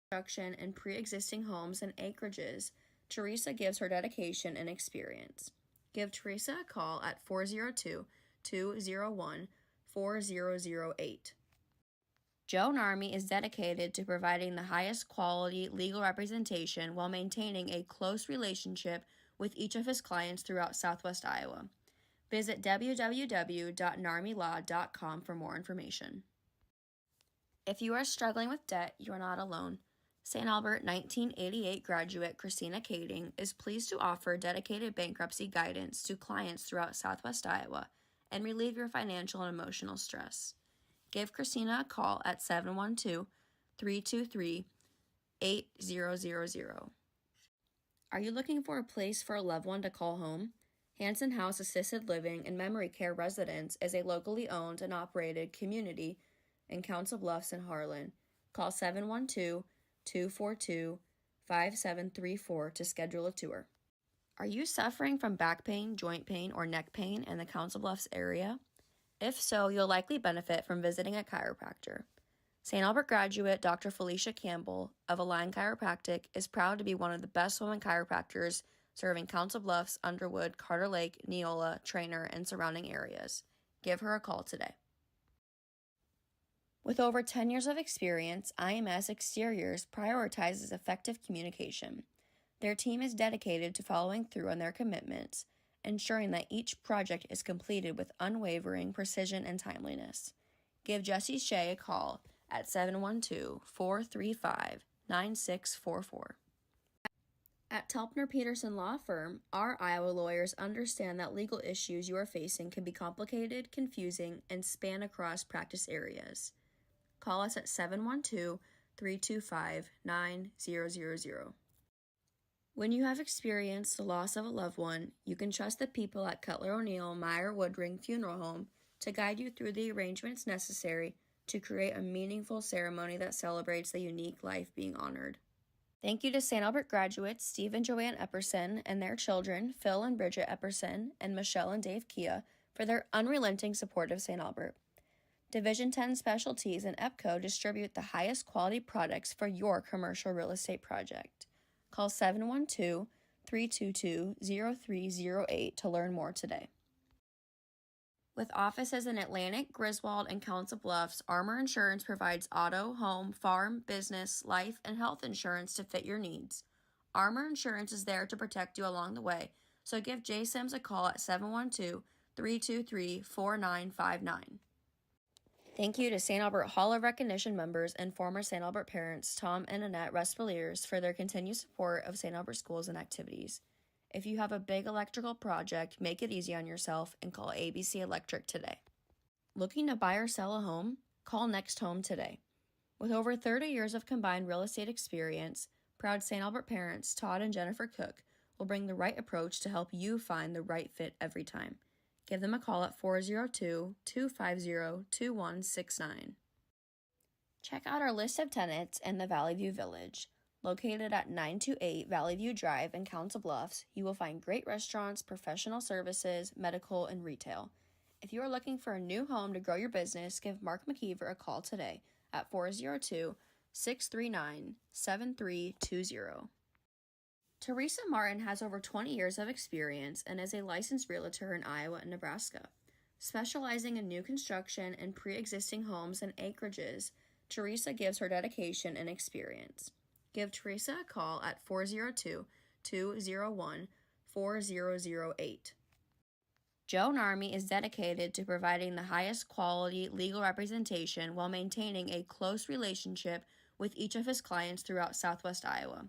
construction in pre-existing homes and acreages, Teresa gives her dedication and experience. Give Teresa a call at 402-201-4008. Joan Army is dedicated to providing the highest quality legal representation while maintaining a close relationship with each of his clients throughout Southwest Iowa. Visit www.narmylaw.com for more information. If you are struggling with debt, you are not alone. St. Albert 1988 graduate Christina Kading is pleased to offer dedicated bankruptcy guidance to clients throughout Southwest Iowa and relieve your financial and emotional stress. Give Christina a call at 712-323-8000. Are you looking for a place for a loved one to call home? Hanson House Assisted Living and Memory Care Residence is a locally owned and operated community in Council Bluffs and Harlan. Call 712-242-5734 to schedule a tour. Are you suffering from back pain, joint pain, or neck pain in the Council Bluffs area? If so, you'll likely benefit from visiting a chiropractor. St. Albert graduate Dr. Felicia Campbell of Align Chiropractic is proud to be one of the best women chiropractors serving Council Bluffs, Underwood, Carter Lake, Neola, Trainer, and surrounding areas. Give her a call today. With over 10 years of experience, IMS Exteriors prioritizes effective communication. Their team is dedicated to following through on their commitments, ensuring that each project is completed with unwavering precision and timeliness. Give Jessie Shea a call at 712-435-9644. At Telpner Peterson Law Firm, our Iowa lawyers understand that legal issues you are facing can be complicated, confusing, and span across practice areas. Call us at 712-325-9000. When you have experienced the loss of a loved one, you can trust the people at Cutler O'Neill Meyer Woodring Funeral Home to guide you through the arrangements necessary to create a meaningful ceremony that celebrates the unique life being honored. Thank you to St. Albert graduates Steve and Joanne Epperson and their children, Phil and Bridget Epperson, and Michelle and Dave Kia, for their unrelenting support of St. Albert. Division 10 Specialties and EPCO distribute the highest quality products for your commercial real estate project. Call 712-322-0308 to learn more today. With offices in Atlantic, Griswold, and Council Bluffs, Armor Insurance provides auto, home, farm, business, life, and health insurance to fit your needs. Armor Insurance is there to protect you along the way, so give Jay Sims a call at 712-323-4959. Thank you to St. Albert Hall of Recognition members and former St. Albert parents Tom and Annette Respaliers for their continued support of St. Albert schools and activities. If you have a big electrical project, make it easy on yourself and call ABC Electric today. Looking to buy or sell a home? Call Next Home today. With over 30 years of combined real estate experience, proud St. Albert parents Todd and Jennifer Cook will bring the right approach to help you find the right fit every time. Give them a call at 402-250-2169. Check out our list of tenants in the Valley View Village. Located at 928 Valley View Drive in Council Bluffs, you will find great restaurants, professional services, medical, and retail. If you are looking for a new home to grow your business, give Mark McKeever a call today at 402-639-7320. Teresa Martin has over 20 years of experience and is a licensed realtor in Iowa and Nebraska. Specializing in new construction and pre-existing homes and acreages, Teresa gives her dedication and experience. Give Teresa a call at 402-201-4008. Joan Army is dedicated to providing the highest quality legal representation while maintaining a close relationship with each of his clients throughout Southwest Iowa.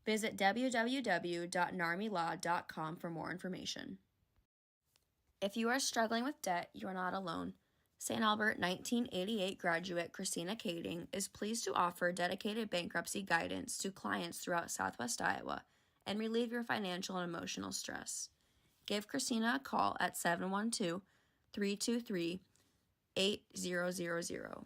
Visit www.narmylaw.com for more information. If you are struggling with debt, you are not alone. St. Albert 1988 graduate Christina Kading is pleased to offer dedicated bankruptcy guidance to clients throughout Southwest Iowa and relieve your financial and emotional stress. Give Christina a call at 712-323-8000.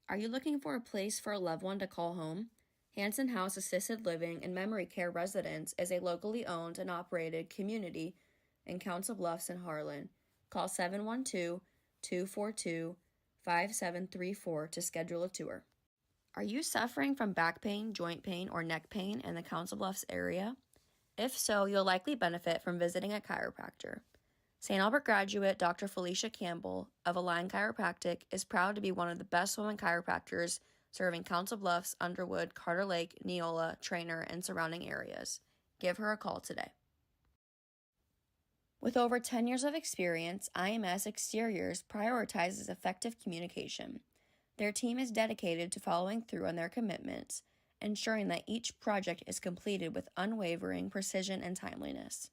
Are you looking for a place for a loved one to call home? Hanson House Assisted Living and Memory Care Residence is a locally owned and operated community in Council Bluffs and Harlan. Call 712-242-5734 to schedule a tour. Are you suffering from back pain, joint pain, or neck pain in the Council Bluffs area? If so, you'll likely benefit from visiting a chiropractor. St. Albert graduate Dr. Felicia Campbell of Align Chiropractic is proud to be one of the best women chiropractors serving Council Bluffs, Underwood, Carter Lake, Neola, Trainer, and surrounding areas. Give her a call today. With over 10 years of experience, IMS Exteriors prioritizes effective communication. Their team is dedicated to following through on their commitments, ensuring that each project is completed with unwavering precision and timeliness.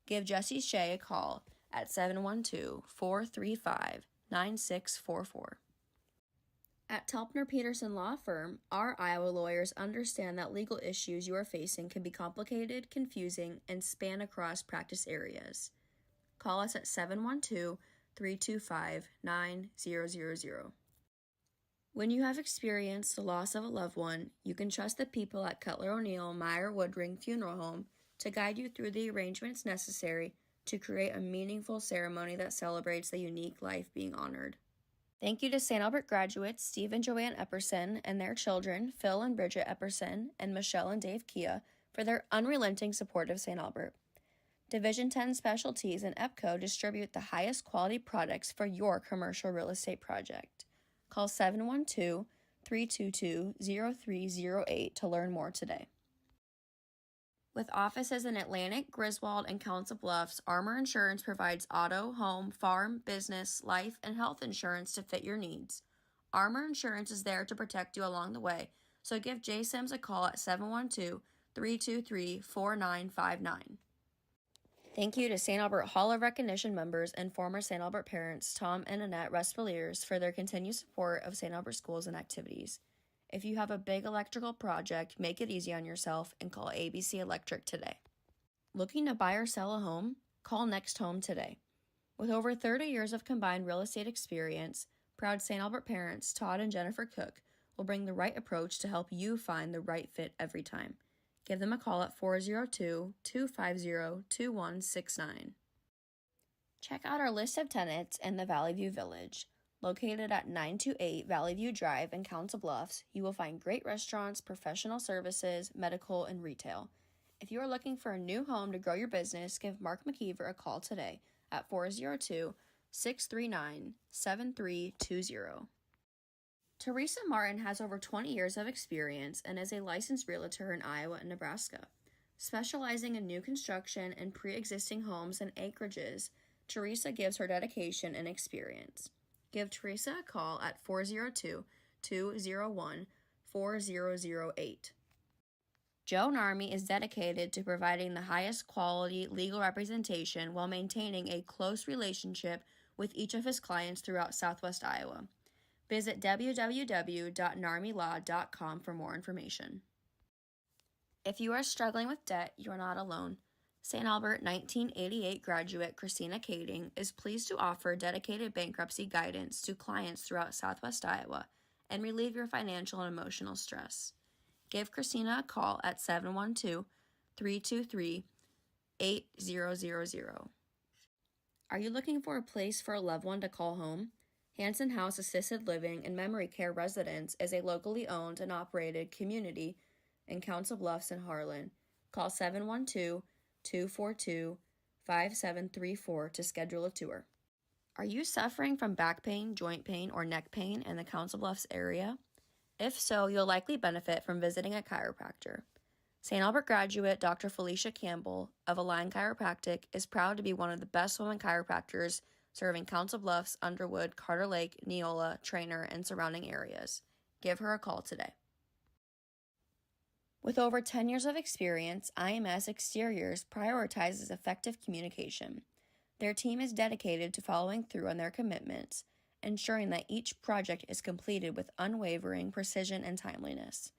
Give Jessie Shea a call at 712-435-9644. At Telpner Peterson Law Firm, our Iowa lawyers understand that legal issues you are facing can be complicated, confusing, and span across practice areas. Call us at 712-325-9000. When you have experienced the loss of a loved one, you can trust the people at Cutler O'Neill Meyer Woodring Funeral Home to guide you through the arrangements necessary to create a meaningful ceremony that celebrates the unique life being honored. Thank you to St. Albert graduates Steve and Joanne Epperson and their children, Phil and Bridget Epperson, and Michelle and Dave Kia, for their unrelenting support of St. Albert. Division 10 Specialties and EPCO distribute the highest quality products for your commercial real estate project. Call 712-322-0308 to learn more today. With offices in Atlantic, Griswold, and Council Bluffs, Armor Insurance provides auto, home, farm, business, life, and health insurance to fit your needs. Armor Insurance is there to protect you along the way, so give Jay Sims a call at 712-323-4959. Thank you to St. Albert Hall of Recognition members and former St. Albert parents Tom and Annette Respaliers for their continued support of St. Albert schools and activities. If you have a big electrical project, make it easy on yourself and call ABC Electric today. Looking to buy or sell a home? Call Next Home today. With over 30 years of combined real estate experience, proud St. Albert parents Todd and Jennifer Cook will bring the right approach to help you find the right fit every time. Give them a call at 402-250-2169. Check out our list of tenants in the Valley View Village. Located at 928 Valley View Drive in Council Bluffs, you will find great restaurants, professional services, medical, and retail. If you are looking for a new home to grow your business, give Mark McKeever a call today at 402-639-7320. Teresa Martin has over 20 years of experience and is a licensed realtor in Iowa and Nebraska. Specializing in new construction and pre-existing homes and acreages, Teresa gives her dedication and experience. Give Teresa a call at 402-201-4008. Joe Narmi is dedicated to providing the highest quality legal representation while maintaining a close relationship with each of his clients throughout Southwest Iowa. Visit www.narmilaw.com for more information. If you are struggling with debt, you are not alone. St. Albert 1988 graduate Christina Kading is pleased to offer dedicated bankruptcy guidance to clients throughout Southwest Iowa and relieve your financial and emotional stress. Give Christina a call at 712-323-8000. Are you looking for a place for a loved one to call home? Hanson House Assisted Living and Memory Care Residence is a locally owned and operated community in Council Bluffs and Harlan. Call 712-242-5734 to schedule a tour. Are you suffering from back pain, joint pain, or neck pain in the Council Bluffs area? If so, you'll likely benefit from visiting a chiropractor. St. Albert graduate Dr. Felicia Campbell of Align Chiropractic is proud to be one of the best women chiropractors serving Council Bluffs, Underwood, Carter Lake, Neola, Trainer, and surrounding areas. Give her a call today. With over 10 years of experience, IMS Exteriors prioritizes effective communication. Their team is dedicated to following through on their commitments, ensuring that each project is completed with unwavering precision and timeliness.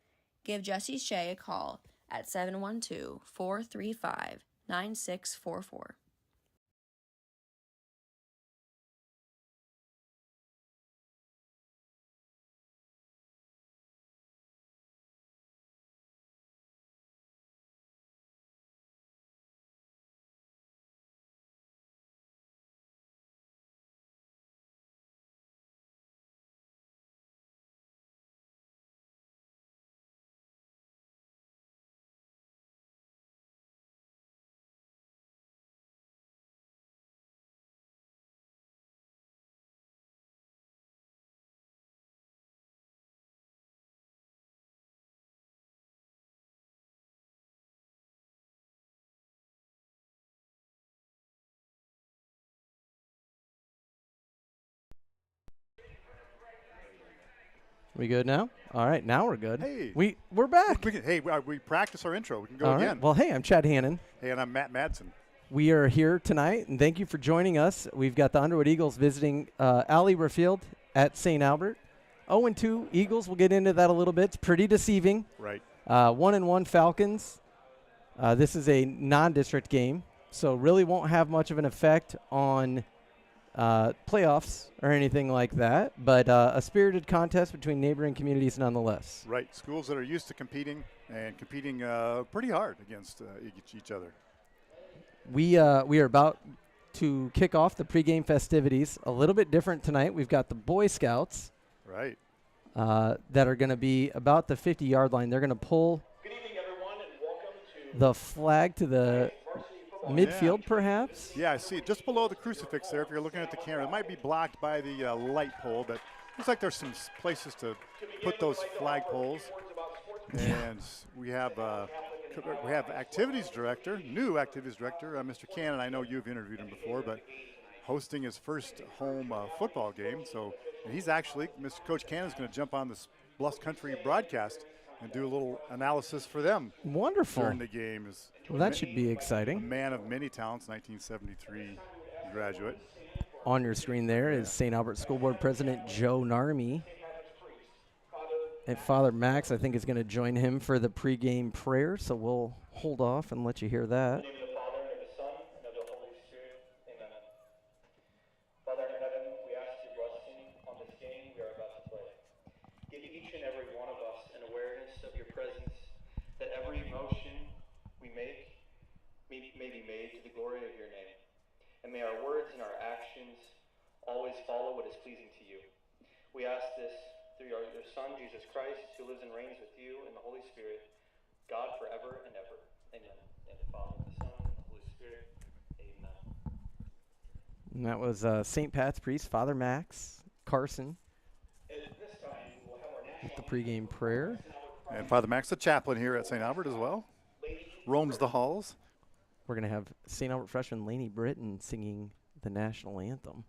Give Jessie Shea a call at 712-435-9644. We good now? All right, now we're good. Hey. We're back. We practice our intro. We can go All again. right. Well, hey, I'm Chad Hannon. Hey, and I'm Matt Madsen. We are here tonight, and thank you for joining us. We've got the Underwood Eagles visiting Ali Rafield at St. Albert. 0-2 Eagles. We'll get into that a little bit. It's pretty deceiving. Right. 1-1 Falcons. This is a non-district game, so really won't have much of an effect on playoffs or anything like that, but a spirited contest between neighboring communities nonetheless. Right. Schools that are used to competing pretty hard against each other. We are about to kick off the pregame festivities. A little bit different tonight. We've got the Boy Scouts. Right. That are going to be about the 50-yard line. They're going to pull the flag to the midfield, perhaps? Yeah, I see it just below the crucifix there. If you're looking at the camera, it might be blocked by the light pole, but looks like there's some places to put those flag poles. And we have activities director, new activities director, Mr. Cannon. I know you've interviewed him before, but hosting his first home football game. So, and he's actually, Mr. Coach Cannon's going to jump on this Bluffs Country broadcast and do a little analysis for them. Wonderful. During the game. Well, that should be exciting. A man of many talents, 1973 graduate. On your screen there is St. Albert School Board President Joe Narmy. And Father Max, I think, is going to join him for the pregame prayer, so we'll hold off and let you hear that. In the name of the Father, and of the Son, and of the Holy Spirit. Amen. Father in heaven, we ask your blessing on this game we are about to play. Give each and every one of us an awareness of your presence, that every motion we make may be made to the glory of your name. And may our words and our actions always follow what is pleasing to you. We ask this through your Son, Jesus Christ, who lives and reigns with you in the Holy Spirit, God forever and ever. Amen. In the Father, and the Son, and the Holy Spirit. Amen. And that was St. Pat's priest, Father Max Carson, with the pregame prayer. And Father Max, the chaplain here at St. Albert as well, roams the halls. We're going to have St. Albert freshman Lainey Britton singing the national anthem.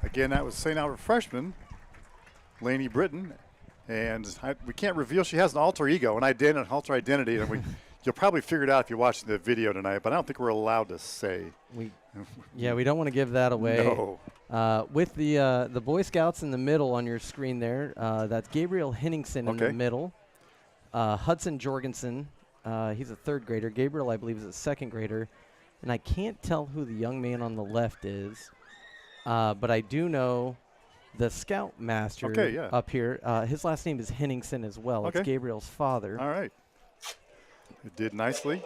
Again, that was St. Albert freshman Lainey Britton, and we can't reveal she has an alter ego, an alter identity, and you'll probably figure it out if you're watching the video tonight, but I don't think we're allowed to say. We don't want to give that away. No. With the Boy Scouts in the middle on your screen there, that's Gabriel Henningsen in the middle. Hudson Jorgensen He's a third grader. Gabriel, I believe, is a second grader. And I can't tell who the young man on the left is. But I do know the scoutmaster up here. His last name is Henningsen as well. Okay. It's Gabriel's father. All right. It did nicely.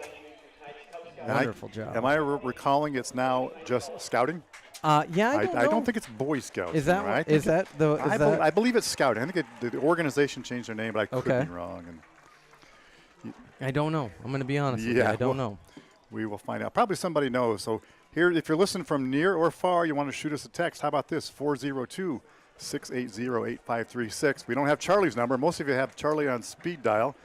Wonderful job. Am I recalling it's now just scouting? Yeah, I don't think it's Boy Scouts. Is that right? I believe it's scouting. I think the organization changed their name, but I could be wrong. And I don't know. I'm going to be honest with you. I don't know. We will find out. Probably somebody knows. So here, if you're listening from near or far, you want to shoot us a text. How about this? 402-680-8536. We don't have Charlie's number. Most of you have Charlie on speed dial.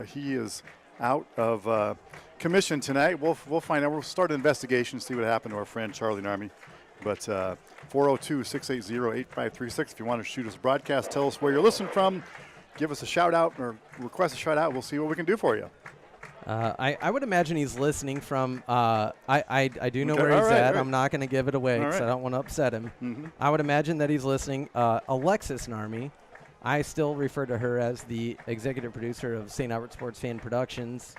He is out of commission tonight. We'll find out. We'll start an investigation, see what happened to our friend Charlie Narmy. But 402-680-8536. If you want to shoot us a broadcast, tell us where you're listening from, give us a shout out or request a shout out. We'll see what we can do for you. I would imagine he's listening from. I do know where he's at. Right. I'm not going to give it away because I don't want to upset him. Mm-hmm. I would imagine that he's listening. Alexis Narmy, I still refer to her as the executive producer of St. Albert Sports Fan Productions.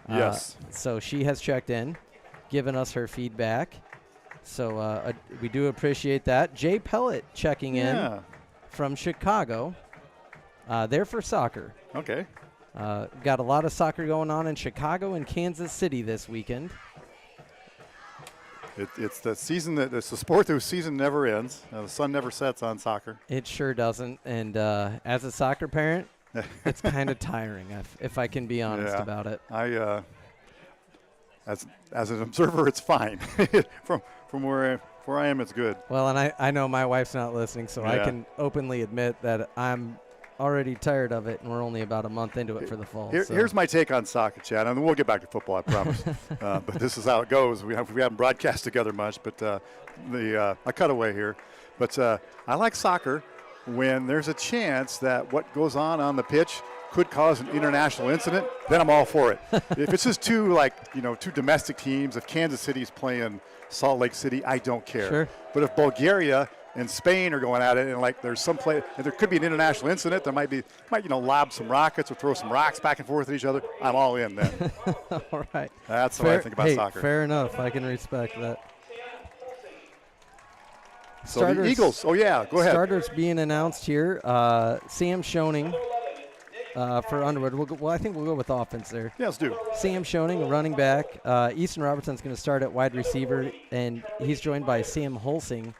Yes. So she has checked in, given us her feedback. So we do appreciate that. Jay Pellet checking in from Chicago. They're for soccer. Okay. Got a lot of soccer going on in Chicago and Kansas City this weekend. It's the season it's the sport whose season never ends. The sun never sets on soccer. It sure doesn't. And as a soccer parent, it's kind of tiring, if I can be honest about it. As an observer, it's fine. From where I am, it's good. Well, and I know my wife's not listening, so I can openly admit that I'm already tired of it, and we're only about a month into it for the fall. Here's my take on soccer, Chad, and then we'll get back to football, I promise. But this is how it goes. We haven't broadcast together much, but a cutaway here. But I like soccer when there's a chance that what goes on the pitch could cause an international incident. Then I'm all for it. If it's just two domestic teams, if Kansas City's playing Salt Lake City, I don't care. Sure. But if Bulgaria and Spain are going at it, and there's some play, and there could be an international incident. There might lob some rockets or throw some rocks back and forth at each other. I'm all in then. All right. That's what I think about soccer. Fair enough. I can respect that. So the Eagles. Oh yeah, go ahead. Starters being announced here. Sam Schoening for Underwood. I think we'll go with offense there. Yeah, let's do. Sam Schoening, a running back. Easton Robertson's going to start at wide receiver, and he's joined by Sam Holsing.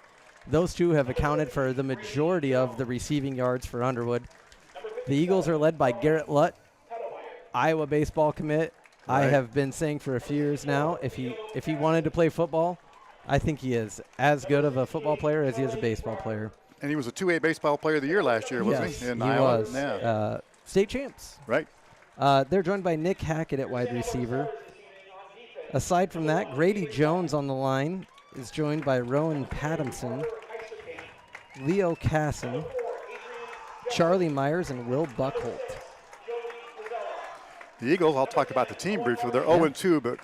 Those two have accounted for the majority of the receiving yards for Underwood. The Eagles are led by Garrett Lutt, Iowa baseball commit. Right. I have been saying for a few years now, if he wanted to play football, I think he is as good of a football player as he is a baseball player. And he was a 2A baseball player of the year last year, wasn't he? Yes, he was. Yeah. State champs. Right. They're joined by Nick Hackett at wide receiver. Aside from that, Grady Jones on the line is joined by Rowan Pattinson, Leo Casson, Charlie Myers, and Will Buckholt. The Eagles, I'll talk about the team briefly. They're 0-2, but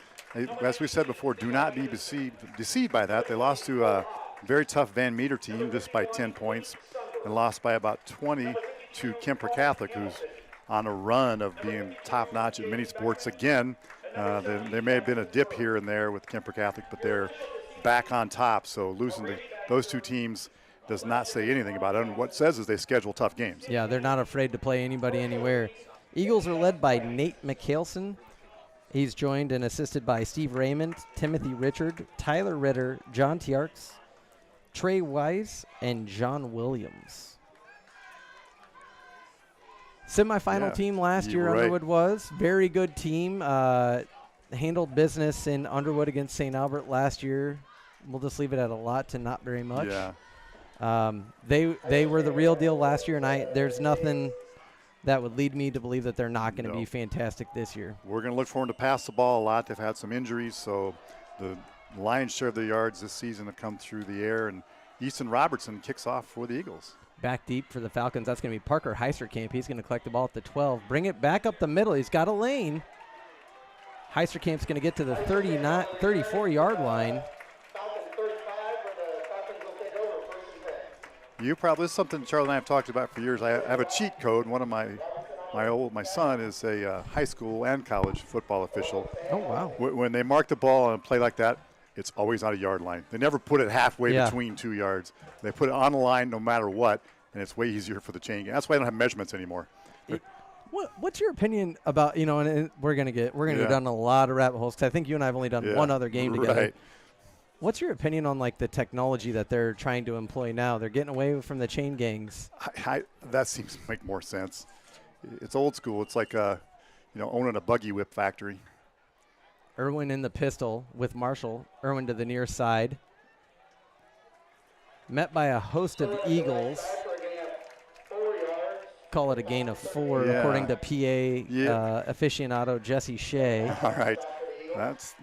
as we said before, do not be deceived by that. They lost to a very tough Van Meter team just by 10 points and lost by about 20 to Kemper Catholic, who's on a run of being top-notch at many sports again. There may have been a dip here and there with Kemper Catholic, but they're back on top. So losing to those two teams does not say anything about it. And what it says is they schedule tough games. Yeah, they're not afraid to play anybody anywhere. Eagles are led by Nate McHaleson. He's joined and assisted by Steve Raymond, Timothy Richard, Tyler Ritter, John Tiarks, Trey Wise, and John Williams. Semifinal team last year, Underwood was. Very good team. Handled business in Underwood against St. Albert last year. We'll just leave it at a lot to not very much. Yeah. They were the real deal last year, and there's nothing that would lead me to believe that they're not going to be fantastic this year. We're going to look for them to pass the ball a lot. They've had some injuries, so the lion's share of their yards this season have come through the air, and Easton Robertson kicks off for the Eagles. Back deep for the Falcons. That's going to be Parker Heisterkamp. He's going to collect the ball at the 12. Bring it back up the middle. He's got a lane. Heisterkamp's going to get to the 34-yard line. This is something Charlie and I have talked about for years. I have a cheat code. One of my My son is a high school and college football official. Oh, wow. When they mark the ball on a play like that, it's always on a yard line. They never put it halfway between 2 yards. They put it on the line no matter what, and it's way easier for the chain game. That's why I don't have measurements anymore. What's your opinion about, and we're gonna get down a lot of rabbit holes because I think you and I have only done one other game together. Right. What's your opinion on like the technology that they're trying to employ now? They're getting away from the chain gangs. That seems to make more sense. It's old school. It's like owning a buggy whip factory. Irwin in the pistol with Marshall. Irwin to the near side. Met by a host of Eagles. Call it a gain of 4, according to PA aficionado Jesse Shea. All right.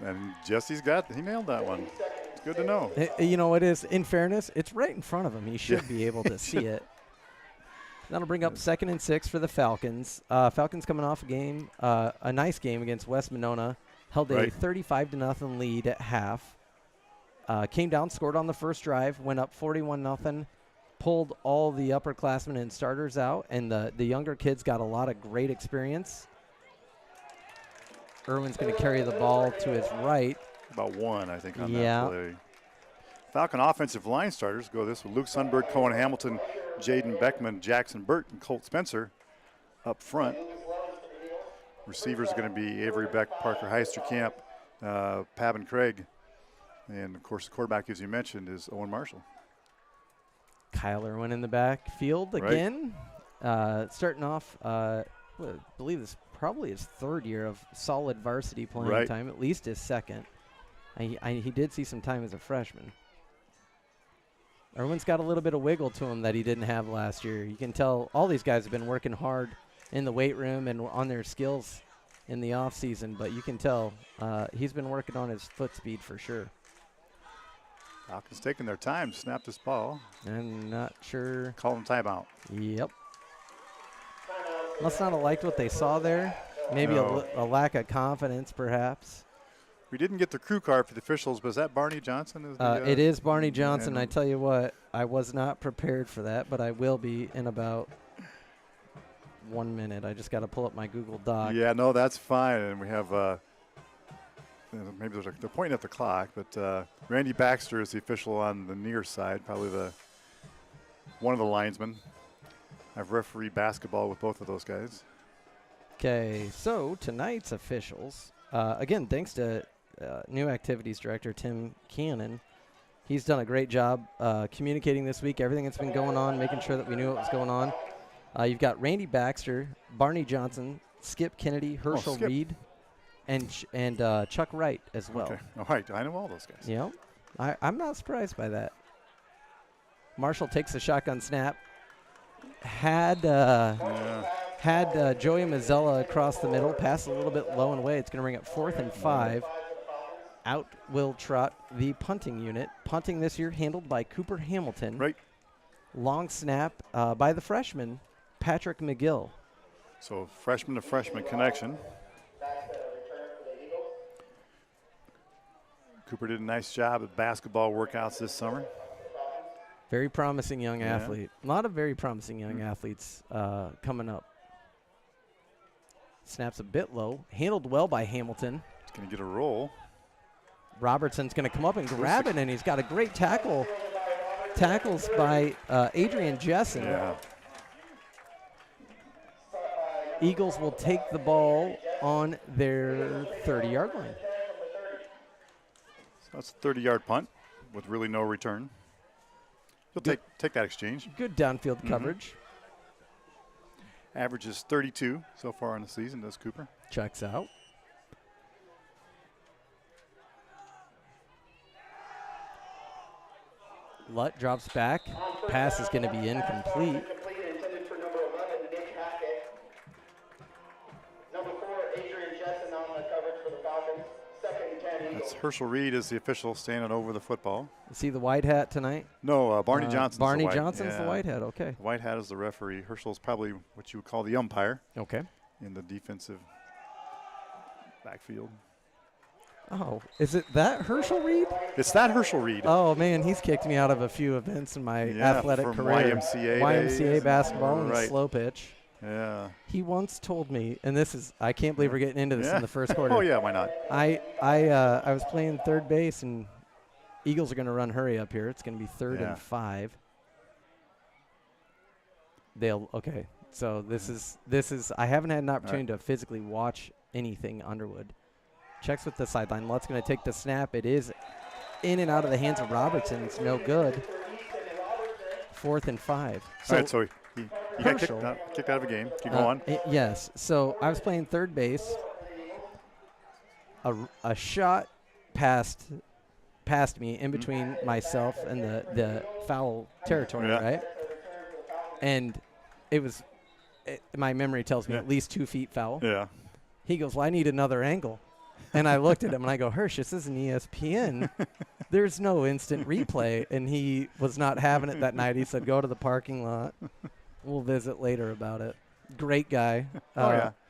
And Jesse's he nailed that one. It's good to know. It is, in fairness, it's right in front of him. He should be able to see it. That'll bring up 2nd and 6 for the Falcons. Falcons coming off a nice game against West Monona. Held a 35-0 lead at half. Came down, scored on the first drive, went up 41-0. Pulled all the upperclassmen and starters out, and the younger kids got a lot of great experience. Irwin's going to carry the ball to his right. About 1, I think, on that play. Falcon offensive line starters go this with Luke Sundberg, Cohen Hamilton, Jaden Beckman, Jackson Burt, and Colt Spencer up front. Receivers are going to be Avery Beck, Parker Heisterkamp, Pavin Craig. And, of course, the quarterback, as you mentioned, is Owen Marshall. Kyle Irwin in the backfield again. Starting off, I believe this is probably his 3rd year of solid varsity playing time, at least his 2nd. He did see some time as a freshman. Irwin's got a little bit of wiggle to him that he didn't have last year. You can tell all these guys have been working hard in the weight room and on their skills in the off season, but you can tell he's been working on his foot speed for sure. Falcons taking their time to snap this ball. I'm not sure. Calling timeout. Yep. Must not have liked what they saw there. Maybe a lack of confidence, perhaps. We didn't get the crew car for the officials, but is that Barney Johnson? It is Barney Johnson. I tell you what, I was not prepared for that, but I will be in about 1 minute. I just got to pull up my Google Doc. Yeah, no, that's fine. And we have maybe they're pointing at the clock, but Randy Baxter is the official on the near side, probably one of the linesmen. I've refereed basketball with both of those guys. Okay, so tonight's officials, again, thanks to new activities director Tim Cannon. He's done a great job communicating this week, everything that's been going on, making sure that we knew what was going on. You've got Randy Baxter, Barney Johnson, Skip Kennedy, Herschel Reed, and Chuck Wright as well. Okay. All right, I know all those guys. Yeah, I'm not surprised by that. Marshall takes the shotgun snap. Had Joey Mazzella across the middle, pass a little bit low and away. It's going to bring up 4th and 5. Out will trot the punting unit. Punting this year handled by Cooper Hamilton. Right. Long snap by the freshman, Patrick McGill. So freshman to freshman connection. Cooper did a nice job at basketball workouts this summer. Very promising young athlete. A lot of very promising young athletes coming up. Snaps a bit low. Handled well by Hamilton. He's going to get a roll. Robertson's going to come up and grab it, and he's got a great tackle. Tackles by Adrian Jessen. Yeah. Eagles will take the ball on their 30-yard line. So that's a 30-yard punt with really no return. He'll take that exchange. Good downfield coverage. Averages 32 so far in the season, does Cooper. Checks out. Lutt drops back. Pass is going to be incomplete. That's Herschel Reed is the official standing over the football. Is he the white hat tonight? No, Barney Johnson's Barney the white. Johnson's the white hat, okay. The white hat is the referee. Herschel's probably what you would call the umpire. Okay. In the defensive backfield. Oh, is it that Herschel Reed? It's that Herschel Reed. Oh, man, he's kicked me out of a few events in my athletic career. YMCA YMCA basketball and slow pitch. Yeah. He once told me, and this is, I can't believe we're getting into this in the first quarter. Oh, yeah, why not? I was playing third base, and Eagles are going to run hurry up here. It's going to be 3rd and 5. Okay. So this is I haven't had an opportunity to physically watch anything Underwood. Checks with the sideline. Lutt's going to take the snap. It is in and out of the hands of Robertson. It's no good. 4th and 5. So, all right, so you got kicked out of a game. Keep going. Yes. So I was playing third base. A shot passed me in between myself and the foul territory, right? And it was, my memory tells me at least 2 feet foul. Yeah. He goes, well, I need another angle. And I looked at him and I go, Hirsch, this isn't ESPN. There's no instant replay. And he was not having it that night. He said, go to the parking lot. We'll visit later about it. Great guy.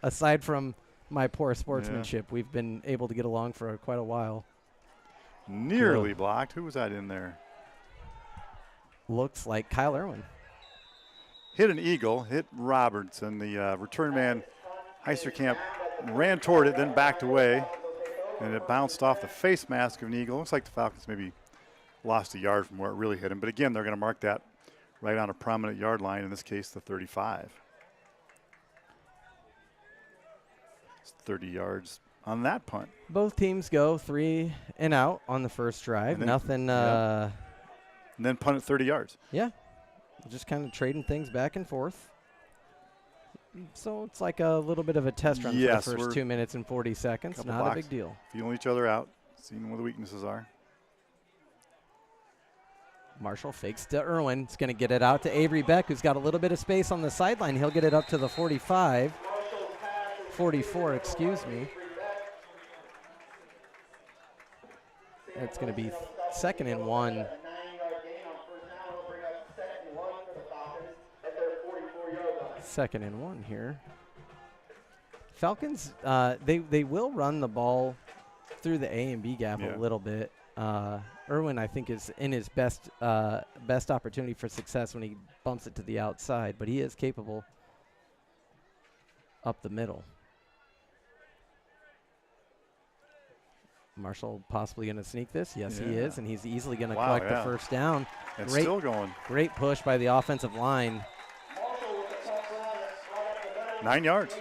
Aside from my poor sportsmanship, we've been able to get along for quite a while. Nearly blocked. Who was that in there? Looks like Kyle Irwin. Hit an eagle, hit Robertson. The return man, Heisterkamp, ran toward it, then backed away. And it bounced off the face mask of an eagle. Looks like the Falcons maybe lost a yard from where it really hit him. But again, they're going to mark that right on a prominent yard line, in this case, the 35. It's 30 yards on that punt. Both teams go 3 and out on the first drive. Nothing. And then punt it 30 yards. Yeah. Just kind of trading things back and forth. So it's like a little bit of a test run for the first 2 minutes and 40 seconds. Not a big deal. Feeling each other out, seeing where the weaknesses are. Marshall fakes to Irwin. It's going to get it out to Avery Beck, who's got a little bit of space on the sideline. He'll get it up to the 45. 44, excuse me. It's going to be 2nd and 1. Second and 1 here. Falcons, they will run the ball through the A and B gap a little bit. Irwin, I think, is in his best opportunity for success when he bumps it to the outside, but he is capable up the middle. Marshall possibly going to sneak this. Yes, he is, and he's easily going to collect the first down. And still going. Great push by the offensive line. 9 yards.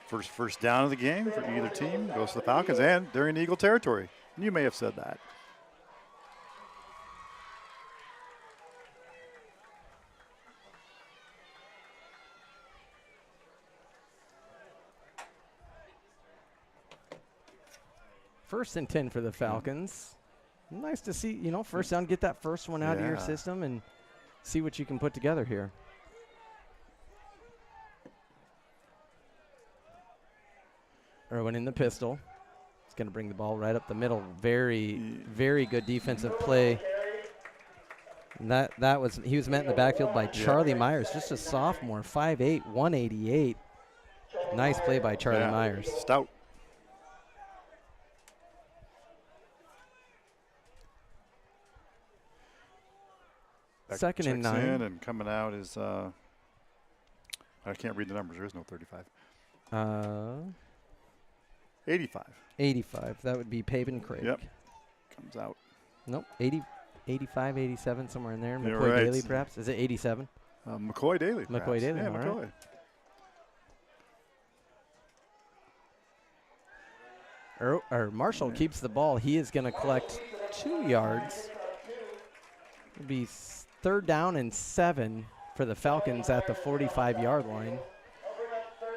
First down of the game for either team goes to the Falcons, and they're in Eagle territory. You may have said that. First and 10 for the Falcons. Nice to see, first down, get that first one out of your system and see what you can put together here. Irwin in the pistol. He's going to bring the ball right up the middle. Very, very good defensive play. And he was met in the backfield by Charlie Myers, just a sophomore, 5'8", 188. Nice play by Charlie Myers. Stout. Second and 9. In and coming out is, I can't read the numbers. There is no 35. 85. 85. That would be Paven Craig. Yep. Comes out. Nope. 85, 87, somewhere in there. You're McCoy right. Daly, perhaps. Is it 87? McCoy Daly. McCoy Daly. Yeah, all McCoy. Right. Marshall keeps the ball. He is going to collect 2 yards. It'll be 3rd down and 7 for the Falcons at the 45-yard line.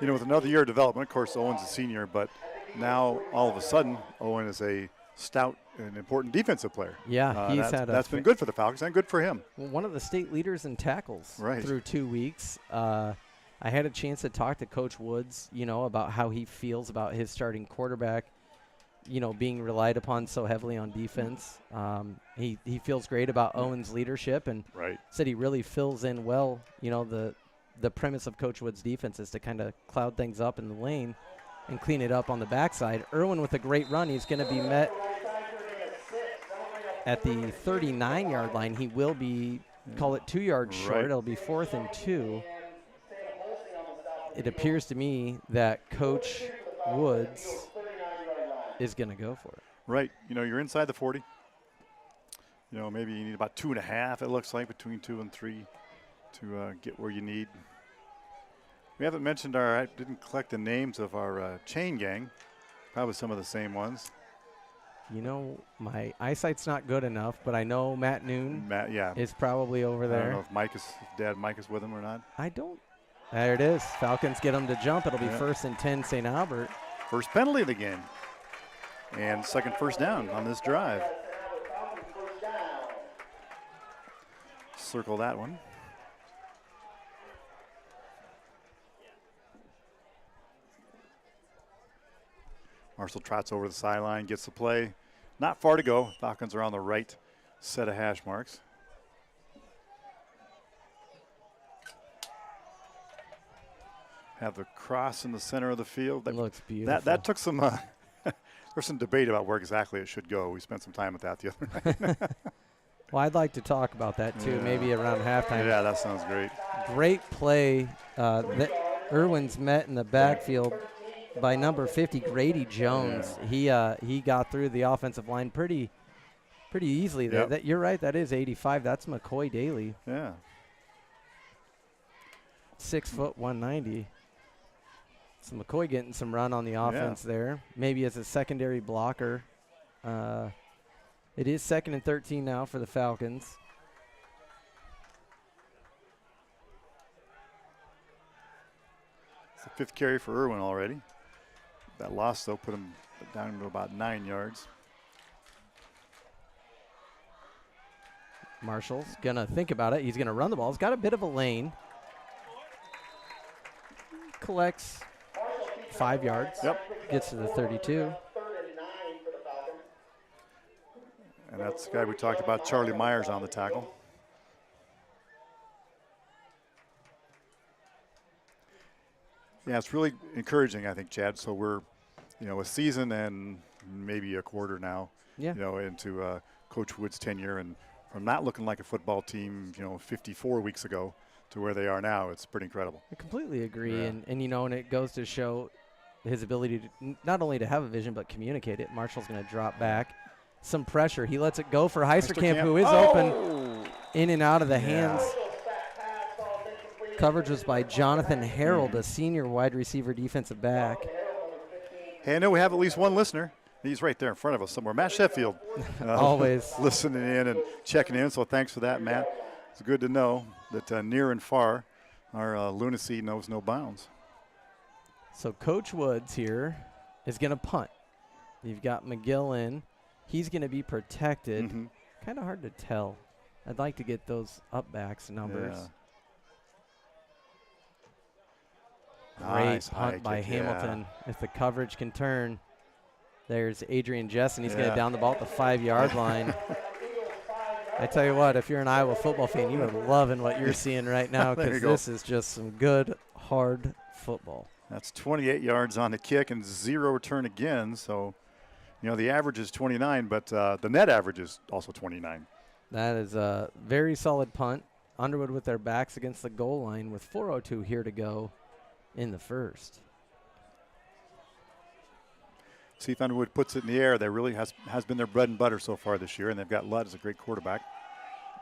With another year of development, of course, Owen's a senior, but now all of a sudden, Owen is a stout and important defensive player. Yeah, that's been good for the Falcons and good for him. One of the state leaders in tackles right. through 2 weeks. I had a chance to talk to Coach Woods, about how he feels about his starting quarterback, being relied upon so heavily on defense. He feels great about Owen's leadership and said he really fills in well. The premise of Coach Woods' defense is to kind of cloud things up in the lane and clean it up on the backside. Irwin with a great run. He's going to be met at the 39-yard line. He will be, call it 2 yards short. It'll be 4th and 2. it appears to me that Coach Woods is going to go for it. Right. You're inside the 40. Maybe you need about 2.5, it looks like, between 2 and 3 to get where you need. We haven't mentioned I didn't collect the names of our chain gang. Probably some of the same ones. My eyesight's not good enough, but I know Matt Noon is probably over there. I don't know if Dad Mike is with him or not. There it is. Falcons get him to jump. It'll be 1st and 10 St. Albert. First penalty of the game. And second first down on this drive. Circle that one. Marshall trots over the sideline, gets the play. Not far to go. Falcons are on the right set of hash marks. Have the cross in the center of the field. That looks beautiful. That took some there's some debate about where exactly it should go. We spent some time with that the other night. Well, I'd like to talk about that too, maybe around halftime. Yeah, that sounds great. Great play that Irwin's met in the backfield by number 50, Grady Jones. Yeah. He got through the offensive line pretty easily there. Yep. You're right, that is 85. That's McCoy Daly. Yeah. 6 foot 190. So McCoy getting some run on the offense there. Maybe as a secondary blocker. It is 2nd and 13 now for the Falcons. It's the 5th carry for Irwin already. That loss, though, put him down to about 9 yards. Marshall's going to think about it. He's going to run the ball. He's got a bit of a lane. Collects 5 yards. Yep. Gets to the 32. And that's the guy we talked about, Charlie Myers, on the tackle. Yeah, it's really encouraging, I think, Chad. So we're, a season and maybe a quarter now, into Coach Wood's tenure. And from not looking like a football team, 54 weeks ago to where they are now, it's pretty incredible. I completely agree. Yeah. And it goes to show his ability to not only to have a vision, but communicate it. Marshall's going to drop back. Some pressure. He lets it go for Heisterkamp, who is open in and out of the hands. Coverage was by Jonathan Harold, a senior wide receiver defensive back. Hey, I know we have at least one listener. He's right there in front of us somewhere. Matt Sheffield. Always. Listening in and checking in, so thanks for that, Matt. It's good to know that near and far, our lunacy knows no bounds. So Coach Woods here is going to punt. You've got McGill in. He's going to be protected. Mm-hmm. Kind of hard to tell. I'd like to get those up-backs numbers. Yeah. Great Nice punt by kick, Hamilton. If the coverage can turn, there's Adrian Jessen. He's going to Yeah. down the ball at the 5-yard line. I tell you what, if you're an Iowa football fan, you are loving what you're seeing right now There you because go. this is just some good, hard football. That's 28 yards on the kick and 0 return again. So, the average is 29, but the net average is also 29. That is a very solid punt. Underwood with their backs against the goal line with 4:02 here to go in the first. See if Underwood puts it in the air. That really has been their bread and butter so far this year, and they've got Ludd as a great quarterback.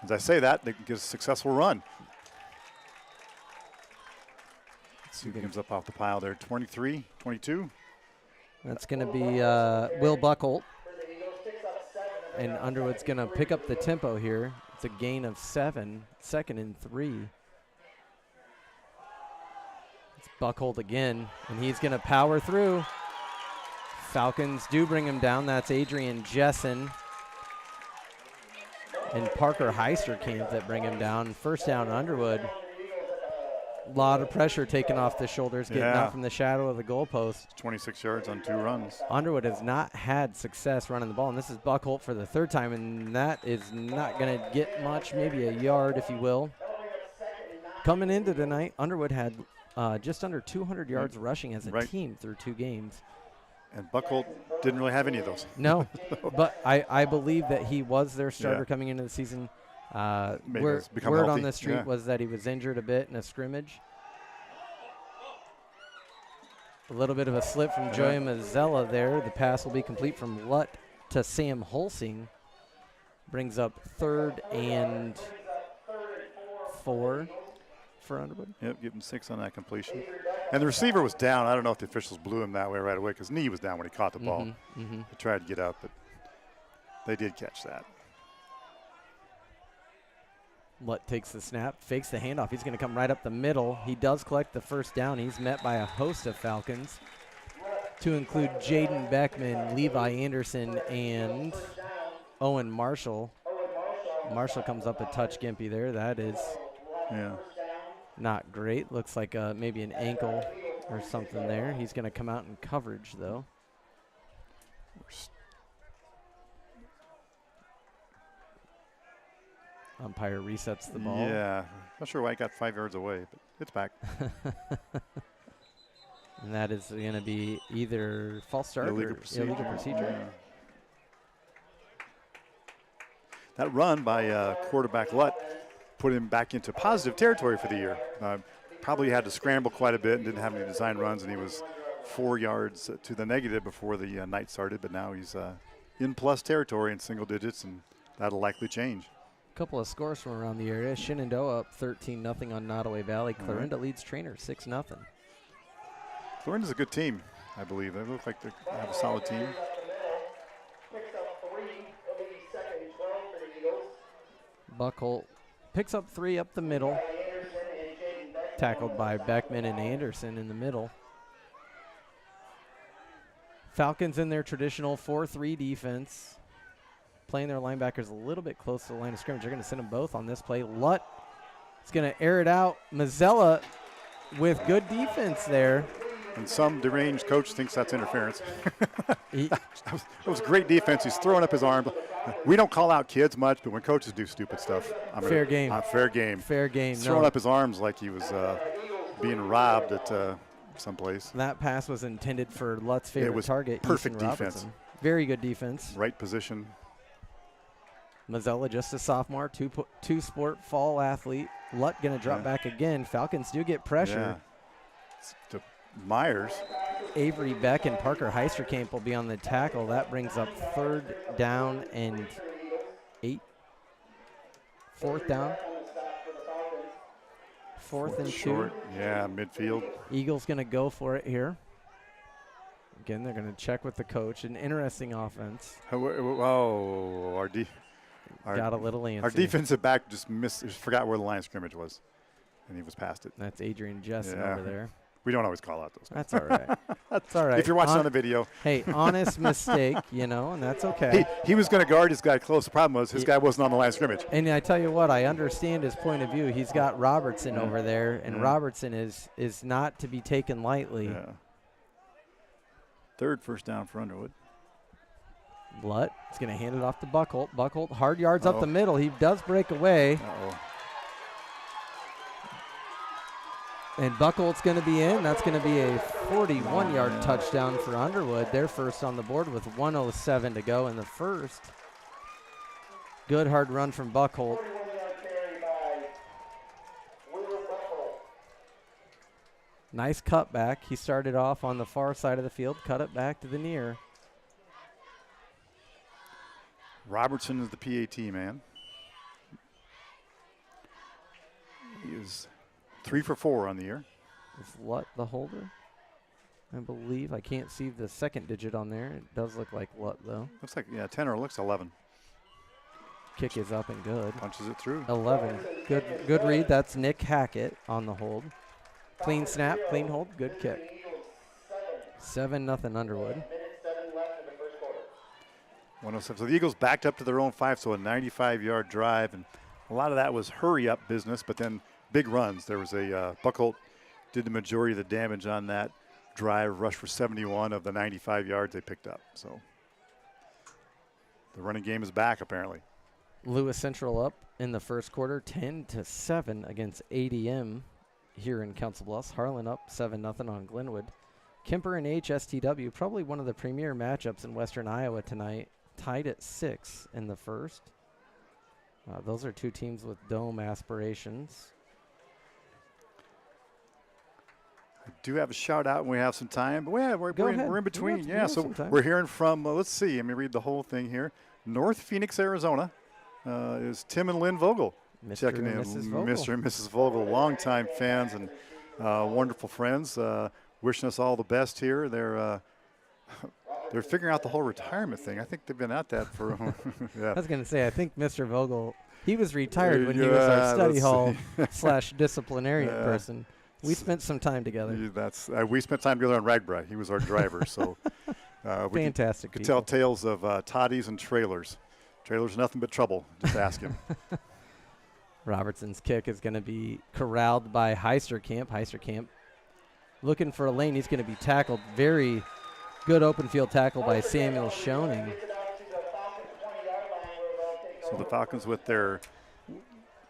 As I say that, they can get a successful run. Let's see who comes up off the pile there. 23, 22. That's going to be Will Buckholt. And Underwood's going to pick up the tempo here. It's a gain of 7, 2nd and 3. It's Buckholt again, and he's going to power through. Falcons do bring him down. That's Adrian Jessen and Parker Heisterkamp that bring him down. First down, Underwood. A lot of pressure taken off the shoulders, getting out from the shadow of the goalpost. 26 yards on 2 runs. Underwood has not had success running the ball, and this is Buckholt for the 3rd time, and that is not going to get much, maybe a yard, if you will. Coming into tonight, Underwood had just under 200 yards rushing as a team through 2 games. And Buckholt didn't really have any of those. No, but I believe that he was their starter coming into the season. Word healthy. on the street was that he was injured a bit in a scrimmage. A little bit of a slip from Joya Mazzella there. The pass will be complete from Lutt to Sam Holsing. Brings up 3rd and 4 for Underwood. Yep, getting 6 on that completion. And the receiver was down. I don't know if the officials blew him that way right away because knee was down when he caught the ball. He tried to get up, but they did catch that. Lutt takes the snap, fakes the handoff. He's going to come right up the middle. He does collect the first down. He's met by a host of Falcons, to include Jaden Beckman, Levi Anderson, and Owen Marshall. Marshall comes up a touch gimpy there. That is not great. Looks like maybe an ankle or something there. He's going to come out in coverage, though. Umpire resets the ball. Yeah, not sure why it got 5 yards away, but it's back. And that is going to be either false start or illegal procedure. That run by quarterback Lutt put him back into positive territory for the year. Probably had to scramble quite a bit and didn't have any design runs, and he was 4 yards to the negative before the night started, but now he's in plus territory in single digits, and that'll likely change. Couple of scores from around the area. Shenandoah up 13-0 on Nottoway Valley. Clarinda leads Trainer 6-0. Clarinda's a good team, I believe. They look like they have a solid team. Buckholt picks up 3 up the middle. Tackled by Beckman and Anderson in the middle. Falcons in their traditional 4-3 defense. Playing their linebackers a little bit close to the line of scrimmage. They're going to send them both on this play. Lutt is going to air it out. Mazzella with good defense there. And some deranged coach thinks that's interference. That was great defense. He's throwing up his arm. We don't call out kids much, but when coaches do stupid stuff, fair game. Fair game. Fair game. He's throwing up his arms like he was being robbed at someplace. That pass was intended for Lutt's favorite target. Perfect Easton defense. Robertson. Very good defense. Right position. Mazzella, just a sophomore, two-sport fall athlete. Lutt going to drop back again. Falcons do get pressure. To Myers. Avery Beck and Parker Heisterkamp will be on the tackle. That brings up 3rd down and 8. 4th down. 4th and 2. Short. Yeah, midfield. Eagles going to go for it here. Again, they're going to check with the coach. An interesting offense. Oh, got a little antsy. Our defensive back just forgot where the line of scrimmage was, and he was past it. That's Adrian Jessen over there. We don't always call out those guys. That's all right. That's all right. If you're watching on the video. Hey, honest mistake, and that's okay. He was going to guard his guy close. The problem was his guy wasn't on the line of scrimmage. And I tell you what, I understand his point of view. He's got Robertson over there, and Robertson is not to be taken lightly. Yeah. 3rd first down for Underwood. Lutt is going to hand it off to Buckholt. Buckholt, hard yards up the middle. He does break away. And Buckholt's going to be in. That's going to be a 41-yard touchdown for Underwood. They're first on the board with 1:07 to go in the first. Good hard run from Buckholt. Nice cutback. He started off on the far side of the field, cut it back to the near. Robertson is the PAT man. He is 3 for 4 on the year. Is Lutt the holder? I believe. I can't see the second digit on there. It does look like Lutt, though. Looks like, 10 or looks 11. Kick is up and good. Punches it through. 11. Good read. That's Nick Hackett on the hold. Clean snap, clean hold, good kick. 7-0 Underwood. 107. So the Eagles backed up to their own 5, so a 95-yard drive, and a lot of that was hurry-up business, but then big runs. There was a Buckholt did the majority of the damage on that drive, rushed for 71 of the 95 yards they picked up. So the running game is back, apparently. Lewis Central up in the first quarter, 10-7 against ADM here in Council Bluffs. Harlan up 7-0 on Glenwood. Kemper and HSTW, probably one of the premier matchups in Western Iowa tonight, tied at 6 in the first. Those are two teams with dome aspirations. I do have a shout out when we have some time, but we're in between. Yeah, so we're hearing from, let's see, let me read the whole thing here. North Phoenix, Arizona is Tim and Lynn Vogel. Mr. Checking and in. Mrs. Vogel. Mr. and Mrs. Vogel, longtime fans and wonderful friends. Wishing us all the best here. They're figuring out the whole retirement thing. I think they've been at that for. Yeah. I was going to say, I think Mr. Vogel, he was retired when he was our study hall / disciplinarian person. We spent some time together. We spent time together on Ragbri. He was our driver, so fantastic. We could tell tales of toddies and trailers. Trailers nothing but trouble. Just ask him. Robertson's kick is going to be corralled by Heisterkamp. Heisterkamp looking for a lane. He's going to be tackled. Very good open field tackle by Samuel Schoening. So the Falcons with their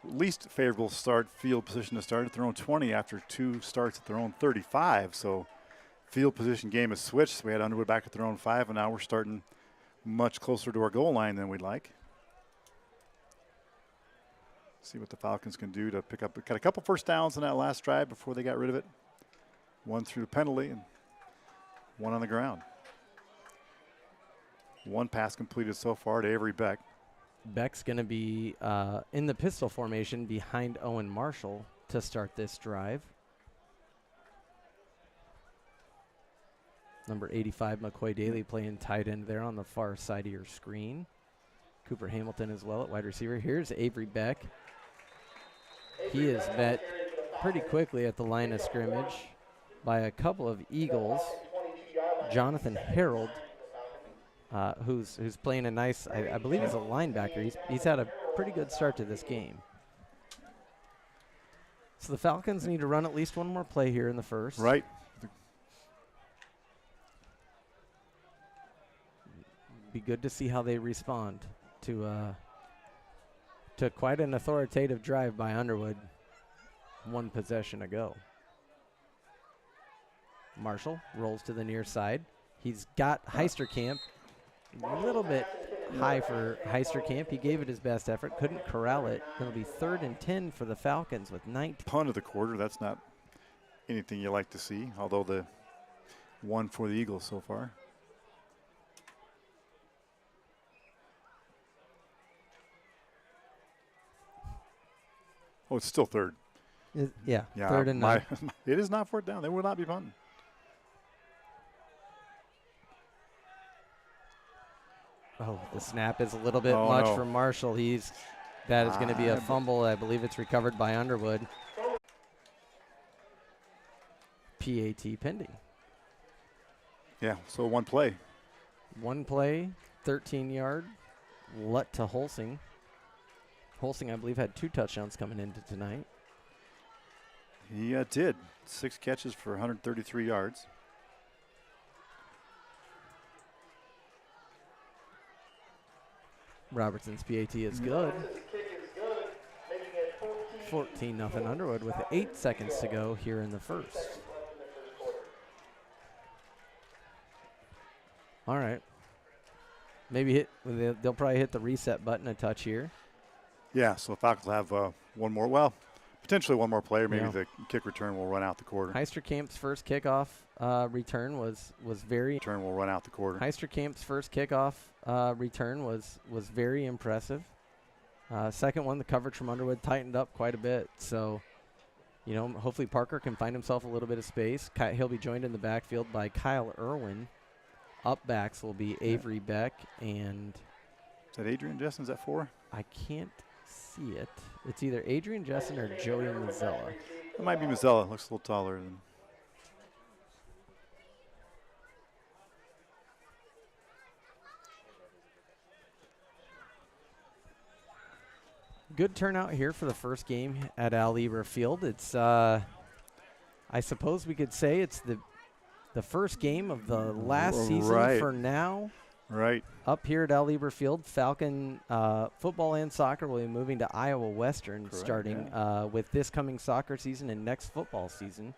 least favorable field position to start at their own 20 after 2 starts at their own 35. So field position game has switched. We had Underwood back at their own 5, and now we're starting much closer to our goal line than we'd like. See what the Falcons can do to pick up. Got a couple first downs in that last drive before they got rid of it. 1 through the penalty and 1 on the ground. 1 pass completed so far to Avery Beck. Beck's going to be in the pistol formation behind Owen Marshall to start this drive. Number 85, McCoy Daly, playing tight end there on the far side of your screen. Cooper Hamilton as well at wide receiver. Here's Avery Beck. He is met pretty quickly at the line of scrimmage by a couple of Eagles. Jonathan Harold, who's playing a nice, I believe he's a linebacker. He's had a pretty good start to this game. So the Falcons need to run at least one more play here in the first. Right. Be good to see how they respond to quite an authoritative drive by Underwood 1 possession ago. Marshall rolls to the near side. He's got Heisterkamp a little bit high for Heisterkamp. He gave it his best effort, couldn't corral it. It'll be 3rd and 10 for the Falcons with 19. Punt of the quarter. That's not anything you like to see, although the 1 for the Eagles so far. Oh, it's still 3rd. Yeah, 3rd and 9. It is not 4th down. They will not be punting. Oh, the snap is a little bit much for Marshall. That is going to be a fumble. I believe it's recovered by Underwood. PAT pending. Yeah, so 1 play. 1 play, 13-yard, let to Holsing. Holsing, I believe, had 2 touchdowns coming into tonight. He did. 6 catches for 133 yards. Robertson's PAT is good. 14-0 Underwood with 8 seconds to go here in the first. All right. Maybe they'll probably hit the reset button a touch here. Yeah, so the Falcons will have 1 more. Well, potentially 1 more player. Maybe the kick return will run out the quarter. Heisterkamp's first kickoff return was very. Return will run out the quarter. Heisterkamp's first kickoff return was very impressive. Second one, the coverage from Underwood tightened up quite a bit. So, hopefully Parker can find himself a little bit of space. He'll be joined in the backfield by Kyle Irwin. Up backs will be Avery Beck and. Is that Adrian Jessen? Is that 4? I can't see it. It's either Adrian Jessen or Joey Mazzella. It might be Mazzella. Looks a little taller than. Good turnout here for the first game at Al Lieber Field. It's, I suppose we could say it's the first game of the last season for now. Right. Up here at Al Lieber Field, Falcon football and soccer will be moving to Iowa Western starting with this coming soccer season and next football season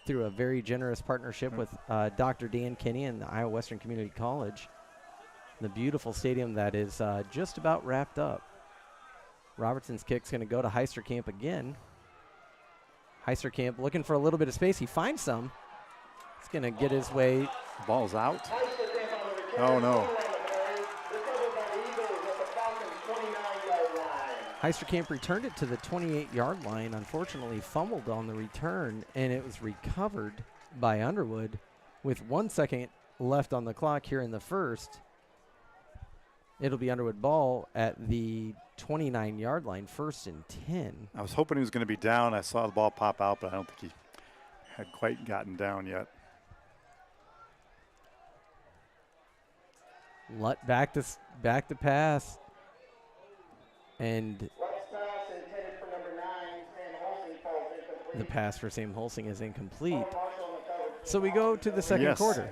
through a very generous partnership with Dr. Dan Kinney and the Iowa Western Community College. The beautiful stadium that is just about wrapped up. Robertson's kick's going to go to Heisterkamp again. Heisterkamp looking for a little bit of space. He finds some. He's going to get his way. Ball's out. Oh, no. Heisterkamp returned it to the 28-yard line. Unfortunately, fumbled on the return, and it was recovered by Underwood with 1 second left on the clock here in the first. It'll be Underwood ball at the 29-yard line, 1st and 10. I was hoping he was going to be down. I saw the ball pop out, but I don't think he had quite gotten down yet. Lutt back to pass. And the pass for Sam Holsing is incomplete. So we go to the second quarter.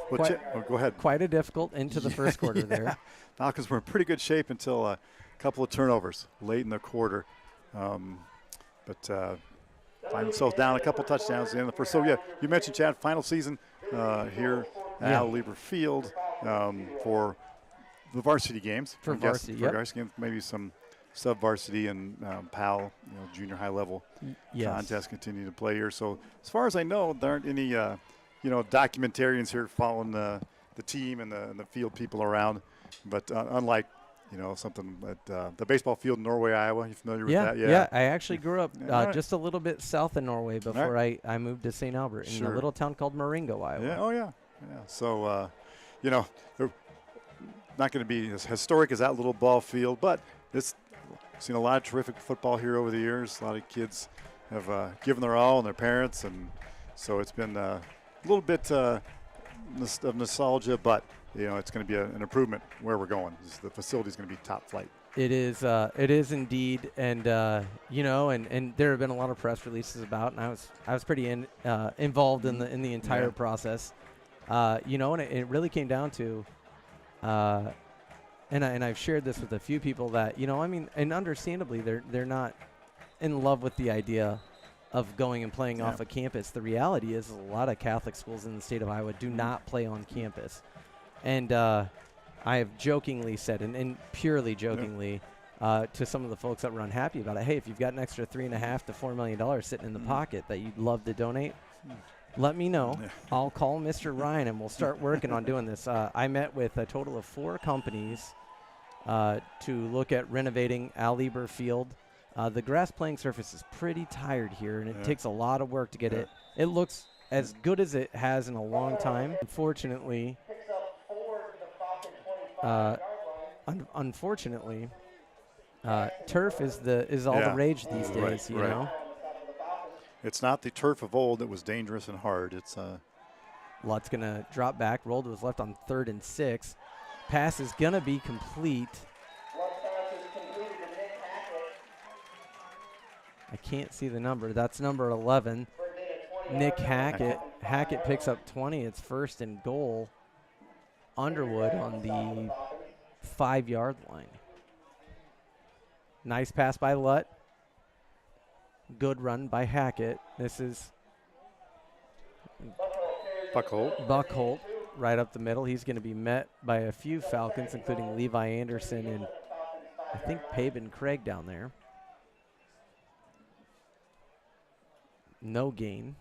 Go ahead. Quite a difficult into the first quarter there. Falcons were in pretty good shape until a couple of turnovers late in the quarter. But find themselves down a couple touchdowns at the end of the first. So, yeah, you mentioned, Chad, final season here at Al Lieber Field for the varsity games. For varsity, yep. Varsity games, maybe some sub-varsity and PAL, junior high level contests continue to play here. So as far as I know, there aren't any, documentarians here following the team and the field people around. But unlike, something at the baseball field in Norway, Iowa, you familiar with that? Yeah, I actually grew up just a little bit south of Norway before I moved to St. Albert in a little town called Marengo, Iowa. Yeah, yeah. So, they're not going to be as historic as that little ball field, but it's seen a lot of terrific football here over the years. A lot of kids have given their all, and their parents, and so it's been a little bit of nostalgia, but it's going to be an improvement where we're going. The facility is going to be top flight. It is indeed, and and there have been a lot of press releases about, and I was pretty involved in the entire process, and it really came down to. And I've shared this with a few people that, and understandably they're not in love with the idea of going and playing off a campus. The reality is a lot of Catholic schools in the state of Iowa do not play on campus. And I have jokingly said, and purely jokingly, to some of the folks that were unhappy about it, hey, if you've got an extra $3.5 to $4 million sitting in the pocket that you'd love to donate, let me know. I'll call Mr. Ryan, and we'll start working on doing this. I met with a total of 4 companies to look at renovating Al Lieber Field. The grass playing surface is pretty tired here, and it takes a lot of work to get it. It looks as good as it has in a long time. Unfortunately, turf is all the rage these days, you know. It's not the turf of old that was dangerous and hard. It's Lutt's going to drop back. Roll to his left on 3rd and 6. Pass is going to be complete. I can't see the number. That's number 11. Nick Hackett. Hackett picks up 20. It's 1st and goal. Underwood on the 5-yard line. Nice pass by Lutt. Good run by Hackett. This is Buckholt right up the middle. He's going to be met by a few Falcons, including Levi Anderson and I think Paven Craig down there. No gain.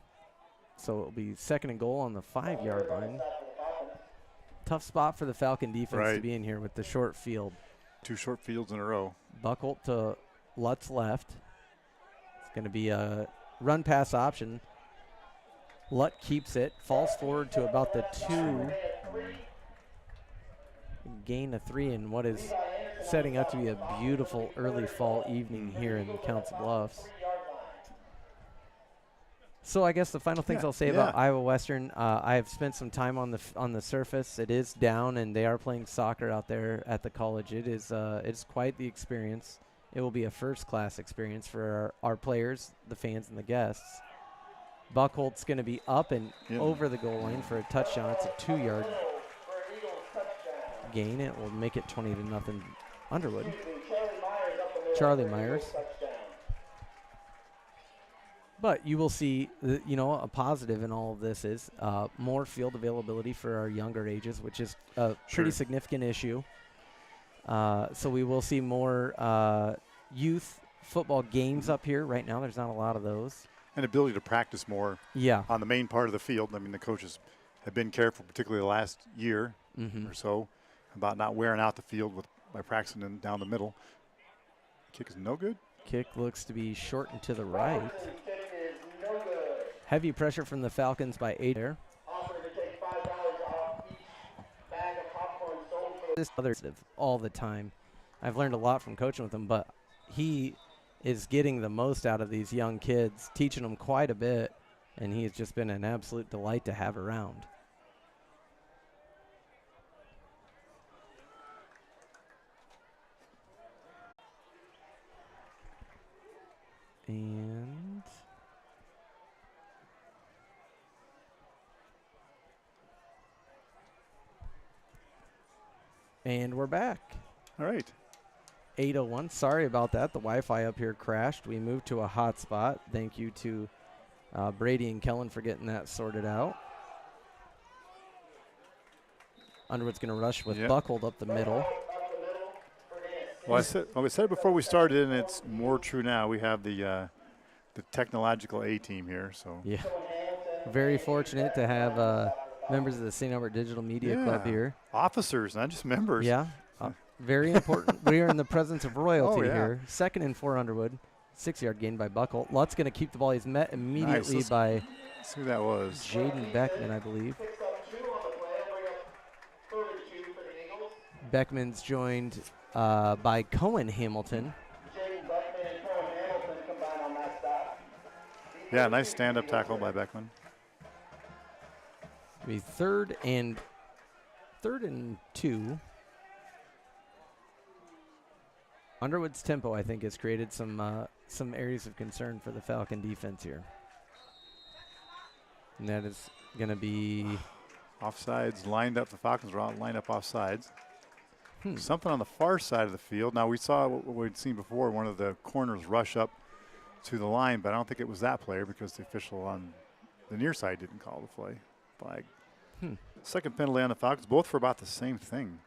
So it'll be 2nd and goal on the 5-yard line. Tough spot for the Falcon defense to be in here with the short field. 2 short fields in a row. Buckholt to Lutt's left. Going to be a run pass option. Lutt keeps it, falls forward to about the 2. Gain of 3 in what is setting up to be a beautiful early fall evening here in Council Bluffs. So I guess the final things I'll say about Iowa Western, I have spent some time on the surface. It is down, and they are playing soccer out there at the college. It's quite the experience. It will be a first-class experience for our players, the fans, and the guests. Buckholt's going to be up and over the goal line for a touchdown. It's a 2-yard gain. It will make it 20-0 Underwood. Charlie Myers. But you will see, a positive in all of this is more field availability for our younger ages, which is a pretty significant issue. So we will see more youth football games up here. Right now, there's not a lot of those. And ability to practice more on the main part of the field. I mean, the coaches have been careful, particularly the last year or so, about not wearing out the field by practicing down the middle. Kick is no good. Kick looks to be short and to the right. Heavy pressure from the Falcons by 8 there. This other all the time. I've learned a lot from coaching with him, but he is getting the most out of these young kids, teaching them quite a bit, and he has just been an absolute delight to have around. And we're back. All right. 8:01. Sorry about that. The Wi-Fi up here crashed. We moved to a hotspot. Thank you to Brady and Kellen for getting that sorted out. Underwood's going to rush with Buckled up the middle. Well, I said it before we started, and it's more true now. We have the technological A team here. So yeah, very fortunate to have members of the St. Albert Digital Media Club here. Officers, not just members. Yeah, very important. We are in the presence of royalty here. 2nd and 4 Underwood. 6-yard gain by Buckle. Lutt's going to keep the ball. He's met immediately by see who that was. Jaden Beckman, I believe. Beckman's joined by Cohen Hamilton. Yeah, nice stand-up tackle by Beckman. Be third and 2. Underwood's tempo, I think, has created some areas of concern for the Falcon defense here. And that is going to be offsides lined up. The Falcons are lined up offsides. Something on the far side of the field. Now, we saw what we'd seen before, one of the corners rush up to the line, but I don't think it was that player because the official on the near side didn't call the flag. Second penalty on the Falcons, both for about the same thing.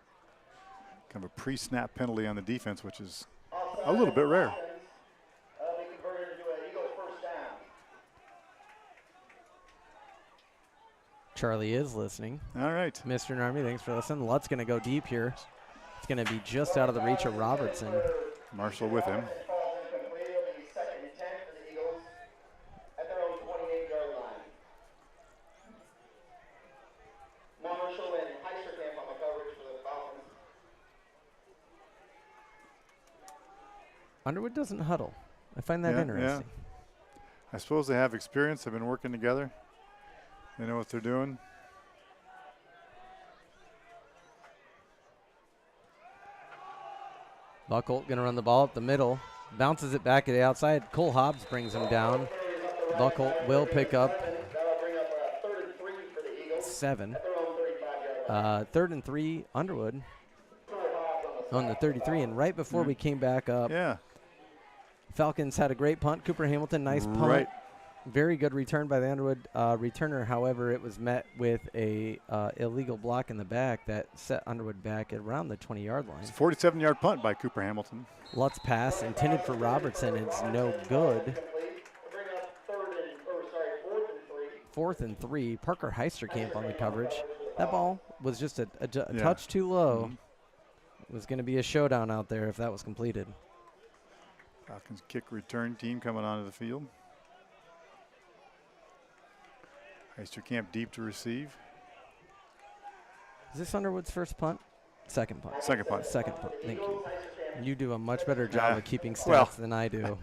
Kind of a pre-snap penalty on the defense, which is a little bit rare. Charlie is listening. All right. Mr. Narmy, thanks for listening. Lutt's going to go deep here. It's going to be just out of the reach of Robertson. Marshall with him. Underwood doesn't huddle. I find that interesting. Yeah. I suppose they have experience. They've been working together. They know what they're doing. Buckle going to run the ball up the middle. Bounces it back to the outside. Cole Hobbs brings him down. Buckle will pick up 7. 3rd and 3, Underwood on the 33. And right before we came back up, Falcons had a great punt. Cooper Hamilton, nice punt. Right. Very good return by the Underwood returner. However, it was met with a illegal block in the back that set Underwood back at around the 20-yard line. It's a 47-yard punt by Cooper Hamilton. Lutt's pass intended for Robertson. It's no good. 4th and 3. Parker Heisterkamp on the coverage. That ball was just a touch too low. It was going to be a showdown out there if that was completed. Falcons kick return team coming onto the field. Heisterkamp deep to receive. Is this Underwood's first punt? Second punt. Second punt. Second punt. Thank you. You do a much better job of keeping stats than I do.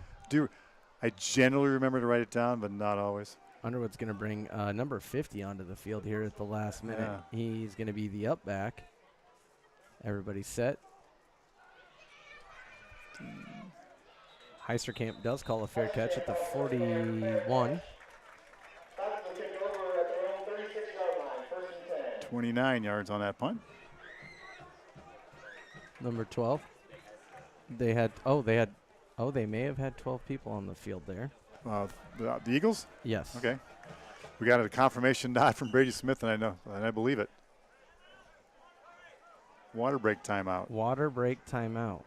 I generally remember to write it down, but not always. Underwood's going to bring number 50 onto the field here at the last minute. He's going to be the up back. Everybody's set. Heisterkamp does call a fair catch at the 41. 29 yards on that punt. Number 12. They may have had 12 people on the field there. The Eagles? Yes. Okay. We got a confirmation nod from Brady Smith, and I believe it. Water break timeout. Water break timeout.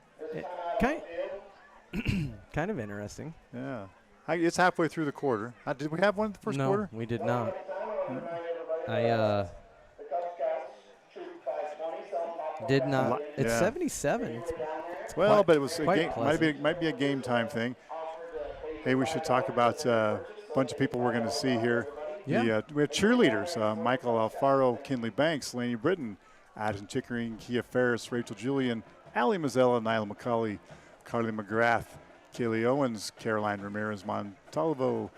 Kind of interesting. Yeah. It's halfway through the quarter. Did we have one in the first quarter? No, we did not. Did not. It's 77. Well, quite- but it was a quite game. pleasant. Might be a game time thing. Hey, we should talk about a bunch of people we're going to see here. Yeah. We have cheerleaders: Michael Alfaro, Kinley Banks, Laney Britton, Addison Chickering, Kia Ferris, Rachel Julian, Allie Mazzella, Nyla McCauley, Carly McGrath, Kaylee Owens, Caroline Ramirez Montalvo,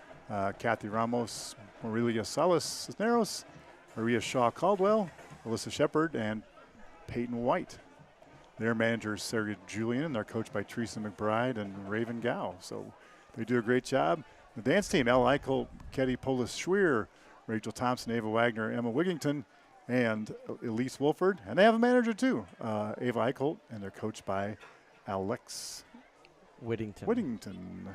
Kathy Ramos, Aurelia Salas Cisneros, Maria Shaw Caldwell, Alyssa Shepard, and Peyton White. Their manager is Sarah Julian, and they're coached by Teresa McBride and Raven Gow. So they do a great job. The dance team: Elle Eichel, Ketty Polis-Schweer, Rachel Thompson, Ava Wagner, Emma Wigington, and Elise Wolford. And they have a manager too, Ava Eichel, and they're coached by Alex Whittington.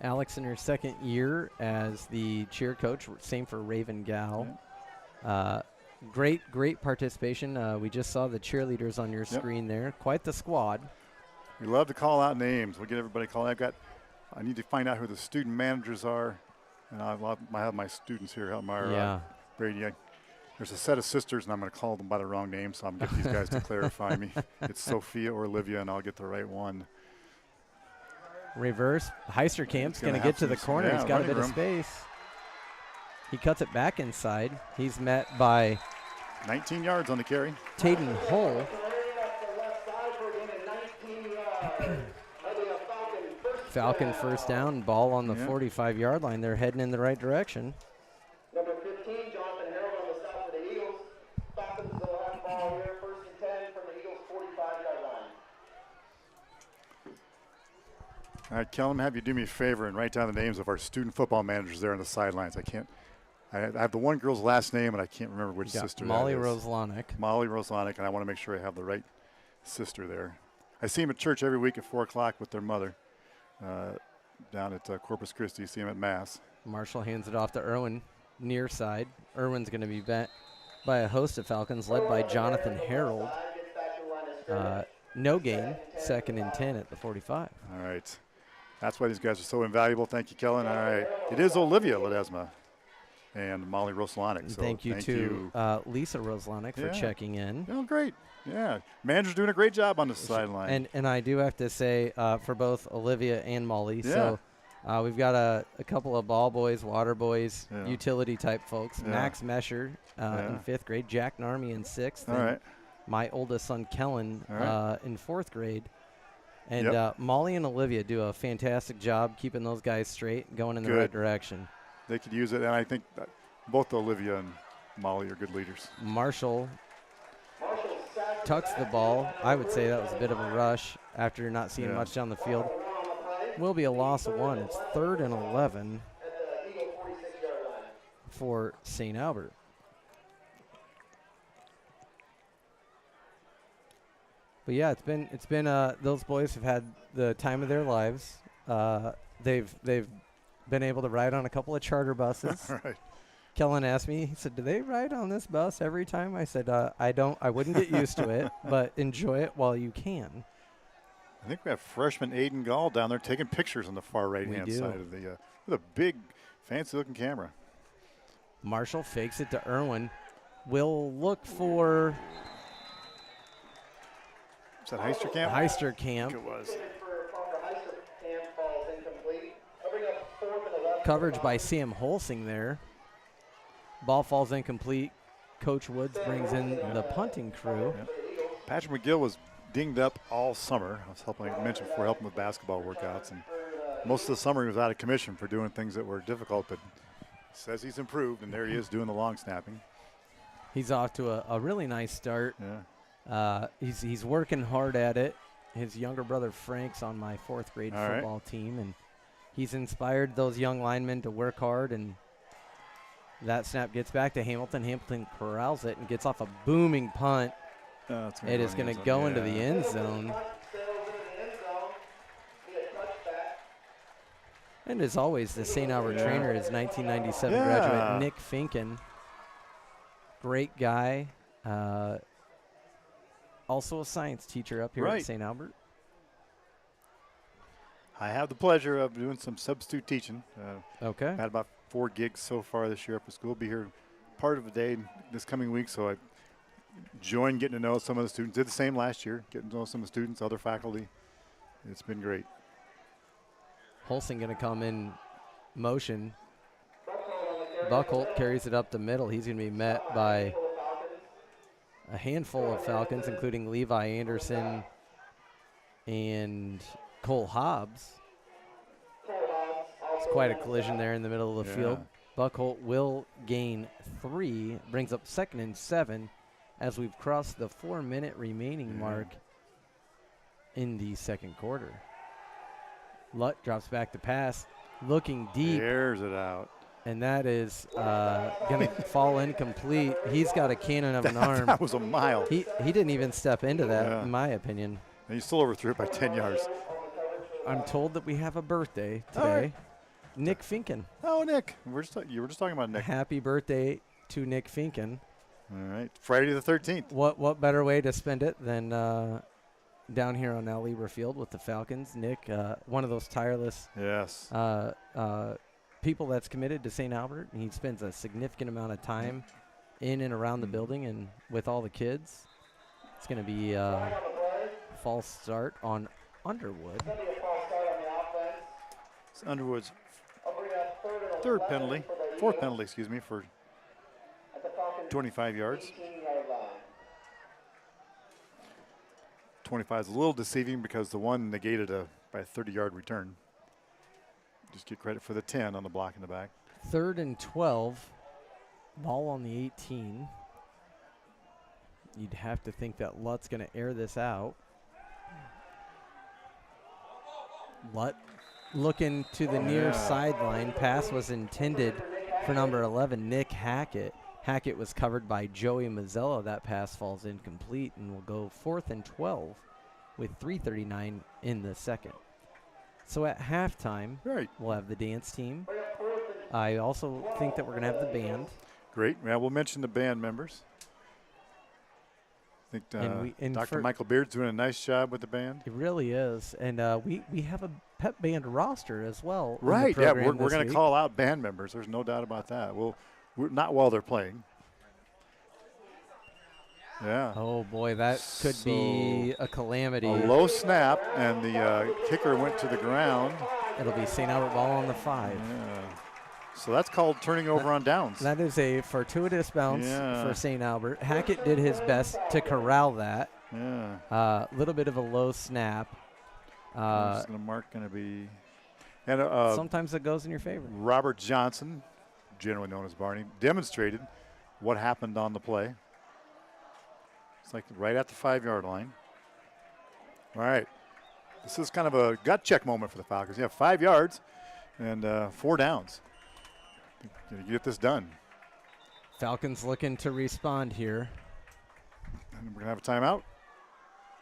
Alex in her second year as the cheer coach. Same for Raven Gow. Yeah. Great participation. We just saw the cheerleaders on your screen there. Quite the squad. We love to call out names. We'll get everybody called. I need to find out who the student managers are, and I have my students here help my Brady. There's a set of sisters, and I'm going to call them by the wrong name, so I'm going to get these guys to clarify me. It's Sophia or Olivia, and I'll get the right one. Reverse. Heisterkamp's going to get to the corner. He's got a bit of space. He cuts it back inside. He's met by 19 yards on the carry. Tayden Hull. Falcon first down, ball on the 45-yard line. They're heading in the right direction. Number 15, Jonathan Harold on the stop for the Eagles. Falcons will have the ball here, 1st and 10 from the Eagles' 45-yard line. All right, Kellen, have you do me a favor and write down the names of our student football managers there on the sidelines. I have the one girl's last name, and I can't remember which sister Molly that is. Roslanik. Molly Roslanik, and I want to make sure I have the right sister there. I see them at church every week at 4 o'clock with their mother down at Corpus Christi. See them at Mass. Marshall hands it off to Irwin, near side. Irwin's going to be met by a host of Falcons led by Jonathan Harold. No gain, 2nd and 10 at the 45. All right. That's why these guys are so invaluable. Thank you, Kellen. All right. It is Olivia Ledesma and Molly Roslanik. So thank you to Lisa Roslanik for checking in. Oh, great. Yeah. Manager's doing a great job on the sideline. And I do have to say for both Olivia and Molly. Yeah. So we've got a couple of ball boys, water boys, utility type folks. Yeah. Max Mesher in 5th grade, Jack Narmy in 6th. All right. My oldest son, Kellen, in 4th grade. And Yep. Molly and Olivia do a fantastic job keeping those guys straight and going in the right direction. They could use it, and I think that both Olivia and Molly are good leaders. Marshall tucks the ball. I would say that was a bit of a rush after not seeing much down the field. Will be a loss of 1. It's 3rd and 11 for St. Albert. But yeah, it's been those boys have had the time of their lives. They've been able to ride on a couple of charter buses. Right. Kellen asked me, he said, "Do they ride on this bus every time?" I said, I wouldn't get used to it, but enjoy it while you can." I think we have freshman Aiden Gall down there taking pictures on the far right-hand side of the with a big, fancy-looking camera. Marshall fakes it to Irwin. Will look for Is that Heisterkamp? Heisterkamp. It was. Coverage by Sam Holsing there. Ball falls incomplete. Coach Woods brings in the punting crew. Yep. Patrick McGill was dinged up all summer. I mentioned before, helping with basketball workouts. And most of the summer he was out of commission for doing things that were difficult, but says he's improved, and there he is doing the long snapping. He's off to a really nice start. Yeah. He's working hard at it. His younger brother Frank's on my 4th grade football team, and he's inspired those young linemen to work hard. And that snap gets back to Hamilton. Hamilton corrals it and gets off a booming punt. It is going to go into the end zone. And as always, the St. Albert trainer is 1997 graduate Nick Finken. Great guy. Also a science teacher up here at St. Albert. I have the pleasure of doing some substitute teaching. Okay. Had about 4 gigs so far this year up at school. Be here part of the day this coming week, so I enjoying getting to know some of the students. Did the same last year, getting to know some of the students, other faculty. It's been great. Holsing going to come in motion. Buckholt carries it up the middle. He's going to be met by a handful of Falcons, including Levi Anderson and Cole Hobbs. It's quite a collision there in the middle of the field. Buckholt will gain 3, brings up 2nd and 7 as we've crossed the 4-minute remaining mark in the second quarter. Lutt drops back to pass, looking deep. Airs it out. And that is going to fall incomplete. He's got a cannon of an arm. That was a mile. He didn't even step into that, in my opinion. And he still overthrew it by 10 yards. I'm told that we have a birthday today. Nick Finken. Oh, Nick. You were just talking about Nick. Happy birthday to Nick Finken. All right. Friday the 13th. What better way to spend it than down here on Al Lieber Field with the Falcons? Nick, one of those tireless people that's committed to St. Albert. He spends a significant amount of time in and around the building and with all the kids. It's going to be a false start on Underwood. It's Underwood's fourth penalty, for 25 yards. 25 is a little deceiving because the one negated by a 30-yard return. Just get credit for the 10 on the block in the back. 3rd and 12. Ball on the 18. You'd have to think that Lutt's going to air this out. Lutt looking to the near sideline. Pass was intended for number 11, Nick Hackett. Hackett was covered by Joey Mazzello. That pass falls incomplete and will go 4th and 12 with 3:39 in the second. So at halftime, we'll have the dance team. I also think that we're going to have the band. Great. Yeah, we'll mention the band members. I think Dr. Michael Beard's doing a nice job with the band. He really is. And we have a pep band roster as well. Right. Yeah, we're going to call out band members. There's no doubt about that. We're not while they're playing. Yeah. Oh, boy, that could be a calamity. A low snap, and the kicker went to the ground. It'll be St. Albert ball on the 5. Yeah. So that's called turning over on downs. That is a fortuitous bounce for St. Albert. Hackett did his best to corral that. Yeah. A little bit of a low snap. The mark going to be. And sometimes it goes in your favor. Robert Johnson, generally known as Barney, demonstrated what happened on the play. It's like right at the 5-yard line. All right. This is kind of a gut check moment for the Falcons. You have 5 yards and 4 downs. You get this done. Falcons looking to respond here. And we're going to have a timeout,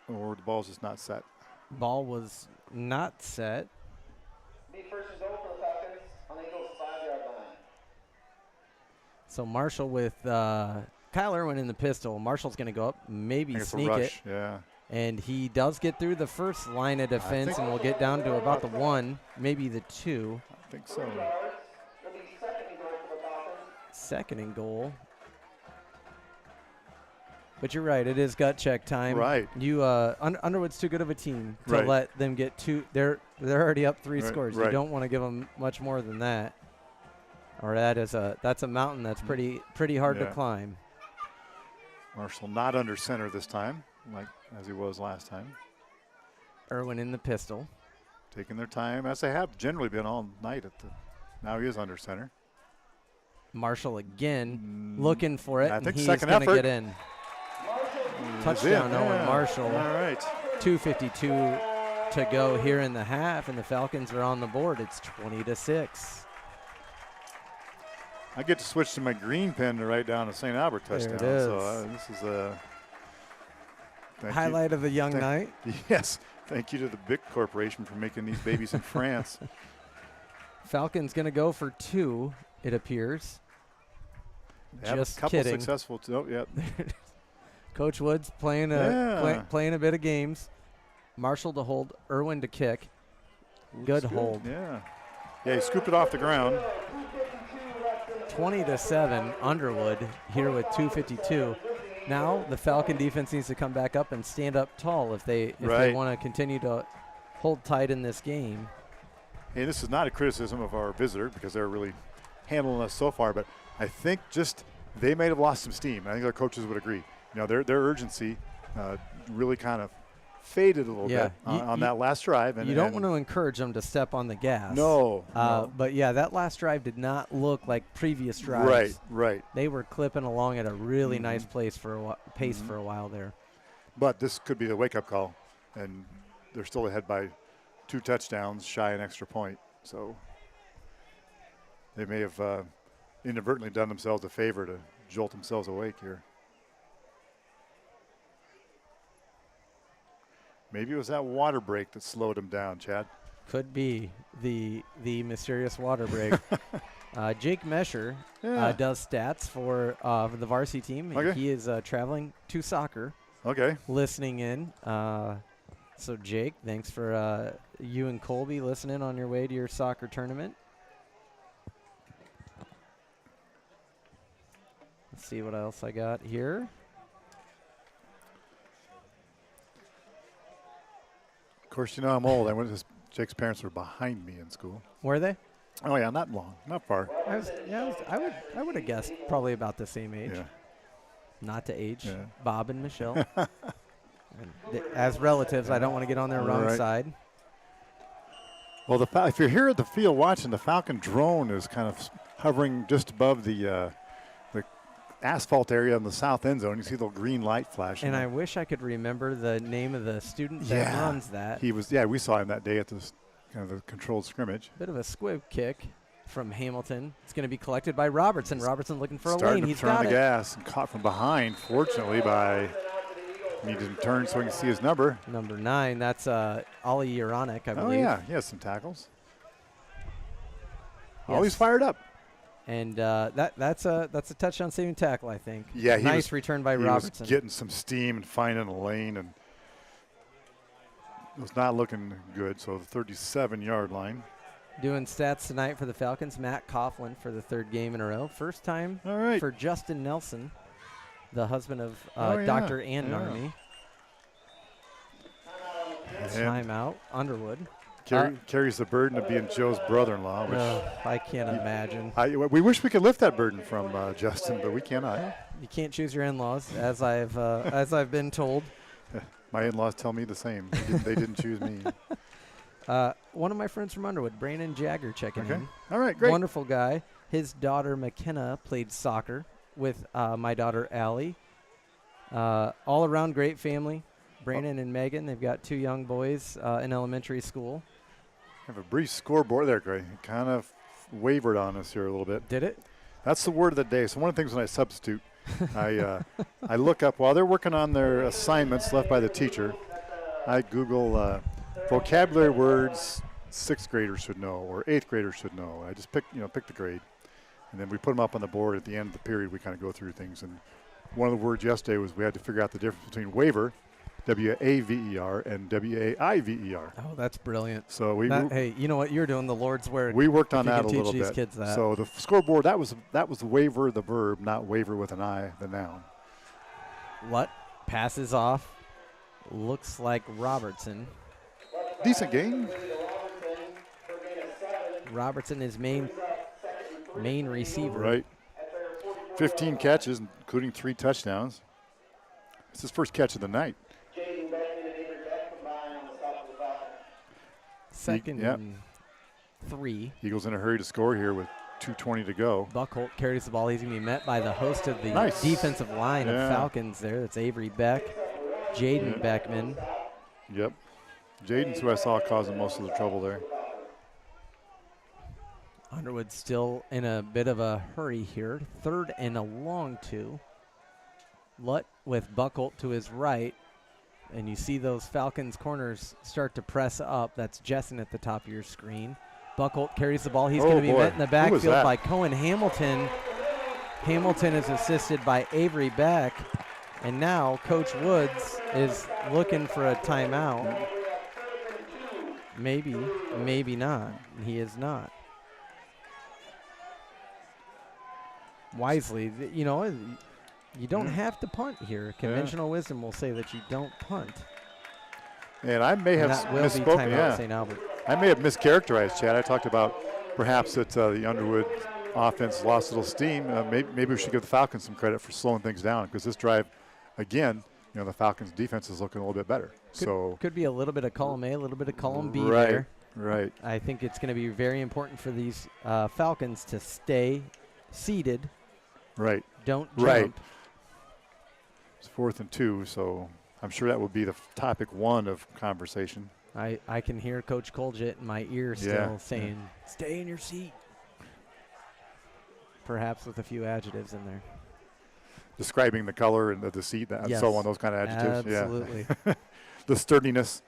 or the ball's just not set. Ball was not set. The first is over for the Falcons on Eagles' 5-yard line. So Marshall with Kyle Irwin in the pistol. Marshall's going to go up, maybe sneak it. Yeah. And he does get through the first line of defense, and we'll get down to about the 1, maybe the 2. I think so. Second and goal. But you're right, it is gut check time. Right. You Underwood's too good of a team to let them get 2. They're already up 3 scores. You don't want to give them much more than that. Or that's a mountain that's pretty hard to climb. Marshall not under center this time, like as he was last time. Irwin in the pistol. Taking their time, as they have generally been all night now he is under center. Marshall again looking for it. I think he's second going to effort. get in. Touchdown, Owen Marshall. All right. 2:52 to go here in the half, and the Falcons are on the board. It's 20-6. I get to switch to my green pen to write down a St. Albert touchdown. There it is. So this is a highlight of the young night. Yes. Thank you to the Bic Corporation for making these babies in France. Falcons going to go for 2, it appears. Just a couple kidding. Successful. Coach Woods playing a bit of games. Marshall to hold, Irwin to kick. Good hold. Yeah. Yeah, he scooped it off the ground. 20-7 Underwood here with 2:52. Now the Falcon defense needs to come back up and stand up tall if they want to continue to hold tight in this game. Hey, this is not a criticism of our visitor because they're really handling us so far, but I think just they may have lost some steam. I think our coaches would agree. You know, their urgency really kind of faded a little bit on that last drive. And you don't want to encourage them to step on the gas. No. But, yeah, that last drive did not look like previous drives. Right. They were clipping along at a really nice pace for a while there. But this could be the wake-up call, and they're still ahead by 2 touchdowns, shy an extra point. So they may have inadvertently done themselves a favor to jolt themselves awake here. Maybe it was that water break that slowed him down, Chad. Could be the mysterious water break. Jake Mesher does stats for the varsity team. Okay. He is traveling to soccer. Okay. Listening in. So, Jake, thanks for you and Colby listening on your way to your soccer tournament. Let's see what else I got here. Of course, you know I'm old. Jake's parents were behind me in school. Were they? Oh yeah, not long, not far. I would have guessed probably about the same age. Yeah. Not to age. Yeah. Bob and Michelle. As relatives, I don't want to get on their wrong side. Well, if you're here at the field watching, the Falcon drone is kind of hovering just above the asphalt area in the south end zone. You see the little green light flashing. And I wish I could remember the name of the student that runs that. We saw him that day at this kind of the controlled scrimmage. Bit of a squib kick from Hamilton. It's going to be collected by Robertson. Robertson looking for a Starting lane. to turn the gas and caught from behind, fortunately, by needed to turn so he can see his number. Number 9, that's Ollie Uronic, I believe. Oh, yeah, he has some tackles. Yes. Always fired up. And that's a touchdown saving tackle, I think. Yeah, nice return by Robertson. He was getting some steam and finding a lane, and it was not looking good. So the 37-yard line. Doing stats tonight for the Falcons, Matt Coughlin for the 3rd game in a row. First time for Justin Nelson, the husband of Dr. Ann Narmy. Timeout, Underwood. Carries the burden of being Joe's brother-in-law. Which I can't imagine. We wish we could lift that burden from Justin, but we cannot. You can't choose your in-laws, as I've been told. My in-laws tell me the same. They didn't choose me. One of my friends from Underwood, Brandon Jagger, checking in. All right, great. Wonderful guy. His daughter McKenna played soccer with my daughter Allie. All around great family. Brandon and Megan, they've got 2 young boys in elementary school. Have a brief scoreboard there, Gray. It kind of wavered on us here a little bit. Did it? That's the word of the day. So one of the things when I substitute, I look up while they're working on their assignments left by the teacher. I Google vocabulary words 6th graders should know or 8th graders should know. I just pick the grade, and then we put them up on the board. At the end of the period, we kind of go through things. And one of the words yesterday was we had to figure out the difference between waiver, W-A-V-E-R, and W-A-I-V-E-R. Oh, that's brilliant. So hey, you know what you're doing? The Lord's work. We worked on that a little bit. bit. Kids that. So the scoreboard, that was waiver, the verb, not waver with an I, the noun. Lutt passes off. Looks like Robertson. Decent game. Robertson is main receiver. Right. 15 catches, including 3 touchdowns. It's his first catch of the night. 2nd and 3. Eagles in a hurry to score here with 2:20 to go. Buckholt carries the ball. He's going to be met by the host of the defensive line of Falcons there. That's Avery Beck, Jaden Beckman. Yep. Jaden's who I saw causing most of the trouble there. Underwood still in a bit of a hurry here. 3rd and a long 2. Lutt with Buckholt to his right. And you see those Falcons corners start to press up. That's Jessen at the top of your screen. Buckholt carries the ball. He's going to be met in the backfield by Cohen Hamilton. Hamilton is assisted by Avery Beck. And now Coach Woods is looking for a timeout. maybe not. He is not. Wisely, you know, you don't have to punt here. Conventional wisdom will say that you don't punt. And I may have that will be misspoken. timeout St. Albert. I may have mischaracterized, Chad. I talked about perhaps that the Underwood offense lost a little steam. Maybe we should give the Falcons some credit for slowing things down, because this drive, again, you know, the Falcons' defense is looking a little bit better. Could be a little bit of column A, a little bit of column B right, there. Right. I think it's going to be very important for these Falcons to stay seated. Right. Don't jump. Right. It's 4th and 2, so I'm sure that will be the topic 1 of conversation. I can hear Coach Colgett in my ear still saying, stay in your seat. Perhaps with a few adjectives in there. Describing the color and the seat and so on, those kind of adjectives. Absolutely. Yeah. The sturdiness.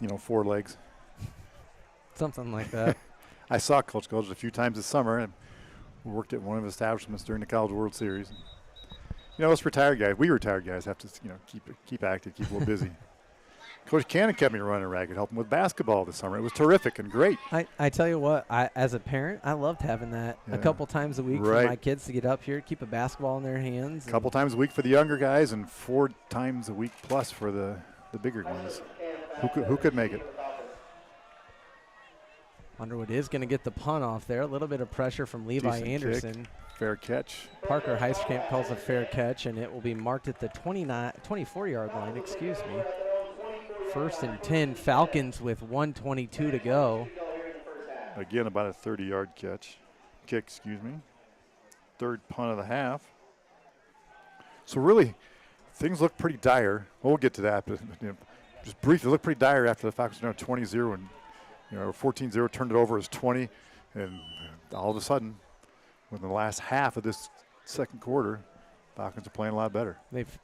You know, 4 legs. Something like that. I saw Coach Colgett a few times this summer, and worked at one of his establishments during the College World Series. You know, us retired guys, we retired guys have to, you know, keep active, keep a little busy. Coach Cannon kept me running ragged, helping with basketball this summer. It was terrific and great. I tell you what, as a parent, I loved having that a couple times a week for my kids to get up here, keep a basketball in their hands. A couple times a week for the younger guys, and 4 times a week plus for the bigger ones. Who could make it? Underwood is going to get the punt off there. A little bit of pressure from Levi Decent Anderson. Kick. Fair catch. Parker Heisterkamp calls a fair catch, and it will be marked at the 24-yard line. Excuse me. 1st and 10. Falcons with 1:22 to go. Again, about a 30-yard kick. Excuse me. 3rd punt of the half. So really, things look pretty dire. Well, we'll get to that, but you know, just briefly, look pretty dire after the Falcons were down 20-0 and 14-0, turned it over as 20, and all of a sudden, within the last half of this second quarter, Falcons are playing a lot better.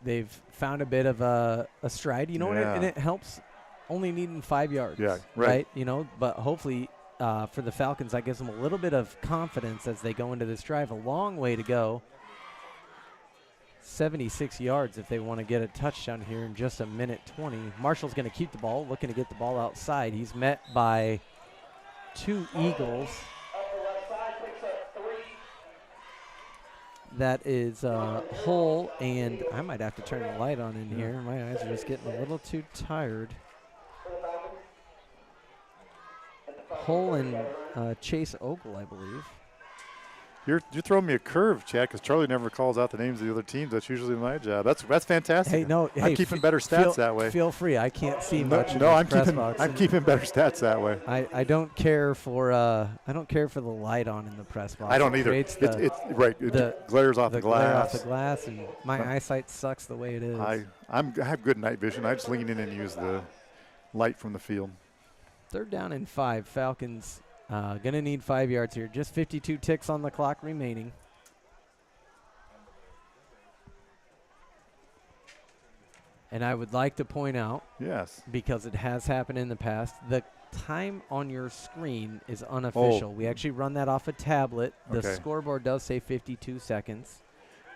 They've found a bit of a stride, you know, and it helps only needing 5 yards. Yeah, right. You know, but hopefully for the Falcons, that gives them a little bit of confidence as they go into this drive. A long way to go. 76 yards if they want to get a touchdown here in just a minute 20. Marshall's going to keep the ball, looking to get the ball outside. He's met by 2 Eagles. That is Hull, and I might have to turn the light on in here. My eyes are just getting a little too tired. Hull and Chase Ogle, I believe. You're throwing me a curve, Chad, because Charlie never calls out the names of the other teams. That's usually my job. That's fantastic. Hey, no, I'm keeping better stats that way. Feel free. I can't see much. No, I'm keeping better stats that way. I don't care for the light on in the press box. I don't either. It's right. It glares off the glass. Glare off the glass, and my eyesight sucks the way it is. I have good night vision. I just lean in and use the light from the field. 3rd down and 5. Falcons. Going to need 5 yards here. Just 52 ticks on the clock remaining. And I would like to point out, yes, because it has happened in the past, the time on your screen is unofficial. We actually run that off a tablet. The scoreboard does say 52 seconds.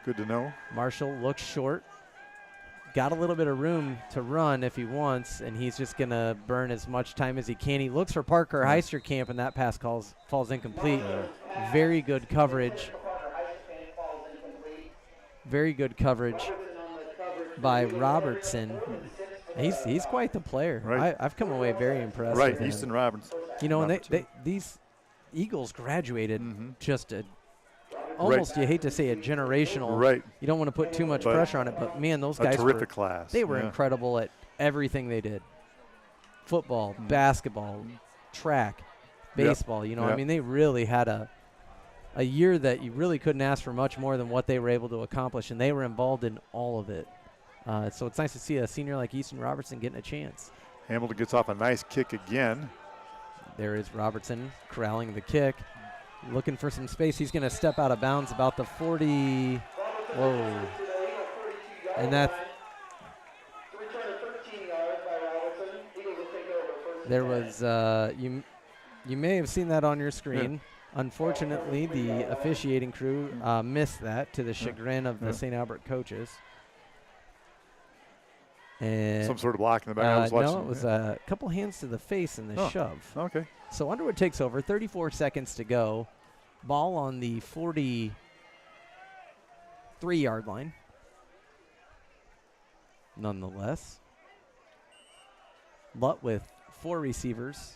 Good to know. Marshall looks short. Got a little bit of room to run if he wants, and he's just going to burn as much time as he can. He looks for Parker Heisterkamp, and that pass falls incomplete. Very good coverage. Very good coverage by Robertson. He's quite the player. Right. I've come away very impressed with him. Easton Robertson. You know, and these Eagles graduated just almost, you hate to say a generational. Right. You don't want to put too much pressure on it, but man, those guys terrific class. They were incredible at everything they did. Football, basketball, track, baseball. You know, I mean, they really had a year that you really couldn't ask for much more than what they were able to accomplish, and they were involved in all of it. So it's nice to see a senior like Easton Robertson getting a chance. Hamilton gets off a nice kick again. There is Robertson corralling the kick. Looking for some space. He's going to step out of bounds about the 40. Whoa. And that. There was, you may have seen that on your screen. Yeah. Unfortunately, the officiating crew missed that to the chagrin of the St. Albert coaches. And some sort of block in the back. I was watching. no, it was a couple hands to the face in the shove. Okay. So Underwood takes over, 34 seconds to go. Ball on the 43-yard line. Nonetheless. Lutt with 4 receivers.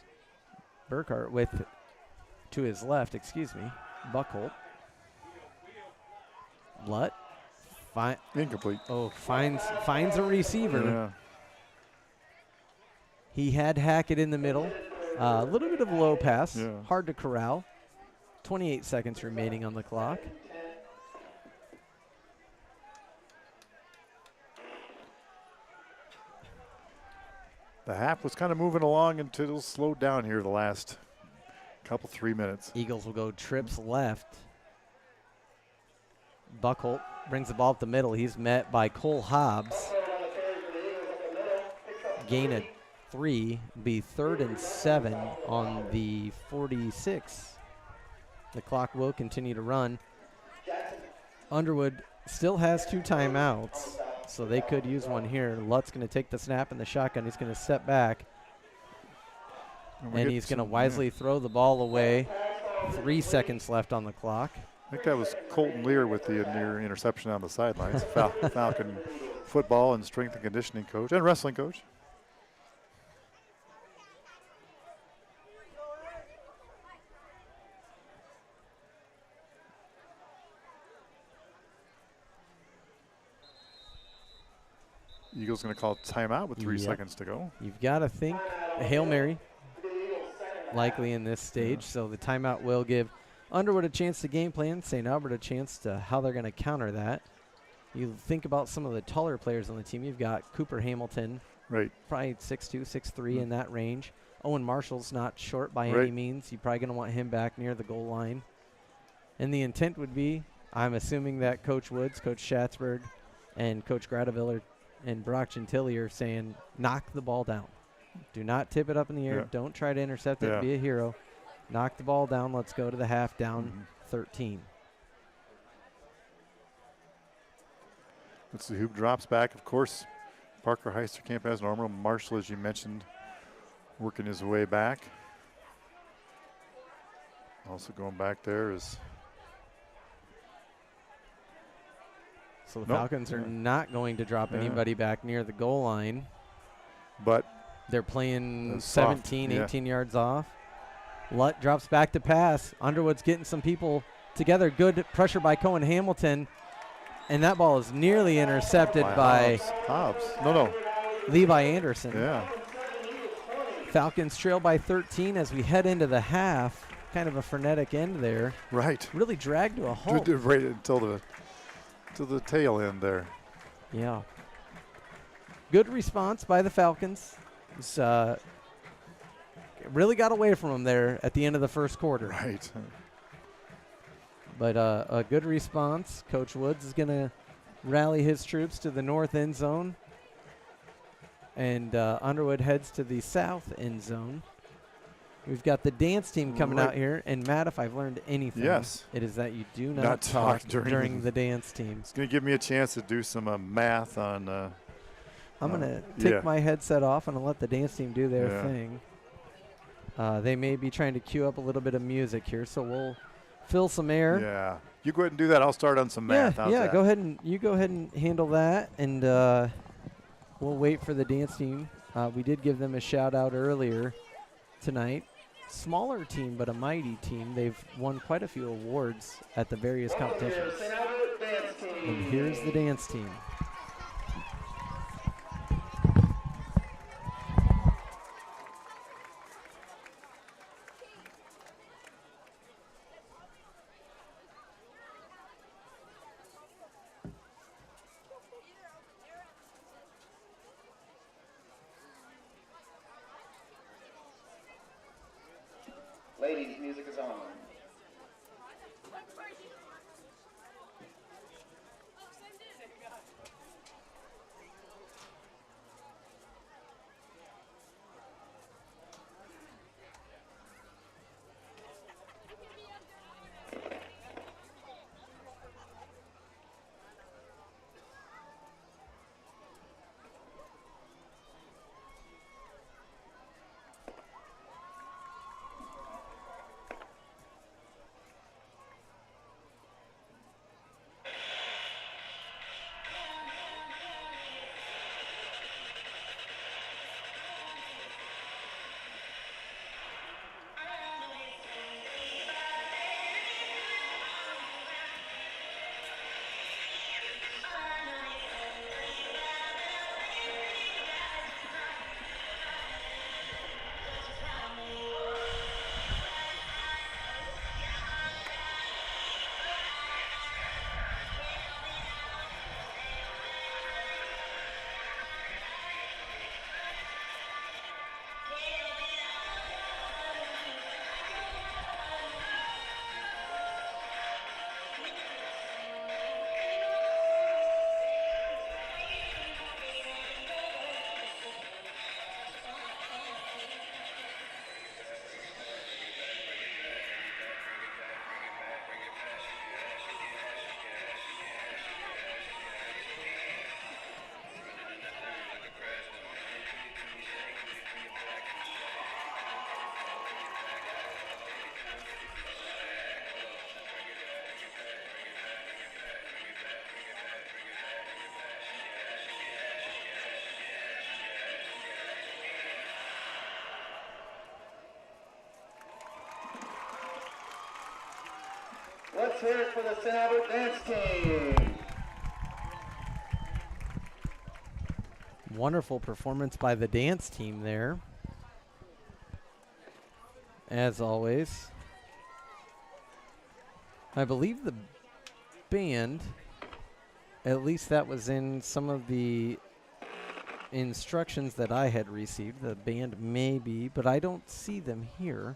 Burkhart with, to his left, Buckholt. Lutt. Incomplete. Oh, finds a receiver. Yeah. He had Hackett in the middle. A little bit of a low pass. Yeah. Hard to corral. 28 seconds remaining on the clock. The half was kind of moving along until it slowed down here the last couple 3 minutes. Eagles will go trips left. Buckholt brings the ball up the middle. He's met by Cole Hobbs. Gain of 3. Be 3rd and 7 on the 46. The clock will continue to run. Underwood still has 2 timeouts, so they could use one here. Lutt's going to take the snap in the shotgun. He's going to step back, and he's going to wisely throw the ball away. 3 seconds left on the clock. I think that was Colton Lear with the near interception on the sidelines. Falcon football and strength and conditioning coach and wrestling coach. Eagles going to call timeout with 3 seconds to go. You've got to think a Hail Mary likely in this stage, so the timeout will give Underwood a chance to game plan, St. Albert a chance to how they're going to counter that. You think about some of the taller players on the team. You've got Cooper Hamilton, right, probably 6'2", 6'3", in that range. Owen Marshall's not short by any means. You're probably going to want him back near the goal line. And the intent would be, I'm assuming that Coach Woods, Coach Schatzberg, and Coach Gradeville and Brock Gentili are saying, knock the ball down. Do not tip it up in the air. Yeah. Don't try to intercept it. Be a hero. Knock the ball down. Let's go to the half, down 13. Let's see who drops back. Of course, Parker Heisterkamp as normal. Marshall, as you mentioned, working his way back. Also going back there is. So the Falcons are not going to drop anybody back near the goal line. But they're playing 17, 18 yards off. Lutt drops back to pass. Underwood's getting some people together. Good pressure by Cohen Hamilton. And that ball is nearly intercepted by Hobbs. No. Levi Anderson. Yeah. Falcons trail by 13 as we head into the half. Kind of a frenetic end there. Right. Really dragged to a halt. Right until the tail end there. Yeah. Good response by the Falcons. It's, really got away from them there at the end of the first quarter. Right. But a good response. Coach Woods is going to rally his troops to the north end zone. And Underwood heads to the south end zone. We've got the dance team coming out here. And, Matt, if I've learned anything, it is that you do not talk during the dance team. It's going to give me a chance to do some math on I'm going to take my headset off and I'll let the dance team do their thing. They may be trying to cue up a little bit of music here, so we'll fill some air. Yeah. You go ahead and do that. I'll start on some math. Go ahead and handle that, and we'll wait for the dance team. We did give them a shout out earlier tonight. Smaller team, but a mighty team. They've won quite a few awards at the various competitions. And here's the dance team. Ladies, music is on. Let's hear it for the St. Albert dance team. Wonderful performance by the dance team there. As always. I believe the band, at least that was in some of the instructions that I had received. The band may be, but I don't see them here.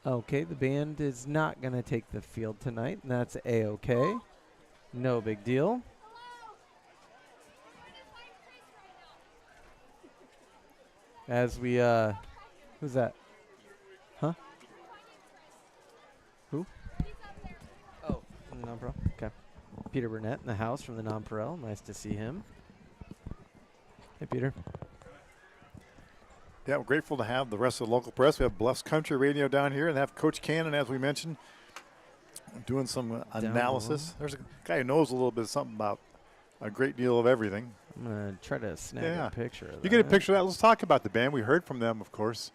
Okay, the band is not going to take the field tonight, and that's A-okay. No big deal. As we, who's that? Huh? Who? Oh, from the non-pro. Okay. Peter Burnett in the house from the non-pro. Nice to see him. Hey, Peter. Yeah, we're grateful to have the rest of the local press. We have Bluffs Country Radio down here and have Coach Cannon, as we mentioned, doing some analysis. There's a guy who knows a little bit of something about a great deal of everything. I'm going to try to snag a picture of that. You get a picture of that. Let's talk about the band. We heard from them, of course,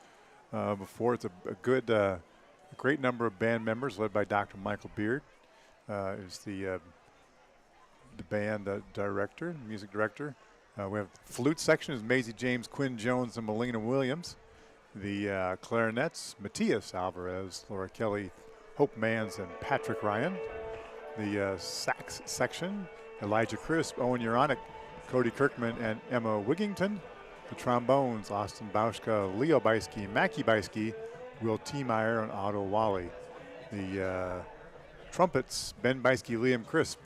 before. It's a good, a great number of band members led by Dr. Michael Beard, is the band director, music director. We have flute section is Maisie James, Quinn Jones, and Melina Williams. The clarinets, Matthias Alvarez, Laura Kelly, Hope Mans, and Patrick Ryan. The sax section, Elijah Crisp, Owen Uronic, Cody Kirkman, and Emma Wigington. The trombones, Austin Bauschka, Leo Beiske, Mackie Beiske, Will Tiemeyer, and Otto Wally. The trumpets, Ben Beiske, Liam Crisp,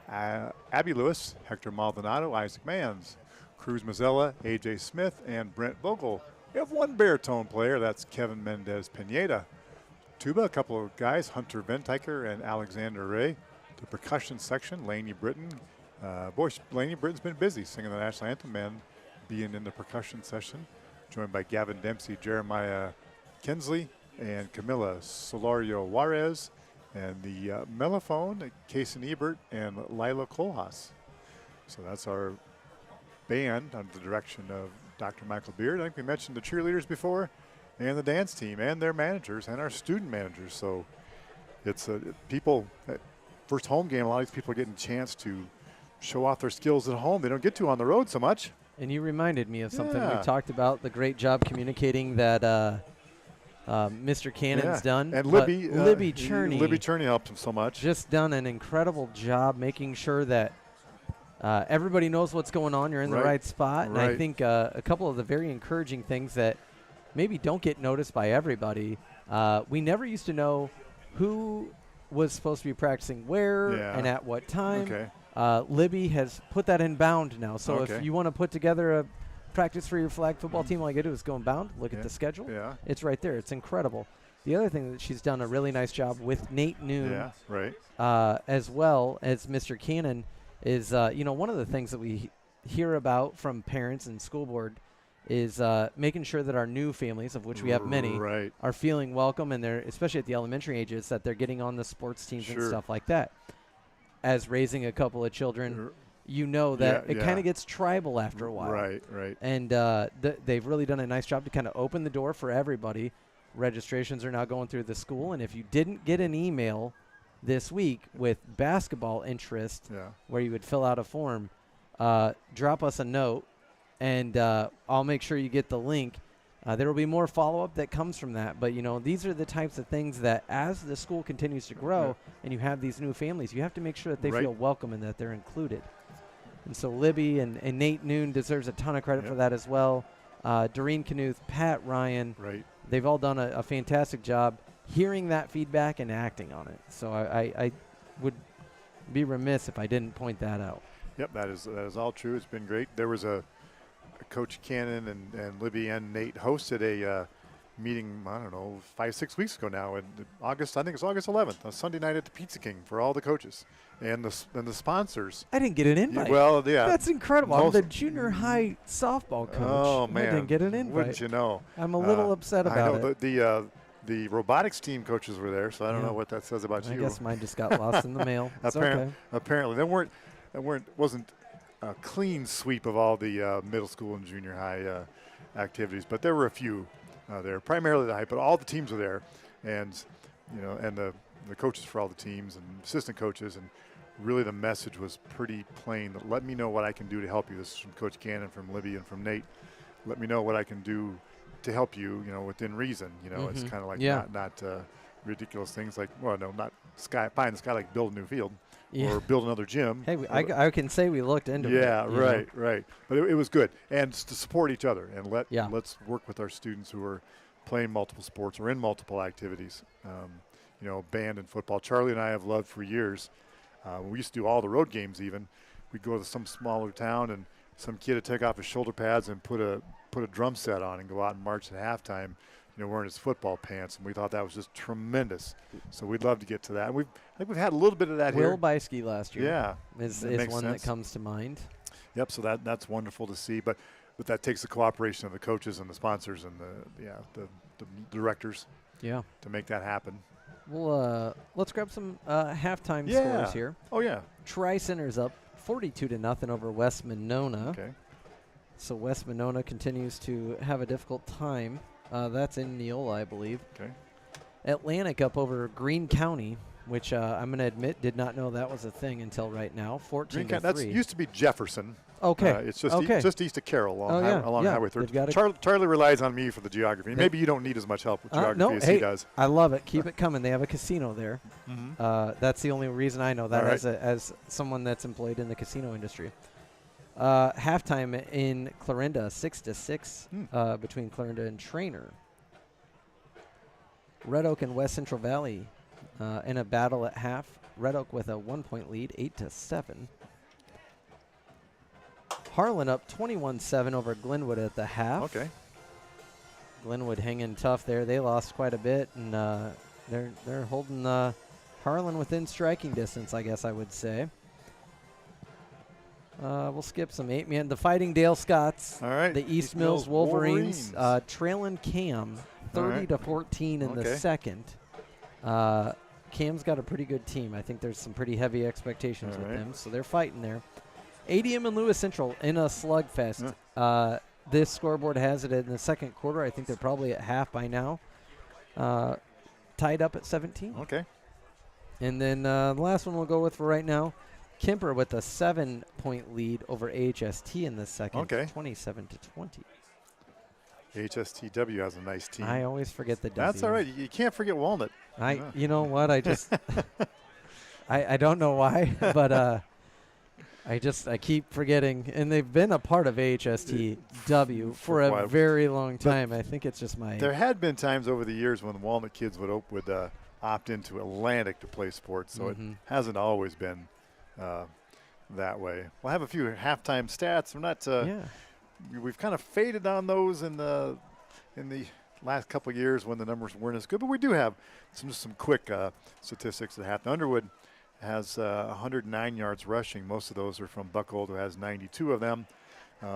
Abby Lewis, Hector Maldonado, Isaac Mans, Cruz Mazzella, A.J. Smith, and Brent Vogel. We have one baritone player, that's Kevin Mendez Pineda. Tuba, a couple of guys, Hunter Ventiker and Alexander Ray. The percussion section, Laney Britton. Boy, Laney Britton's been busy singing the national anthem and being in the percussion session. Joined by Gavin Dempsey, Jeremiah Kinsley, and Camila Solario Juarez. And the mellophone, Kason Ebert and Lila Kohlhaas. So that's our band under the direction of Dr. Michael Beard. I think we mentioned the cheerleaders before, and the dance team, and their managers, and our student managers. So it's people, first home game, a lot of these people are getting a chance to show off their skills at home. They don't get to on the road so much. And you reminded me of something we talked about, the great job communicating that Mr. Cannon's done. And Libby Cherney. Libby Cherney helped him so much. Just done an incredible job making sure that everybody knows what's going on. You're in the right spot. And I think a couple of the very encouraging things that maybe don't get noticed by everybody. We never used to know who was supposed to be practicing where and at what time. Okay. Libby has put that in bound now. So if you want to put together a practice for your flag football team, all you got to do is go in bound, look at the schedule. Yeah. It's right there. It's incredible. The other thing that she's done a really nice job with Nate Noon as well as Mr. Cannon is, one of the things that we hear about from parents and school board is making sure that our new families, of which we have many, are feeling welcome, and they're, especially at the elementary ages, that they're getting on the sports teams and stuff like that. As raising a couple of children, you know that it kind of gets tribal after a while. Right. And they've really done a nice job to kind of open the door for everybody. Registrations are now going through the school, and if you didn't get an email this week with basketball interest where you would fill out a form, drop us a note, and I'll make sure you get the link. There will be more follow-up that comes from that. But, these are the types of things that as the school continues to grow and you have these new families, you have to make sure that they feel welcome and that they're included. And so Libby and Nate Noon deserves a ton of credit for that as well. Doreen Knuth, Pat Ryan, they've all done a fantastic job hearing that feedback and acting on it. So I would be remiss if I didn't point that out. Yep, that is all true. It's been great. There was a Coach Cannon and Libby and Nate hosted a meeting, 5-6 weeks ago now in August. I think it's August 11th, a Sunday night at the Pizza King for all the coaches and the sponsors. I didn't get an invite. That's incredible. I'm the junior high softball coach. Oh man, I didn't get an invite. Wouldn't you know? I'm a little upset about it. The robotics team coaches were there, so I don't know what that says about you. I guess mine just got lost in the mail. Apparently, wasn't a clean sweep of all the middle school and junior high activities, but there were a few there, primarily the high, but all the teams were there, and and the the coaches for all the teams and assistant coaches, and really the message was pretty plain. That let me know what I can do to help you. This is from Coach Cannon, from Libby, and from Nate. Let me know what I can do to help you, within reason. It's kind of like not ridiculous things like, well, no, not pie in the sky like build a new field or build another gym. Hey, I can say we looked into it. Yeah, right. But it was good. And to support each other and let's work with our students who are playing multiple sports or in multiple activities. Band and football. Charlie and I have loved for years. We used to do all the road games even. We'd go to some smaller town and some kid would take off his shoulder pads and put a drum set on and go out and march at halftime, wearing his football pants, and we thought that was just tremendous. So we'd love to get to that. And I think we've had a little bit of that here. Will Beiske last year. Yeah, is one that comes to mind. Yep. So that's wonderful to see, but that takes the cooperation of the coaches and the sponsors and the directors. Yeah. To make that happen. Well, let's grab some halftime scores here. Oh yeah. Tri-Center's up 42-0 over West Monona. Okay. So West Monona continues to have a difficult time. That's in Neola, I believe. Okay. Atlantic up over Greene County, which I'm going to admit did not know that was a thing until right now. 14-3. That used to be Jefferson. Okay. It's just east of Carroll along Highway 30. Charlie relies on me for the geography. Maybe you don't need as much help with geography as he does. I love it. Keep it coming. They have a casino there. Mm-hmm. That's the only reason I know that as someone that's employed in the casino industry. Halftime in Clarinda, 6-6 between Clarinda and Trainer. Red Oak and West Central Valley in a battle at half. Red Oak with a 1-point lead, 8-7. Harlan up 21-7 over Glenwood at the half. Okay. Glenwood hanging tough there. They lost quite a bit, and they're holding Harlan within striking distance, I guess I would say. We'll skip some 8-man. The Fighting Dale Scots. All right. The East Mills Wolverines. Trailing Cam 30-14 in the second. Cam's got a pretty good team. I think there's some pretty heavy expectations with them, so they're fighting there. ADM and Lewis Central in a slugfest. This scoreboard has it in the second quarter. I think they're probably at half by now. Tied up at 17. Okay. And then the last one we'll go with for right now. Kemper with a 7-point lead over AHST in the second. Okay. 27-20. HSTW has a nice team. I always forget the W. That's all right. You can't forget Walnut. You know what? I just I don't know why, but I keep forgetting, and they've been a part of AHSTW for a very long time. I think it's just my. There had been times over the years when the Walnut kids would opt into Atlantic to play sports, so it hasn't always been that way. We'll have a few halftime stats. We're not. We've kind of faded on those in the last couple of years when the numbers weren't as good, but we do have some quick statistics that happen. Underwood has 109 yards rushing. Most of those are from Buckold, who has 92 of them.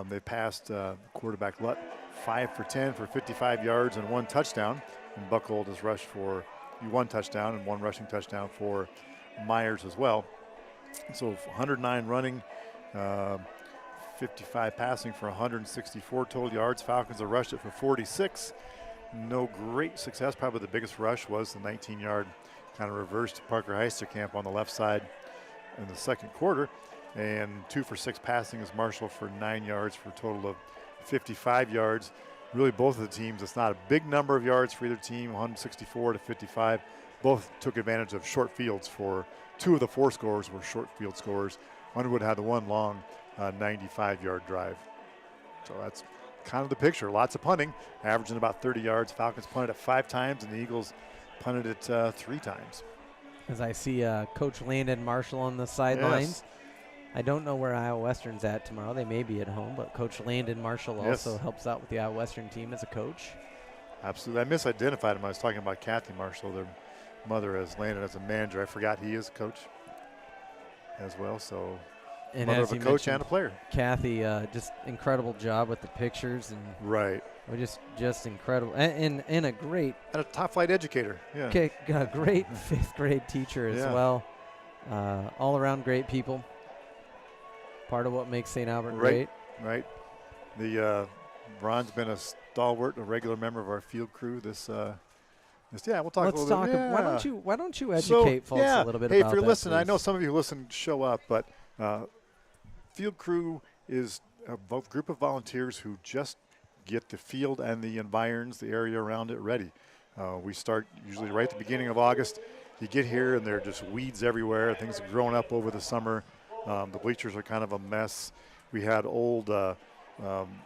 They passed quarterback Lutt 5 for 10 for 55 yards and 1 touchdown. And Buckold has rushed for 1 touchdown and 1 rushing touchdown for Myers as well. So 109 running, 55 passing for 164 total yards. Falcons have rushed it for 46. No great success. Probably the biggest rush was the 19-yard kind of reverse to Parker Heisterkamp on the left side in the second quarter. And 2 for 6 passing is Marshall for 9 yards for a total of 55 yards. Really, both of the teams, it's not a big number of yards for either team, 164 to 55. Both took advantage of short fields. For 2 of the 4 scores were short field scores. Underwood had the 1 long 95-yard drive. So that's kind of the picture. Lots of punting, averaging about 30 yards. Falcons punted it 5 times, and the Eagles punted it 3 times. As I see Coach Landon Marshall on the sidelines. Yes. I don't know where Iowa Western's at tomorrow. They may be at home, but Coach Landon Marshall also helps out with the Iowa Western team as a coach. Absolutely. I misidentified him. I was talking about Kathy Marshall, their mother, as Landon as a manager. I forgot he is a coach as well. So, and mother as of a coach and a player. Kathy, just incredible job with the pictures and right. Just incredible, and a great and a top flight educator. Yeah. Okay, a great 5th grade teacher as well. All around great people. Part of what makes St. Albert great. Right. The Ron's been a stalwart, a regular member of our field crew this Yeah, we'll talk Let's a little talk. bit. Yeah. Why don't you educate folks a little bit hey, about if you're that, listening, I please? know some of you listen show up, but field crew is a group of volunteers who just get the field and the environs, the area around it ready. We start usually right at the beginning of August. You get here and there are just weeds everywhere. Things have grown up over the summer. The bleachers are kind of a mess. We had old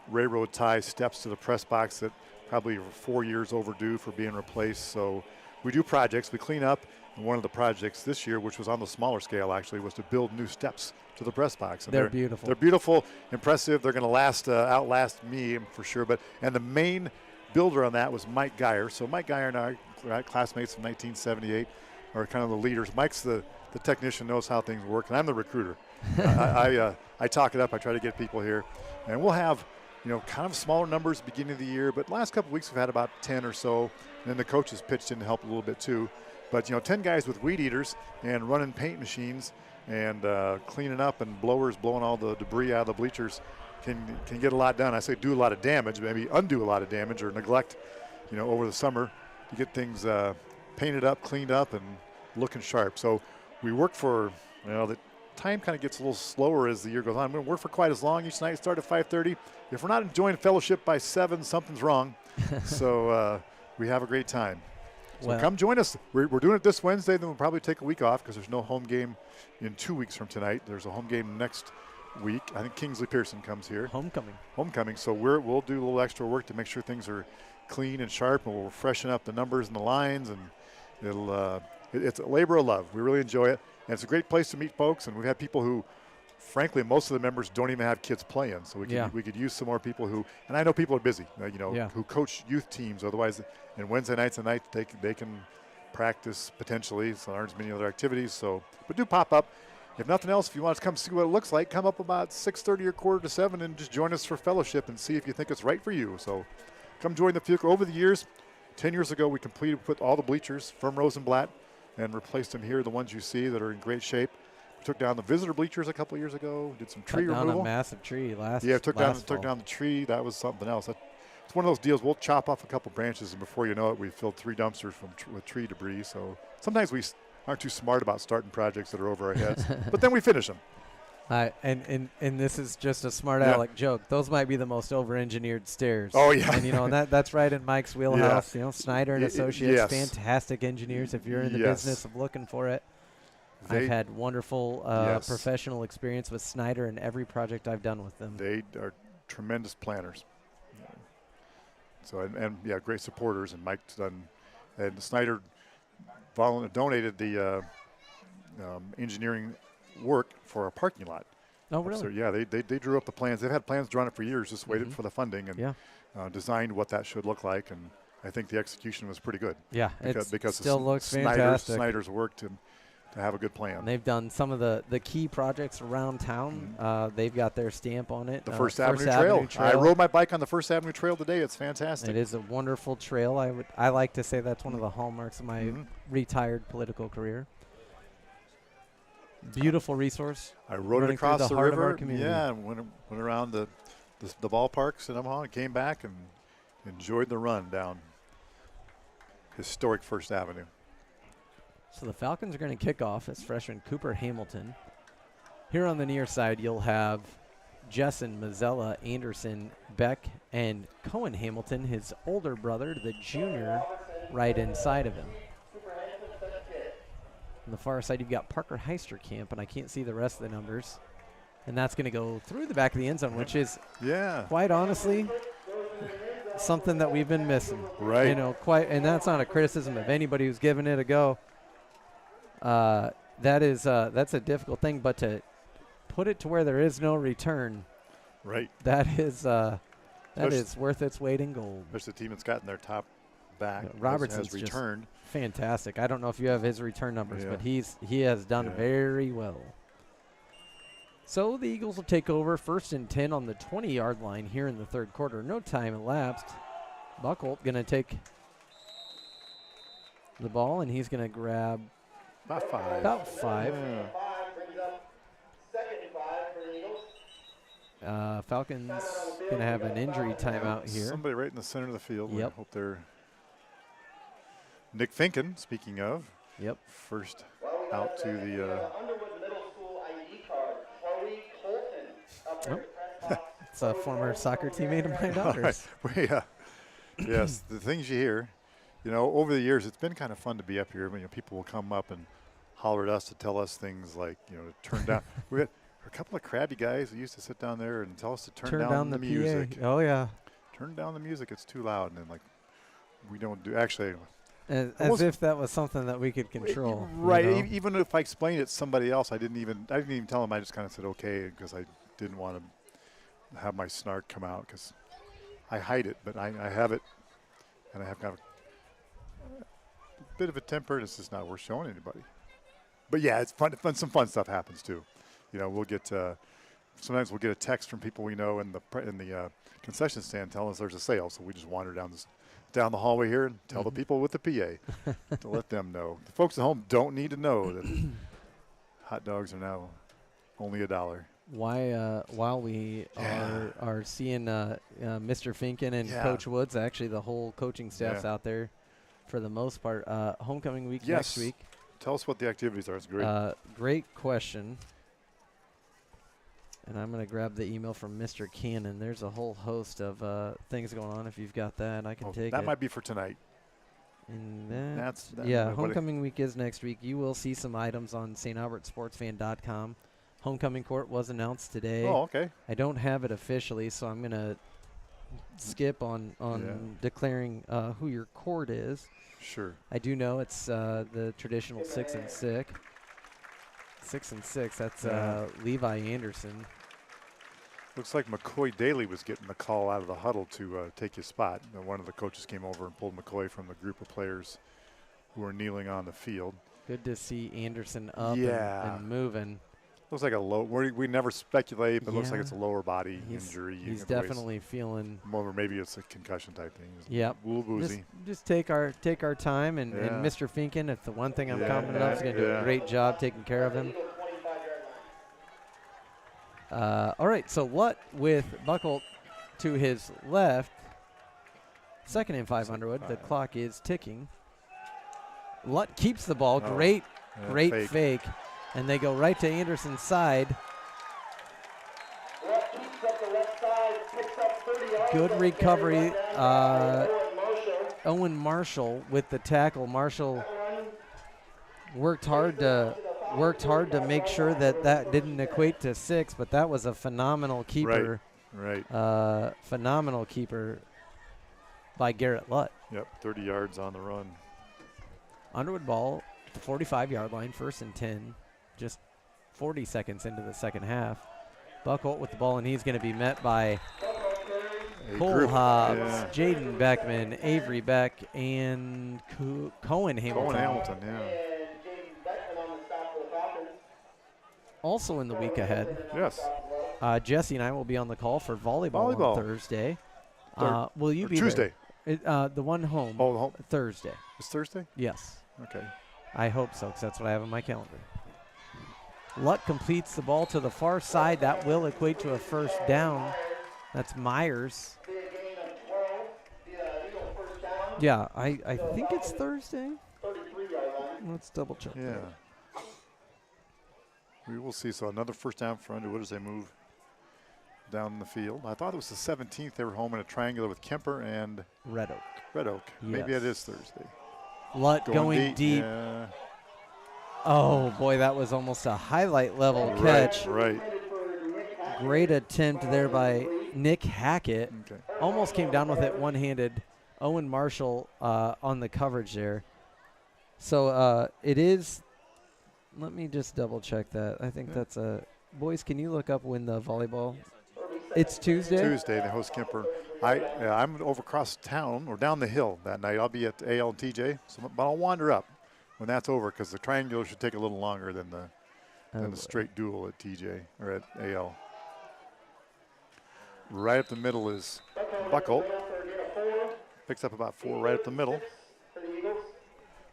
railroad tie steps to the press box that probably were 4 years overdue for being replaced. So we do projects. We clean up. And one of the projects this year, which was on the smaller scale actually, was to build new steps to the press box. And They're beautiful. They're beautiful, impressive. They're going to outlast me for sure. And the main builder on that was Mike Geyer. So Mike Geyer and I, classmates from 1978, are kind of the leaders. Mike's the technician, knows how things work, and I'm the recruiter. I talk it up. I try to get people here. And we'll have, kind of smaller numbers beginning of the year, but last couple of weeks we've had about 10 or so. And then the coaches pitched in to help a little bit too. But, 10 guys with weed eaters and running paint machines and cleaning up and blowers blowing all the debris out of the bleachers can get a lot done. I say do a lot of damage, maybe undo a lot of damage or neglect, over the summer to get things painted up, cleaned up, and looking sharp. So we work for, the time kind of gets a little slower as the year goes on. We don't work for quite as long each night. Start at 5:30. If we're not enjoying fellowship by 7, something's wrong. So we have a great time. So come join us. We're doing it this Wednesday. Then we'll probably take a week off because there's no home game in 2 weeks from tonight. There's a home game next week. I think Kingsley Pearson comes here. Homecoming. So we'll do a little extra work to make sure things are clean and sharp, and we'll freshen up the numbers and the lines, and it's a labor of love. We really enjoy it, and it's a great place to meet folks. And we've had people who, frankly, most of the members don't even have kids playing, so we could use some more people who. And I know people are busy, who coach youth teams. Otherwise, and Wednesday nights and nights they can practice potentially. So there aren't as many other activities. So, but do pop up. If nothing else, if you want to come see what it looks like, come up about 6:30 or 6:45 and just join us for fellowship and see if you think it's right for you. So, come join the field. Over the years, 10 years ago, we put all the bleachers from Rosenblatt and replaced them here, the ones you see that are in great shape. We took down the visitor bleachers a couple of years ago, did some tree removal. Cut down a massive tree last took down the tree. That was something else. It's one of those deals. We'll chop off a couple branches, and before you know it, we filled 3 dumpsters with tree debris. So sometimes we aren't too smart about starting projects that are over our heads, but then we finish them. And this is just a smart aleck joke. Those might be the most over-engineered stairs. Oh yeah, and that's right in Mike's wheelhouse. Snyder and Associates, fantastic engineers. If you're in the business of looking for it, I've had wonderful professional experience with Snyder in every project I've done with them. They are tremendous planners. So and great supporters. And Mike's done, and Snyder donated the engineering work for a parking lot. Oh, really? So they drew up the plans. They've had plans drawn up for years, just waited for the funding and designed what that should look like. And I think the execution was pretty good. Yeah, because still looks fantastic. Snyder's work to have a good plan. And they've done some of the key projects around town. They've got their stamp on it. The First Avenue Trail. I rode my bike on the First Avenue Trail today. It's fantastic. It is a wonderful trail. I like to say that's one of the hallmarks of my retired political career. Beautiful resource. I rode it across the river. Yeah, and went around the ballparks in Omaha and came back and enjoyed the run down historic First Avenue. So the Falcons are going to kick off as freshman Cooper Hamilton. Here on the near side, you'll have Jessen, Mazzella, Anderson, Beck, and Cohen Hamilton, his older brother, the junior, right inside of him. On the far side, you've got Parker Heisterkamp, and I can't see the rest of the numbers. And that's going to go through the back of the end zone, which is, quite honestly, something that we've been missing. Right. And that's not a criticism of anybody who's given it a go. That's a difficult thing, but to put it to where there is no return, right? That is worth its weight in gold. There's the team that's gotten their top back. Robertson's has returned. Fantastic. I don't know if you have his return numbers, but he has done very well. So the Eagles will take over 1st and 10 on the 20-yard line here in the third quarter. No time elapsed. Buckholt going to take the ball, and he's going to grab about 5. Yeah. Falcons going to have an injury timeout here. Somebody right in the center of the field. Yep. I hope they're Nick Finken, speaking of, Yep. first out to the. Underwood Middle School ID card. Chloe Colton up there Oh. at the press box. It's a former soccer teammate of my daughter's. Yes, the things you hear. Over the years, it's been kind of fun to be up here. People will come up and holler at us to tell us things like, to turn down. We had a couple of crabby guys who used to sit down there and tell us to turn down the music. PA. Oh, yeah. Turn down the music. It's too loud. And then, we don't do. Actually, As if that was something that we could control. right. You know? Even if I explained it to somebody else, I didn't even tell them. I just kind of said okay because I didn't want to have my snark come out because I hide it, but I have it, and I have kind of a bit of a temper. It's just not worth showing anybody. But yeah, it's fun. Some fun stuff happens too. We'll get sometimes we'll get a text from people we know in the concession stand telling us there's a sale. So we just wander down the hallway here and tell the people with the PA to let them know. The folks at home don't need to know that hot dogs are now only $1. While we are seeing Mr. Finken and Coach Woods, actually the whole coaching staff's out there for the most part. Homecoming week next week. Tell us what the activities are. It's great. Great question. And I'm going to grab the email from Mr. Cannon. There's a whole host of things going on. If you've got that, I can take it. That might be for tonight. And That's homecoming week is next week. You will see some items on StAlbertSportsFan.com. Homecoming court was announced today. Oh, okay. I don't have it officially, so I'm going to skip on declaring who your court is. Sure. I do know it's the traditional 6 and 6. 6 and 6. That's Levi Anderson. Looks like McCoy Daly was getting the call out of the huddle to take his spot. One of the coaches came over and pulled McCoy from the group of players who were kneeling on the field. Good to see Anderson up and moving. Looks like a low. We never speculate, but it looks like it's a lower body injury. He's definitely feeling. Or maybe it's a concussion type thing. Yep. A little woozy. Just take our time, and Mr. Finken, if the one thing I'm confident of, is going to do a great job taking care of him. All right, so Lutt with Buckle to his left. 2nd and 5 Underwood. The clock is ticking. Lutt keeps the ball. Great fake. And they go right to Anderson's side. Good recovery. Owen Marshall with the tackle. Marshall worked hard to make sure that didn't equate to 6, but that was a phenomenal keeper. Right. Phenomenal keeper by Garrett Lutt. Yep, 30 yards on the run. Underwood ball, the 45-yard line, 1st and 10. Just 40 seconds into the second half. Buckholt with the ball, and he's going to be met by Cole Hobbs, Jaden Beckman, Avery Beck, and Cohen Hamilton. Also in the week ahead. Yes. Jesse and I will be on the call for volleyball on Thursday. Will you be Tuesday? The one home. Oh, Thursday. It's Thursday? Yes. Okay. I hope so, because that's what I have on my calendar. Lutt completes the ball to the far side. That will equate to a first down. That's Myers. Yeah, I think it's Thursday. Let's double check. Yeah. We will see. So another first down for Underwood as they move down the field. I thought it was the 17th. They were home in a triangular with Kemper and Red Oak. Yes. Maybe it is Thursday. Lutt going deep. Yeah. Oh, boy, that was almost a highlight level catch. Right. Great attempt there by Nick Hackett. Okay. Almost came down with it one-handed. Owen Marshall on the coverage there. So it is. Let me just double check that. I think that's a. Boys, can you look up when the volleyball? It's Tuesday? Tuesday, they host Kemper. I'm over across town or down the hill that night. I'll be at AL and TJ, but I'll wander up when that's over because the triangular should take a little longer than the straight duel at TJ or at AL. Right up the middle is Buckle. Picks up about 4 right up the middle.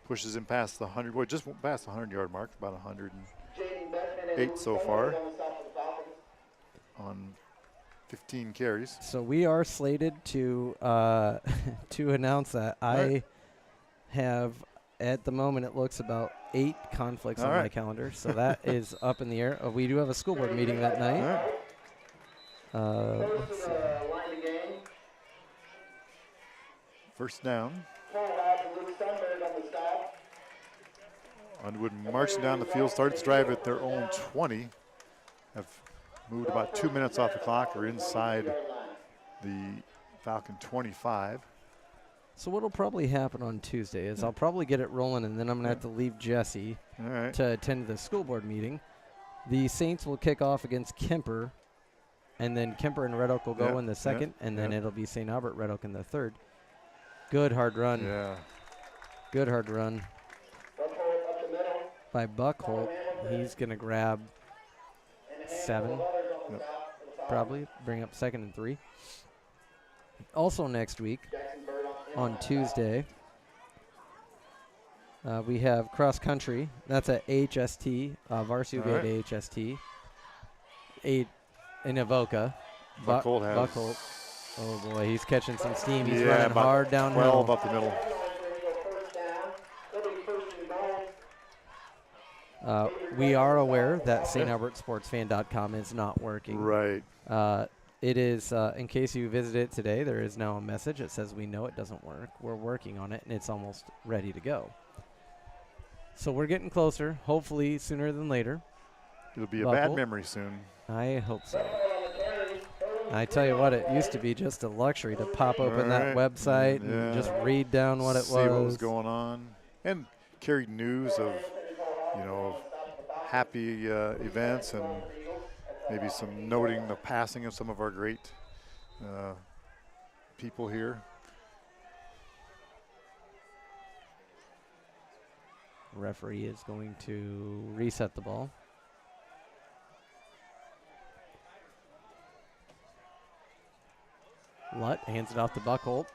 Pushes him past the 100. Well, just past the 100-yard mark, about 108 so far on 15 carries. So we are slated to to announce that I have At the moment, it looks about 8 conflicts on my calendar, so that is up in the air. We do have a school board meeting that night. Let's see. Line of game. First down. Cole Hobbs and Luke Sundberg on the stop. Underwood marching down the field, started to drive at their own 20. Have moved about 2 minutes off the clock, or inside the Falcon 25. So what'll probably happen on Tuesday is I'll probably get it rolling, and then I'm going to have to leave Jesse to attend the school board meeting. The Saints will kick off against Kemper, and then Kemper and Red Oak will go in the second, and then it'll be St. Albert, Red Oak in the third. Good hard run. Yeah. Good hard run by Buckholt. He's going to grab 7, probably, bring up 2nd and 3. Also next week, on Tuesday, we have cross country. That's at AHST, varsity will be at AHST. 8 in Avoca. Buckholt. Oh boy, he's catching some steam. He's running hard downhill. 12 up the middle. We are aware that StAlbertSportsFan.com is not working. Right. It is, in case you visit it today, there is now a message that says we know it doesn't work. We're working on it, and it's almost ready to go. So we're getting closer, hopefully sooner than later. It'll be a bad memory soon. I hope so. I tell you what, it used to be just a luxury to pop open that website and just read down what it was. See what was going on. And carry news of, of happy events, and maybe some noting the passing of some of our great people here. Referee is going to reset the ball. Lutt hands it off to Buckholt.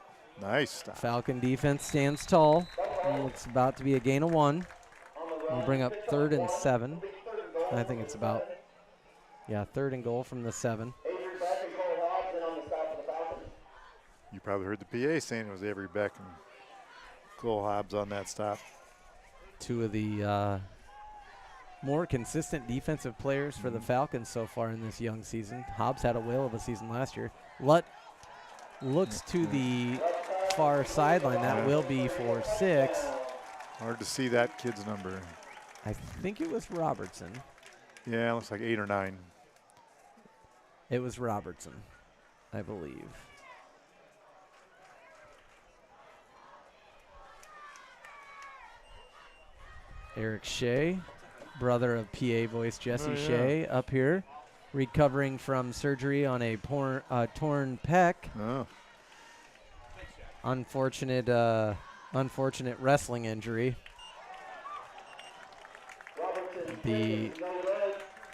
Nice stuff. Falcon defense stands tall. It's about to be a gain of 1. We'll bring up 3rd and 7. I think it's about, 3rd and goal from the 7. You probably heard the PA saying it was Avery Beck and Cole Hobbs on that stop. 2 of the more consistent defensive players for the Falcons so far in this young season. Hobbs had a whale of a season last year. Lutt looks to the far sideline. That will be for 6. Hard to see that kid's number. I think it was Robertson. Yeah, it looks like 8 or 9. It was Robertson, I believe. Eric Shea, brother of PA voice Jesse Shea, up here, recovering from surgery on a torn pec. Unfortunate wrestling injury. The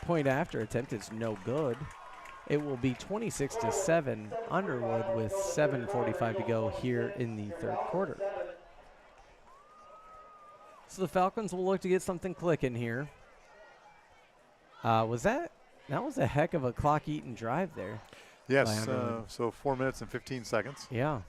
point after attempt is no good. It will be 26-7 Underwood with 7:45 to go here in the third quarter. So the Falcons will look to get something clicking here. That was a heck of a clock-eaten drive there. Yes, so 4 minutes and 15 seconds. Yeah.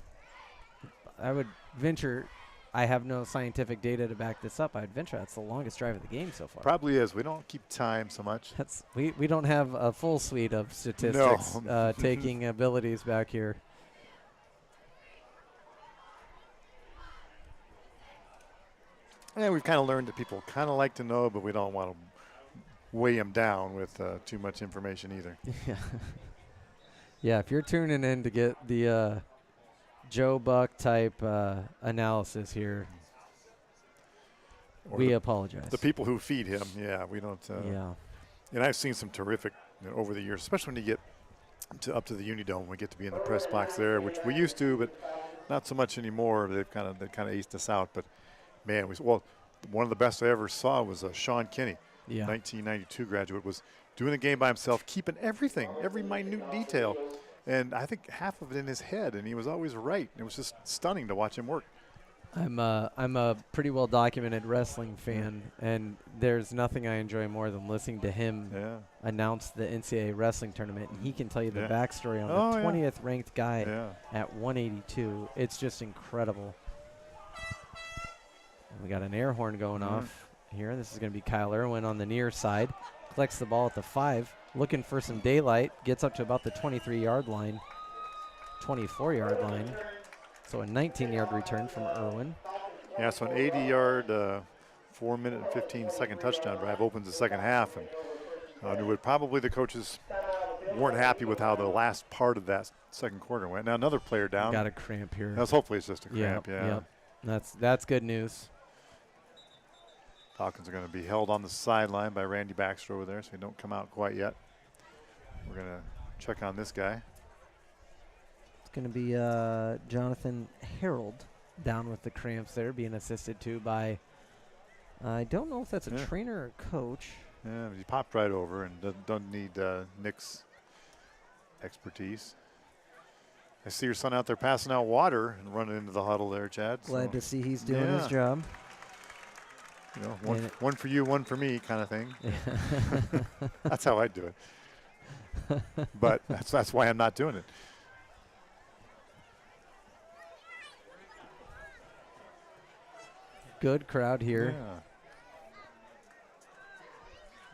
I would venture, I have no scientific data to back this up. I'd venture that's the longest drive of the game so far. Probably is. We don't keep time so much. We don't have a full suite of statistics taking abilities back here. And we've kind of learned that people kind of like to know, but we don't want to weigh them down with too much information either. Yeah, if you're tuning in to get the Joe Buck type analysis here, we apologize. The people who feed him, we don't. And I've seen some terrific over the years, especially when you get up to the Unidome. We get to be in the press box there, which we used to, but not so much anymore. They kind of aced us out. But man, one of the best I ever saw was Sean Kinney, 1992 graduate, was doing the game by himself, keeping everything, every minute detail. And I think half of it in his head, and he was always right. It was just stunning to watch him work. I'm a pretty well documented wrestling fan, and there's nothing I enjoy more than listening to him announce the NCAA wrestling tournament. And he can tell you the backstory on the 20th ranked guy at 182. It's just incredible. We got an air horn going off here. This is going to be Kyle Irwin on the near side. Collects the ball at the 5. Looking for some daylight. Gets up to about the 23-yard line. 24-yard line. So a 19-yard return from Irwin. Yeah, so an 80-yard, 4-minute and 15-second touchdown drive opens the second half. And Underwood, probably the coaches weren't happy with how the last part of that second quarter went. Now another player down. Got a cramp here. Hopefully it's just a cramp, yeah. Yep. That's good news. Falcons are going to be held on the sideline by Randy Baxter over there, so they don't come out quite yet. We're going to check on this guy. It's going to be Jonathan Harold down with the cramps there, being assisted to by, I don't know if that's a trainer or coach. Yeah, he popped right over and doesn't need Nick's expertise. I see your son out there passing out water and running into the huddle there, Chad. Glad to see he's doing his job. You know, one for you, one for me kind of thing. That's how I do it. But that's why I'm not doing it. Good crowd here. Yeah.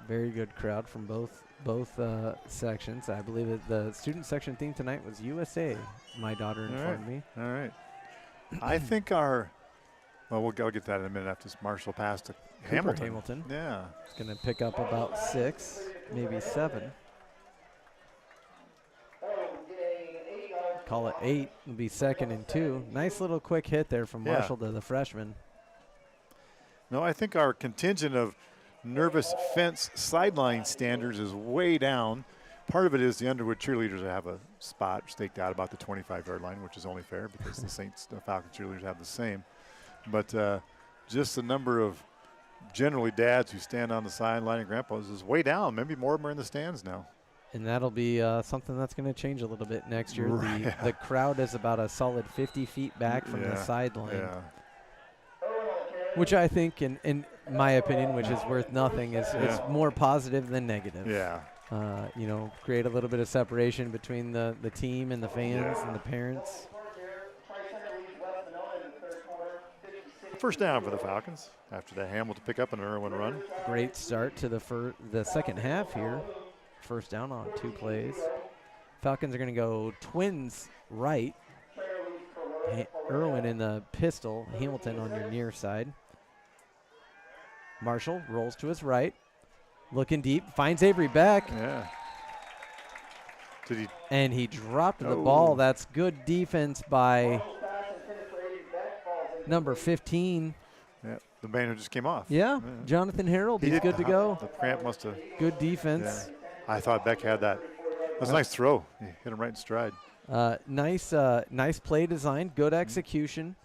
Very good crowd from both sections. I believe that the student section theme tonight was USA. My daughter informed me. All right. I think I'll get to that in a minute after this Marshall pass to Hamilton. Yeah. It's going to pick up about 6, maybe 7. Call it 8. It'll be 2nd and 2. Nice little quick hit there from Marshall to the freshman. No, I think our contingent of nervous fence sideline standards is way down. Part of it is the Underwood cheerleaders have a spot staked out about the 25-yard line, which is only fair because the Falcon cheerleaders have the same. But just the number of generally dads who stand on the sideline and grandpas is way down. Maybe more of them are in the stands now. And that'll be something that's going to change a little bit next year. Right. The crowd is about a solid 50 feet back from the sideline. Yeah. Which I think, in my opinion, which is worth nothing, is more positive than negative. Yeah. Create a little bit of separation between the team and the fans and the parents. First down for the Falcons after the Hamilton pick up an Irwin run. Great start to the second half here. First down on 2 plays. Falcons are going to go twins right. Irwin in the pistol, Hamilton on your near side. Marshall rolls to his right. Looking deep, finds Avery Beck. Yeah. And he dropped the ball. That's good defense by number 15. Yeah, the banner just came off. Yeah, Jonathan Harold, he's good to go. The cramp must have. Good defense. Yeah. I thought Beck had that. That was a nice throw. He hit him right in stride. Nice play design, good execution.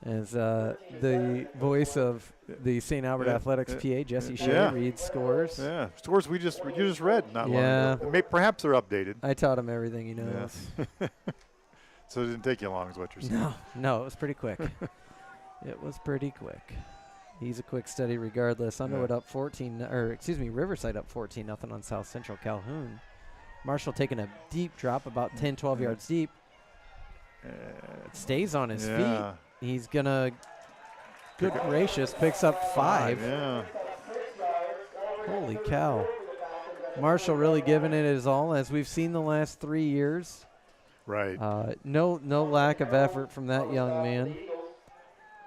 As the voice of the St. Albert Athletics PA, Jesse Shea, reads scores. Yeah, scores you just read not long ago. Perhaps they're updated. I taught him everything he knows. Yeah. So it didn't take you long is what you're saying. No, it was pretty quick. It was pretty quick. He's a quick study regardless. Underwood up 14, Riverside up 14-0 on South Central Calhoun. Marshall taking a deep drop, about 10, 12 yards deep. Stays on his feet. He's going to, good gracious, picks up 5. Yeah. Holy cow. Marshall really giving it his all, as we've seen the last 3 years. Right. No lack of effort from that young man.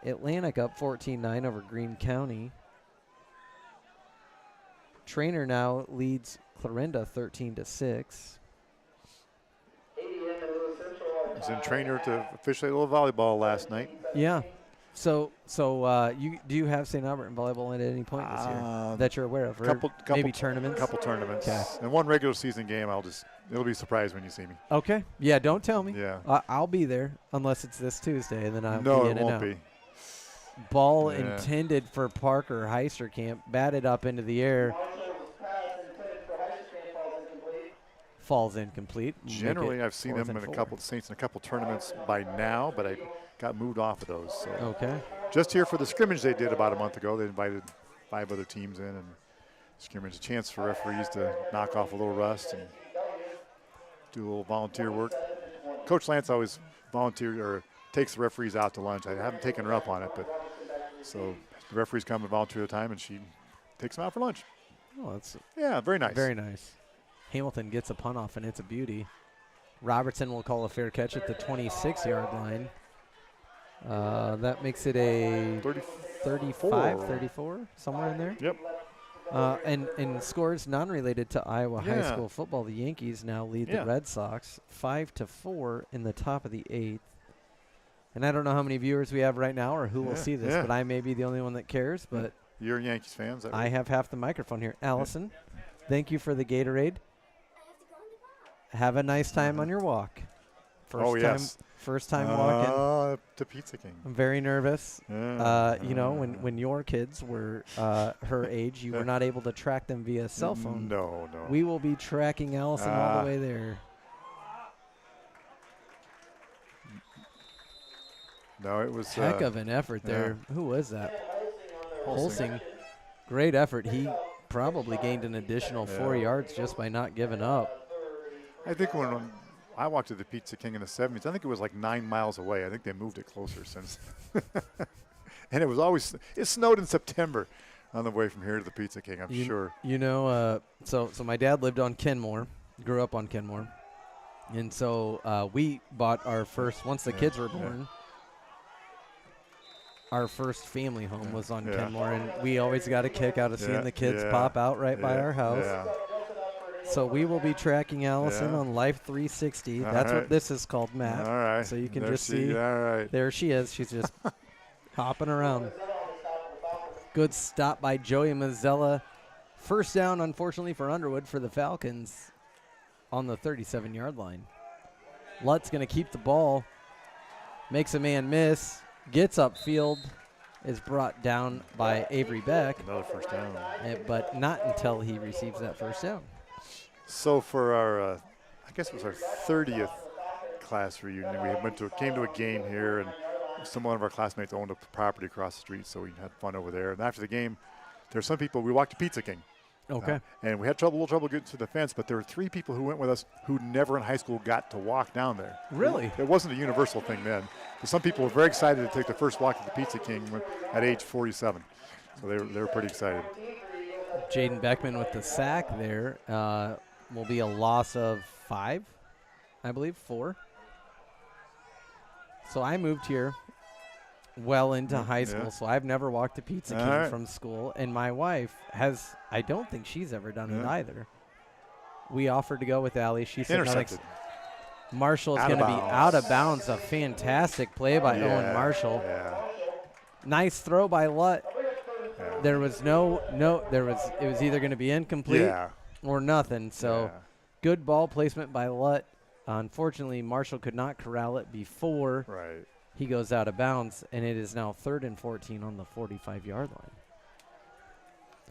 Atlantic up 14-9 over Greene County. Trainer now leads Clarinda 13-6. He's in trainer to officiate a little volleyball last night. Yeah. So do you have St. Albert in volleyball at any point this year that you're aware of? Or maybe tournaments? Couple tournaments. Okay. And one regular season game. It'll be a surprise when you see me. Okay. Yeah, don't tell me. Yeah. I'll be there unless it's this Tuesday, and then I'll be in and out. No, it won't be. Ball intended for Parker Heisterkamp, batted up into the air. Falls incomplete. Generally, I've seen them in a couple tournaments by now, but I got moved off of those. So. Okay. Just here for the scrimmage they did about a month ago. They invited 5 other teams in and scrimmage, a chance for referees to knock off a little rust and do a little volunteer work. Coach Lance always volunteered or takes the referees out to lunch. I haven't taken her up on it, but so the referees come and volunteer the time, and she takes them out for lunch. Oh, that's Very nice. very nice. Hamilton gets a punt off, and it's a beauty. Robertson will call a fair catch at the 26-yard line. That makes it a 35, 34, somewhere in there. Yep. And scores non-related to Iowa high Yeah. school football. The Yankees now lead Yeah. the Red Sox 5-4 in the top of the 8th. And I don't know how many viewers we have right now or who will see this, but I may be the only one that cares. But you're Yankees fans. That I have half the microphone here. Allison, thank you for the Gatorade. Have a nice time on your walk. First time walking. To Pizza King. I'm very nervous. Yeah. You know, when your kids were her age, you were not able to track them via cell phone. No. We will be tracking Allison all the way there. No, it was Heck of an effort there. Who was that? Holsing. Great effort. He probably gained an additional 4 yards just by not giving up. I think when I walked to the Pizza King in the 70s, I think it was like 9 miles away. I think they moved it closer since. And it snowed in September on the way from here to the Pizza King, I'm sure. You know, so my dad lived on Kenmore, grew up on Kenmore. And so we bought our first, once the kids were born, our first family home was on Kenmore. And we always got a kick out of seeing the kids pop out right by our house. Yeah. So we will be tracking Allison on Life 360. That's what this is called, Matt. All right. So you can There just she- see. all right. There she is. She's just hopping around. Good stop by Joey Mazzella. First down, unfortunately, for Underwood for the Falcons on the 37-yard line. Lutt's going to keep the ball. Makes a man miss. Gets upfield. Is brought down by Avery Beck. Another first down. But not until he receives that first down. So for our, I guess it was our 30th class reunion, we came to a game here, and one of our classmates owned a property across the street, so we had fun over there. And after the game, there were some people, we walked to Pizza King. Okay. And we had a little trouble getting to the fence, but there were 3 people who went with us who never in high school got to walk down there. Really? It wasn't a universal thing then. But some people were very excited to take the first walk to the Pizza King at age 47. So they were pretty excited. Jaden Beckman with the sack there will be a loss of 5, I believe, 4. So I moved here well into high school, so I've never walked to Pizza King from school. And my wife I don't think she's ever done it either. We offered to go with Allie. She said, Intercepted. Marshall's going to be out of bounds. A fantastic play by Owen Marshall. Yeah. Nice throw by Lutt. Yeah. There was it was either going to be incomplete or nothing. So good ball placement by Lutt. Unfortunately, Marshall could not corral it before he goes out of bounds, and it is now 3rd and 14 on the 45-yard line.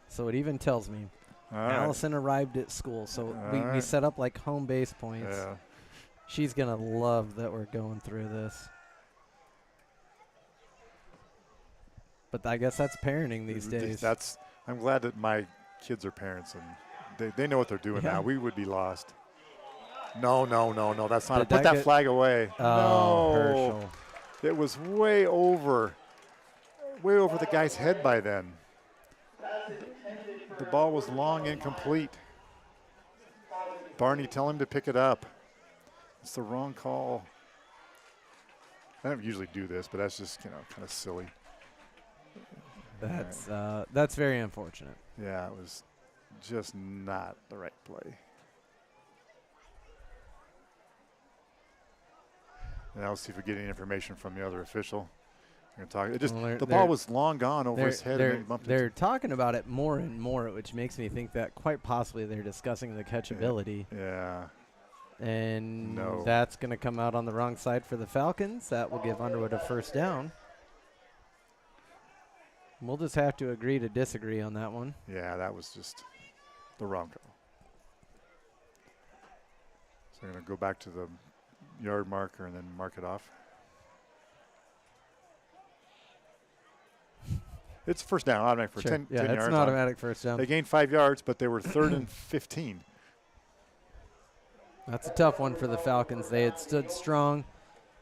So it even tells me Allison arrived at school. So we set up like home base points. Yeah. She's going to love that we're going through this. But I guess that's parenting these days. I'm glad that my kids are parents, and they know what they're doing now. We would be lost. No, that's not it. Put that flag away. Oh, no. Herschel. It was way over the guy's head by then. The ball was long incomplete. Barney, tell him to pick it up. It's the wrong call. I don't usually do this, but that's just, kind of silly. That's very unfortunate. Yeah, it was just not the right play. Now let's see if we get any information from the other official. We're gonna talk. The ball was long gone over his head. And they're talking about it more and more, which makes me think that quite possibly they're discussing the catchability. Yeah. And that's going to come out on the wrong side for the Falcons. That will give Underwood a first down. We'll just have to agree to disagree on that one. Yeah, that was just the wrong call. So we're going to go back to the yard marker and then mark it off. It's first down, automatic for 10 yards. It's an automatic first down. They gained 5 yards, but they were 3rd and 15. That's a tough one for the Falcons. They had stood strong.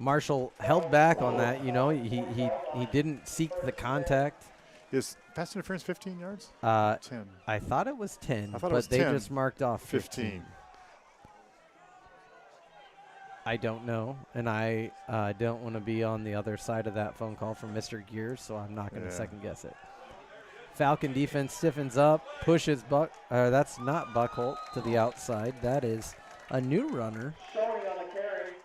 Marshall held back on that. You know, he didn't seek the contact. Is pass interference 15 yards? 10. I thought it was 10, I thought but it was they 10. just marked off 15. I don't know, and I don't want to be on the other side of that phone call from Mr. Gears, so I'm not going to second guess it. Falcon defense stiffens up, pushes that's not Buckholt to the outside. That is a new runner.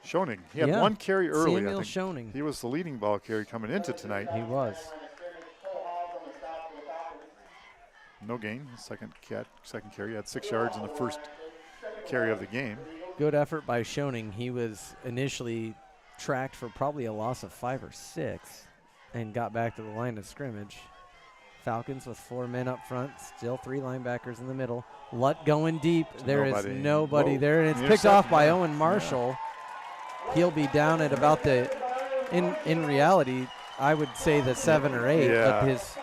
Schoening. He had one carry early. Samuel I think. Schoening. He was the leading ball carry coming into tonight. He was. No gain. Second carry. He had 6 yards in the first carry of the game. Good effort by Schoening. He was initially tracked for probably a loss of 5 or 6 and got back to the line of scrimmage. Falcons with 4 men up front, still 3 linebackers in the middle. Lutt going deep. There is nobody there, and it's picked off by Owen Marshall. Yeah. He'll be down at about the, in reality, I would say the 7 or 8, but his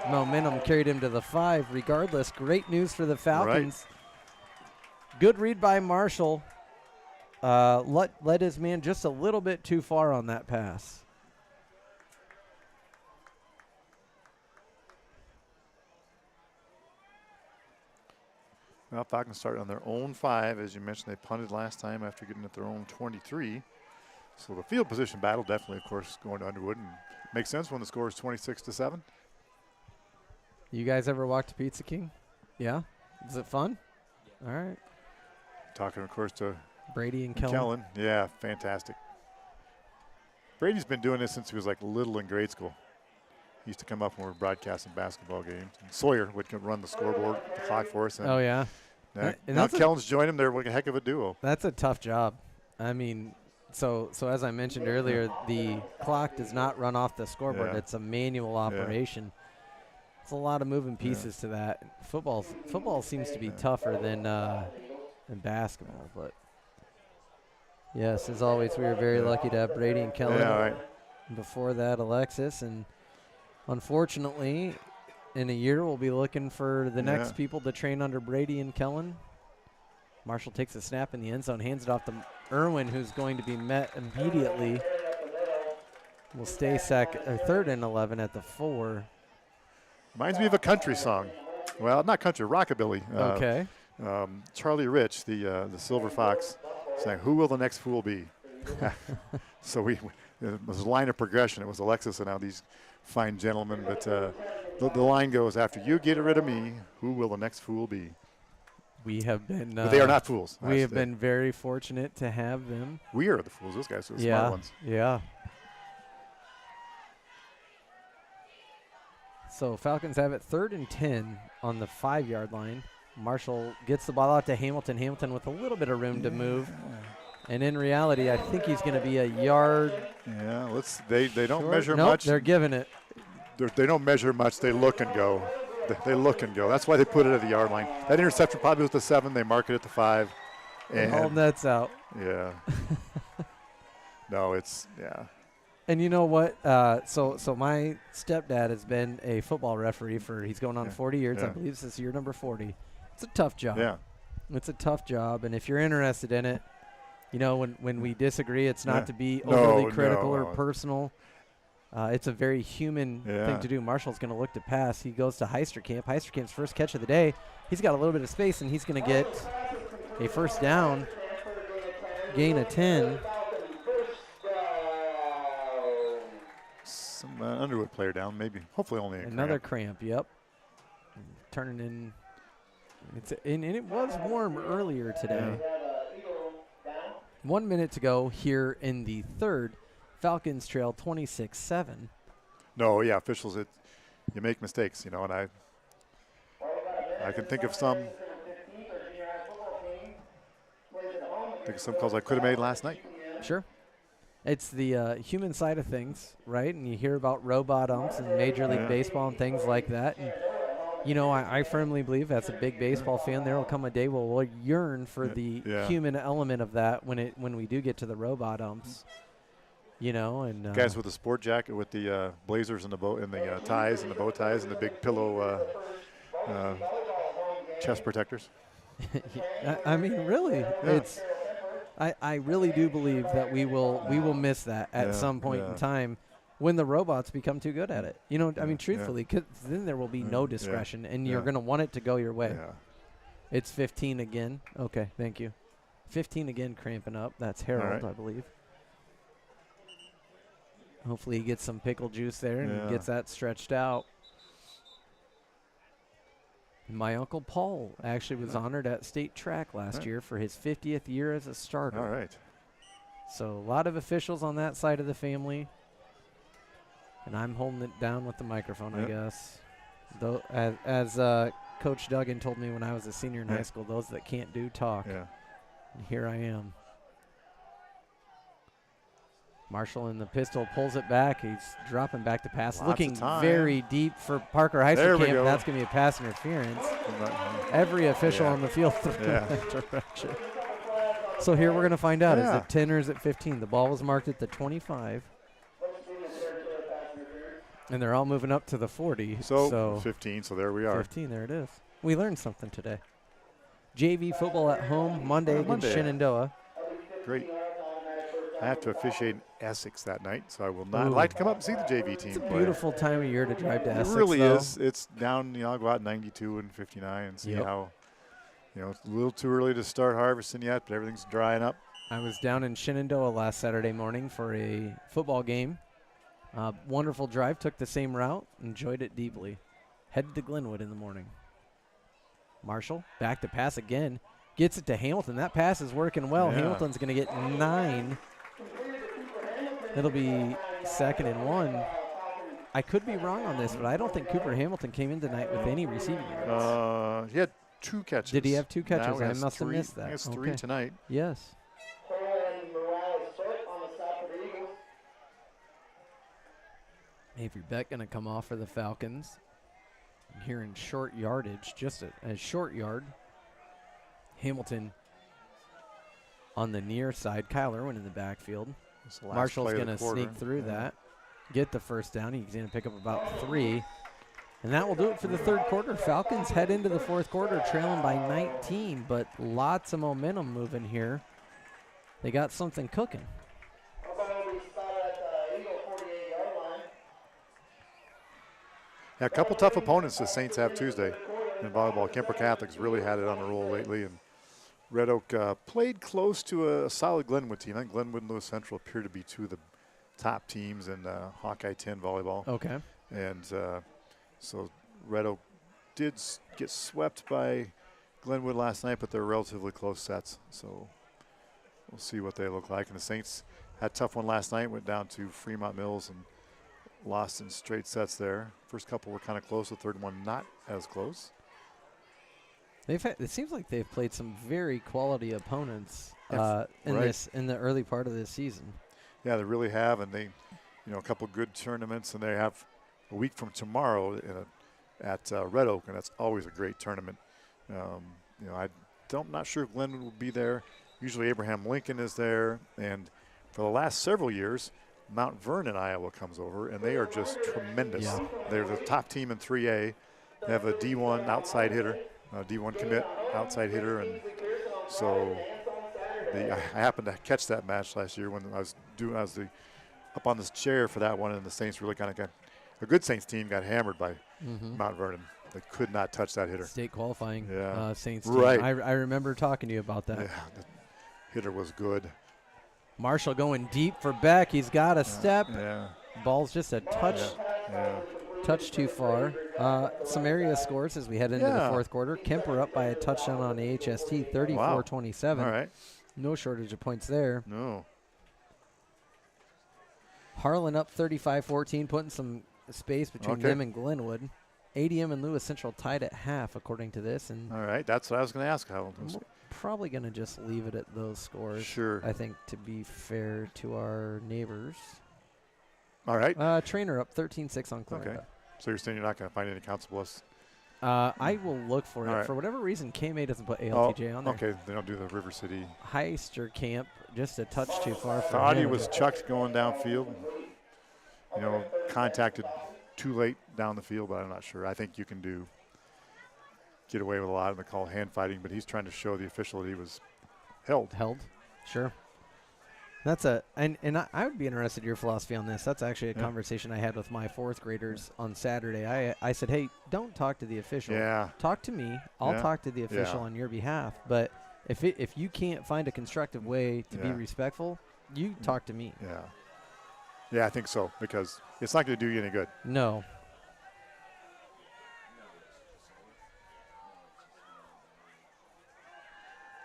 momentum carried him to the 5. Regardless, great news for the Falcons. Right. Good read by Marshall. Led his man just a little bit too far on that pass. Well, Falcons start on their own 5. As you mentioned, they punted last time after getting at their own 23. So the field position battle definitely, of course, going to Underwood. And makes sense when the score is 26-7. You guys ever walk to Pizza King? Yeah? Is it fun? Yeah. All right. Talking, of course, to Brady and Kellen. Yeah, fantastic. Brady's been doing this since he was like little in grade school. He used to come up when we were broadcasting basketball games. And Sawyer would run the scoreboard, the clock for us. And oh, yeah. Now Kellen's joined him. They're like a heck of a duo. That's a tough job. I mean, so as I mentioned earlier, the clock does not run off the scoreboard. Yeah. It's a manual operation. Yeah. It's a lot of moving pieces to that. Football seems to be tougher than basketball. But, yes, as always, we are very lucky to have Brady and Kellen. Yeah, right. Before that, Alexis. And unfortunately, in a year, we'll be looking for the next people to train under Brady and Kellen. Marshall takes a snap in the end zone, hands it off to Irwin, who's going to be met immediately. Will stay 3rd and 11 at the 4. Reminds me of a country song. Well, not country, rockabilly. Okay. Charlie Rich, the Silver Fox, saying, "Who will the next fool be?" So it was a line of progression. It was Alexis and now these fine gentlemen, but the line goes, "After you get rid of me, who will the next fool be?" We have been. But they are not fools. We have been very fortunate to have them. We are the fools. Those guys are the smart ones. Yeah. So Falcons have it 3rd and 10 on the 5-yard line. Marshall gets the ball out to Hamilton. Hamilton with a little bit of room to move. And in reality, I think he's going to be a yard. Yeah, they don't measure nope, much. They're giving it. They don't measure much. They look and go. They look and go. That's why they put it at the yard line. That interception probably was the 7. They mark it at the 5. And all nets out. Yeah. No, it's And you know what? So my stepdad has been a football referee he's going on 40 years. I believe this is year number 40. It's a tough job. Yeah. It's a tough job. And if you're interested in it, you know, when we disagree, it's not to be overly critical or personal. It's a very human thing to do. Marshall's going to look to pass. He goes to Heisterkamp. Heisterkamp's first catch of the day. He's got a little bit of space, and he's going to get a first down, gain of 10. Some Underwood player down, maybe. Hopefully only another cramp. Yep. Turning in. And it was warm earlier today. 1 minute to go here in the 3rd. Falcons trail 26-7. No, officials, you make mistakes, and I can think of some calls I could have made last night. Sure. It's the human side of things, right? And you hear about robot umps in Major League Baseball and things like that. And, I firmly believe as a big baseball fan, there will come a day where we'll yearn for the human element of that when we do get to the robot umps. And guys with the sport jacket with the blazers and the ties and the bow ties and the big pillow chest protectors. I mean, really, I really do believe that we will miss that at some point in time when the robots become too good at it. You know, I mean, truthfully, 'cause then there will be no discretion, and you're going to want it to go your way. Yeah. It's 15 again. Okay, thank you. 15 again, cramping up. That's Harold, right. I believe. Hopefully he gets some pickle juice there and gets that stretched out. My Uncle Paul actually was honored at state track last year for his 50th year as a starter. All right. So a lot of officials on that side of the family. And I'm holding it down with the microphone, I guess. Though, as Coach Duggan told me when I was a senior in high school, those that can't do talk. Yeah. And here I am. Marshall in the pistol pulls it back. He's dropping back to pass. Lots Looking of time. very deep for Parker High There School we camp. go. That's going to be a pass interference. Every official on the field threw in Yeah. that direction. So here we're going to find out. Is Yeah. it 10 or is it 15? The ball was marked at the 25. And they're all moving up to the 40. So 15, so there we are. 15, there it is. We learned something today. JV football at home Monday against Monday. Shenandoah. Great. I have to officiate in Essex that night, so I will not. I'd like to come up and see the JV team play. Beautiful time of year to drive to It Essex, really though. is. It's down, I'll go out 92 and 59 and see how, it's a little too early to start harvesting yet, but everything's drying up. I was down in Shenandoah last Saturday morning for a football game. Wonderful drive, took the same route, enjoyed it deeply. Headed to Glenwood in the morning. Marshall, back to pass again. Gets it to Hamilton. That pass is working well. Yeah. Hamilton's going to get 9. It'll be 2nd and 1. I could be wrong on this, but I don't think Cooper Hamilton came in tonight with any receiving yards. He had 2 catches. Did he have 2 catches? Now he I has must have 3. missed that. He has 3 tonight. Yes. And Morales start on the side for the Eagles. Avery Beck going to come off for the Falcons. And here in short yardage, just a short yard. Hamilton on the near side. Kyle Irwin in the backfield. Marshall's going to sneak through that, get the first down. He's going to pick up about 3. And that will do it for the third quarter. Falcons head into the fourth quarter trailing by 19, but lots of momentum moving here. They got something cooking. We start at the Eagle 48-yard line. Yeah, a couple tough opponents the Saints have Tuesday in volleyball. Kemper Catholic's really had it on the roll lately, and Red Oak played close to a solid Glenwood team. I think Glenwood and Lewis Central appear to be 2 of the top teams in Hawkeye 10 volleyball. Okay. And so Red Oak did get swept by Glenwood last night, but they're relatively close sets. So we'll see what they look like. And the Saints had a tough one last night, went down to Fremont Mills and lost in straight sets there. First couple were kind of close, the third one not as close. It seems like they've played some very quality opponents in the early part of this season. Yeah, they really have, and they, a couple good tournaments, and they have a week from tomorrow at Red Oak, and that's always a great tournament. I'm not sure if Glenwood will be there. Usually Abraham Lincoln is there, and for the last several years, Mount Vernon, Iowa comes over, and they are just tremendous. Yeah. They're the top team in 3A. They have a D1 outside hitter, D1 commit outside hitter, and so I happened to catch that match last year when I was up on this chair for that one, and the Saints really kind of got a good Saints team got hammered by Mount Vernon. They could not touch that hitter. State qualifying Saints team. Right. I remember talking to you about that. Yeah, the hitter was good. Marshall going deep for Beck. He's got a step. Yeah. Ball's just a touch too far. Some area scores as we head into the fourth quarter. Kemper up by a touchdown on the HST, 34-27. All right. No shortage of points there. No. Harlan up 35-14, putting some space between them and Glenwood. ADM and Lewis Central tied at half, according to this. And all right, that's what I was going to ask. probably going to just leave it at those scores. Sure. I think, to be fair to our neighbors. All right. Trainer up 13-6 on Clarendon. Okay. So you're saying you're not going to find any counts plus? I will look for it. Right. For whatever reason, KMA doesn't put ALTJ on there. Okay, they don't do the River City. Heister Camp, just a touch too far for Thought he him. was chucked going downfield. Contacted too late down the field, but I'm not sure. I think you can get away with a lot of the call hand fighting, but he's trying to show the official that he was held. Sure. That's and I would be interested in your philosophy on this. That's actually a conversation I had with my fourth graders on Saturday. I said, hey, don't talk to the official. Yeah. Talk to me. I'll talk to the official on your behalf. But if you can't find a constructive way to be respectful, you talk to me. Yeah. Yeah, I think so, because it's not going to do you any good. No.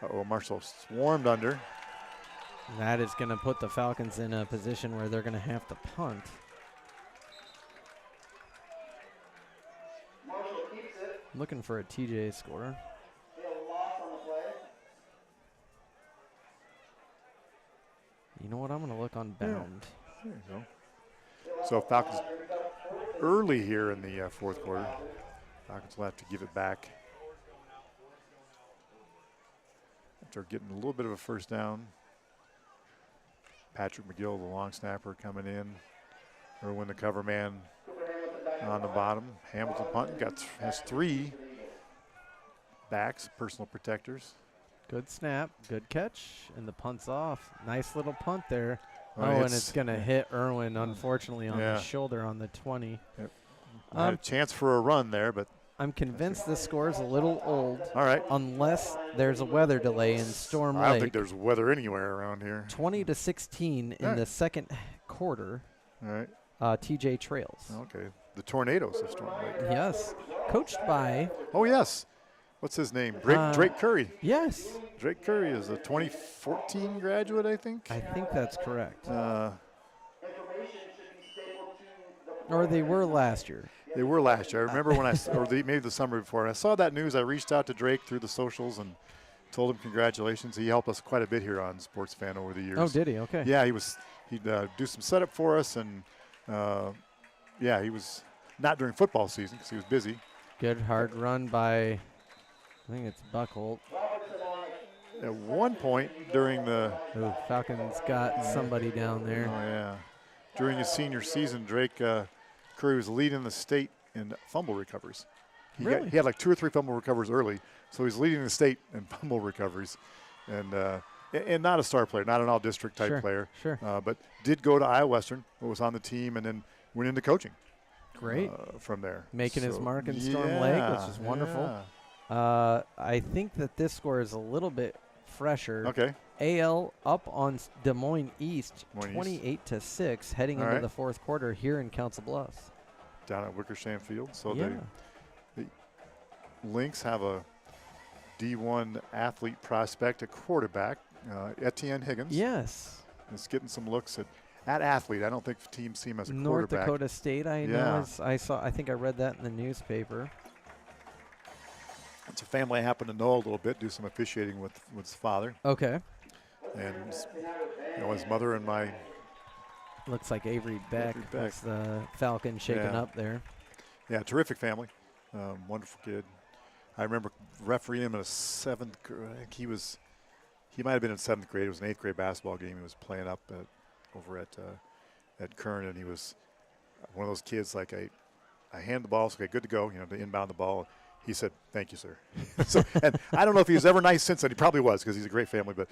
Uh-oh, Marshall swarmed under. That is going to put the Falcons in a position where they're going to have to punt. Marshall keeps it. Looking for a TJ score. They have a loss on the play. You know what? I'm going to look on bound. There you go. So Falcons early here in the fourth quarter. Falcons will have to give it back after getting a little bit of a first down. Patrick McGill, the long snapper, coming in. Irwin, the cover man, on the bottom. Hamilton punt has 3 backs, personal protectors. Good snap, good catch, and the punt's off. Nice little punt there. Well, and it's going to hit Irwin, unfortunately, on the Yeah. shoulder on the 20. Yep. Had a chance for a run there, but I'm convinced this score is a little old. all right. Unless there's a weather delay in Storm I don't Lake. think there's weather anywhere around here. 20-16 in the second quarter. All right. TJ trails. Okay. The Tornadoes of Storm Lake. Yes. Coached by. Oh, yes. What's his name? Drake Curry. Yes. Drake Curry is a 2014 graduate, I think. I think that's correct. Information should be stapled to the Or they were last year. They were last year. I remember when maybe the summer before. And I saw that news. I reached out to Drake through the socials and told him congratulations. He helped us quite a bit here on Sports Fan over the years. Oh, did he? Okay. Yeah, he'd do some setup for us, and he was not during football season because he was busy. Good hard run by, I think it's Buckholt. At one point during the Falcons got somebody down there. Oh, yeah. During his senior season, Drake Curry was leading the state in fumble recoveries. He had like 2 or 3 fumble recovers early, so he's leading the state in fumble recoveries. And not a star player, not an all-district type player. Sure. But did go to Iowa Western, was on the team, and then went into coaching. Great. From there. Making his mark in Storm Lake, which is wonderful. Yeah. I think that this score is a little bit fresher. Okay. AL up on Des Moines East, 28-6, heading into the fourth quarter here in Council Bluffs. Down at Wickersham Field. So the Lynx have a D1 athlete prospect, a quarterback, Etienne Higgins. Yes. Is getting some looks at athlete. I don't think teams see him as a North quarterback. Dakota State, I think I read that in the newspaper. It's a family I happen to know a little bit, do some officiating with his father. Okay. And his mother and my. Looks like Avery Beck was the Falcon shaking up there. Yeah, terrific family. Wonderful kid. I remember refereeing him in a 7th grade. I think he might have been in 7th grade. It was an 8th grade basketball game. He was playing up over at Kern, and he was one of those kids like I hand the ball, so okay, good to go, to inbound the ball. He said, "Thank you, sir." And I don't know if he was ever nice since then. He probably was because he's a great family. But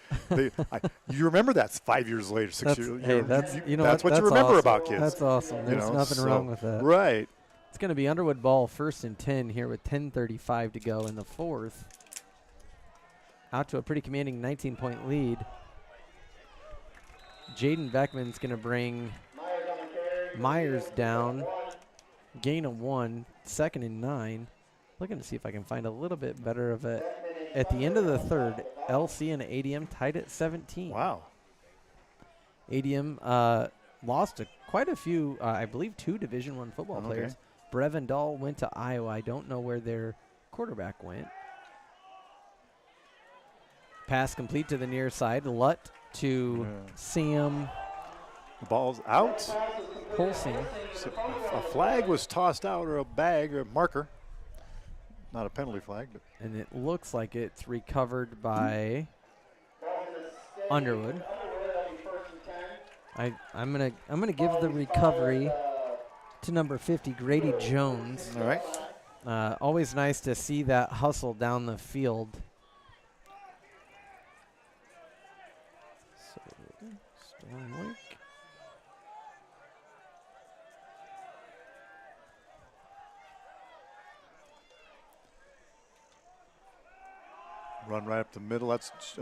you remember that 5 years later, 6 years. Hey, that's what you remember awesome. about kids. That's awesome. There's nothing wrong with that. Right. It's going to be Underwood ball 1st and 10 here with 10:35 to go in the fourth. Out to a pretty commanding 19-point lead. Jaden Beckman's going to bring Myers down. Gain of 1, 2nd and 9. Looking to see if I can find a little bit better of it. At the end of the third, LC and ADM tied at 17. Wow. ADM lost quite a few, I believe 2 Division I football players. Brevin Dahl went to Iowa. I don't know where their quarterback went. Pass complete to the near side. Lutt to Sam. The ball's out. Holsing. So a flag was tossed out, or a bag, or a marker. Not a penalty flag, but And it looks like it's recovered by Underwood. I'm gonna give the recovery to number 50, Grady Jones. all right. Always nice to see that hustle down the field. Storm Lake. Run right up the middle. That's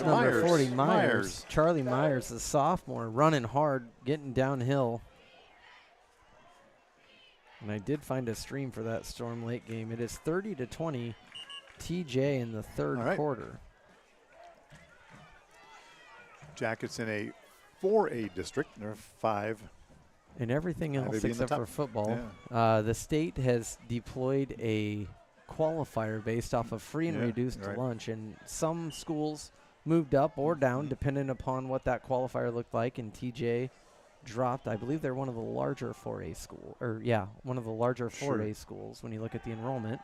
number 40, Myers. Myers. Charlie Myers, the sophomore, running hard, getting downhill. And I did find a stream for that Storm Lake game. It is 30-20 TJ in the third quarter. Jackets in a 4A district. There are 5. And everything else except for football. Yeah. The state has deployed a qualifier based off of free and reduced lunch. And some schools moved up or down depending upon what that qualifier looked like. And TJ dropped. I believe they're one of the larger 4A school, one of the larger 4A schools when you look at the enrollment.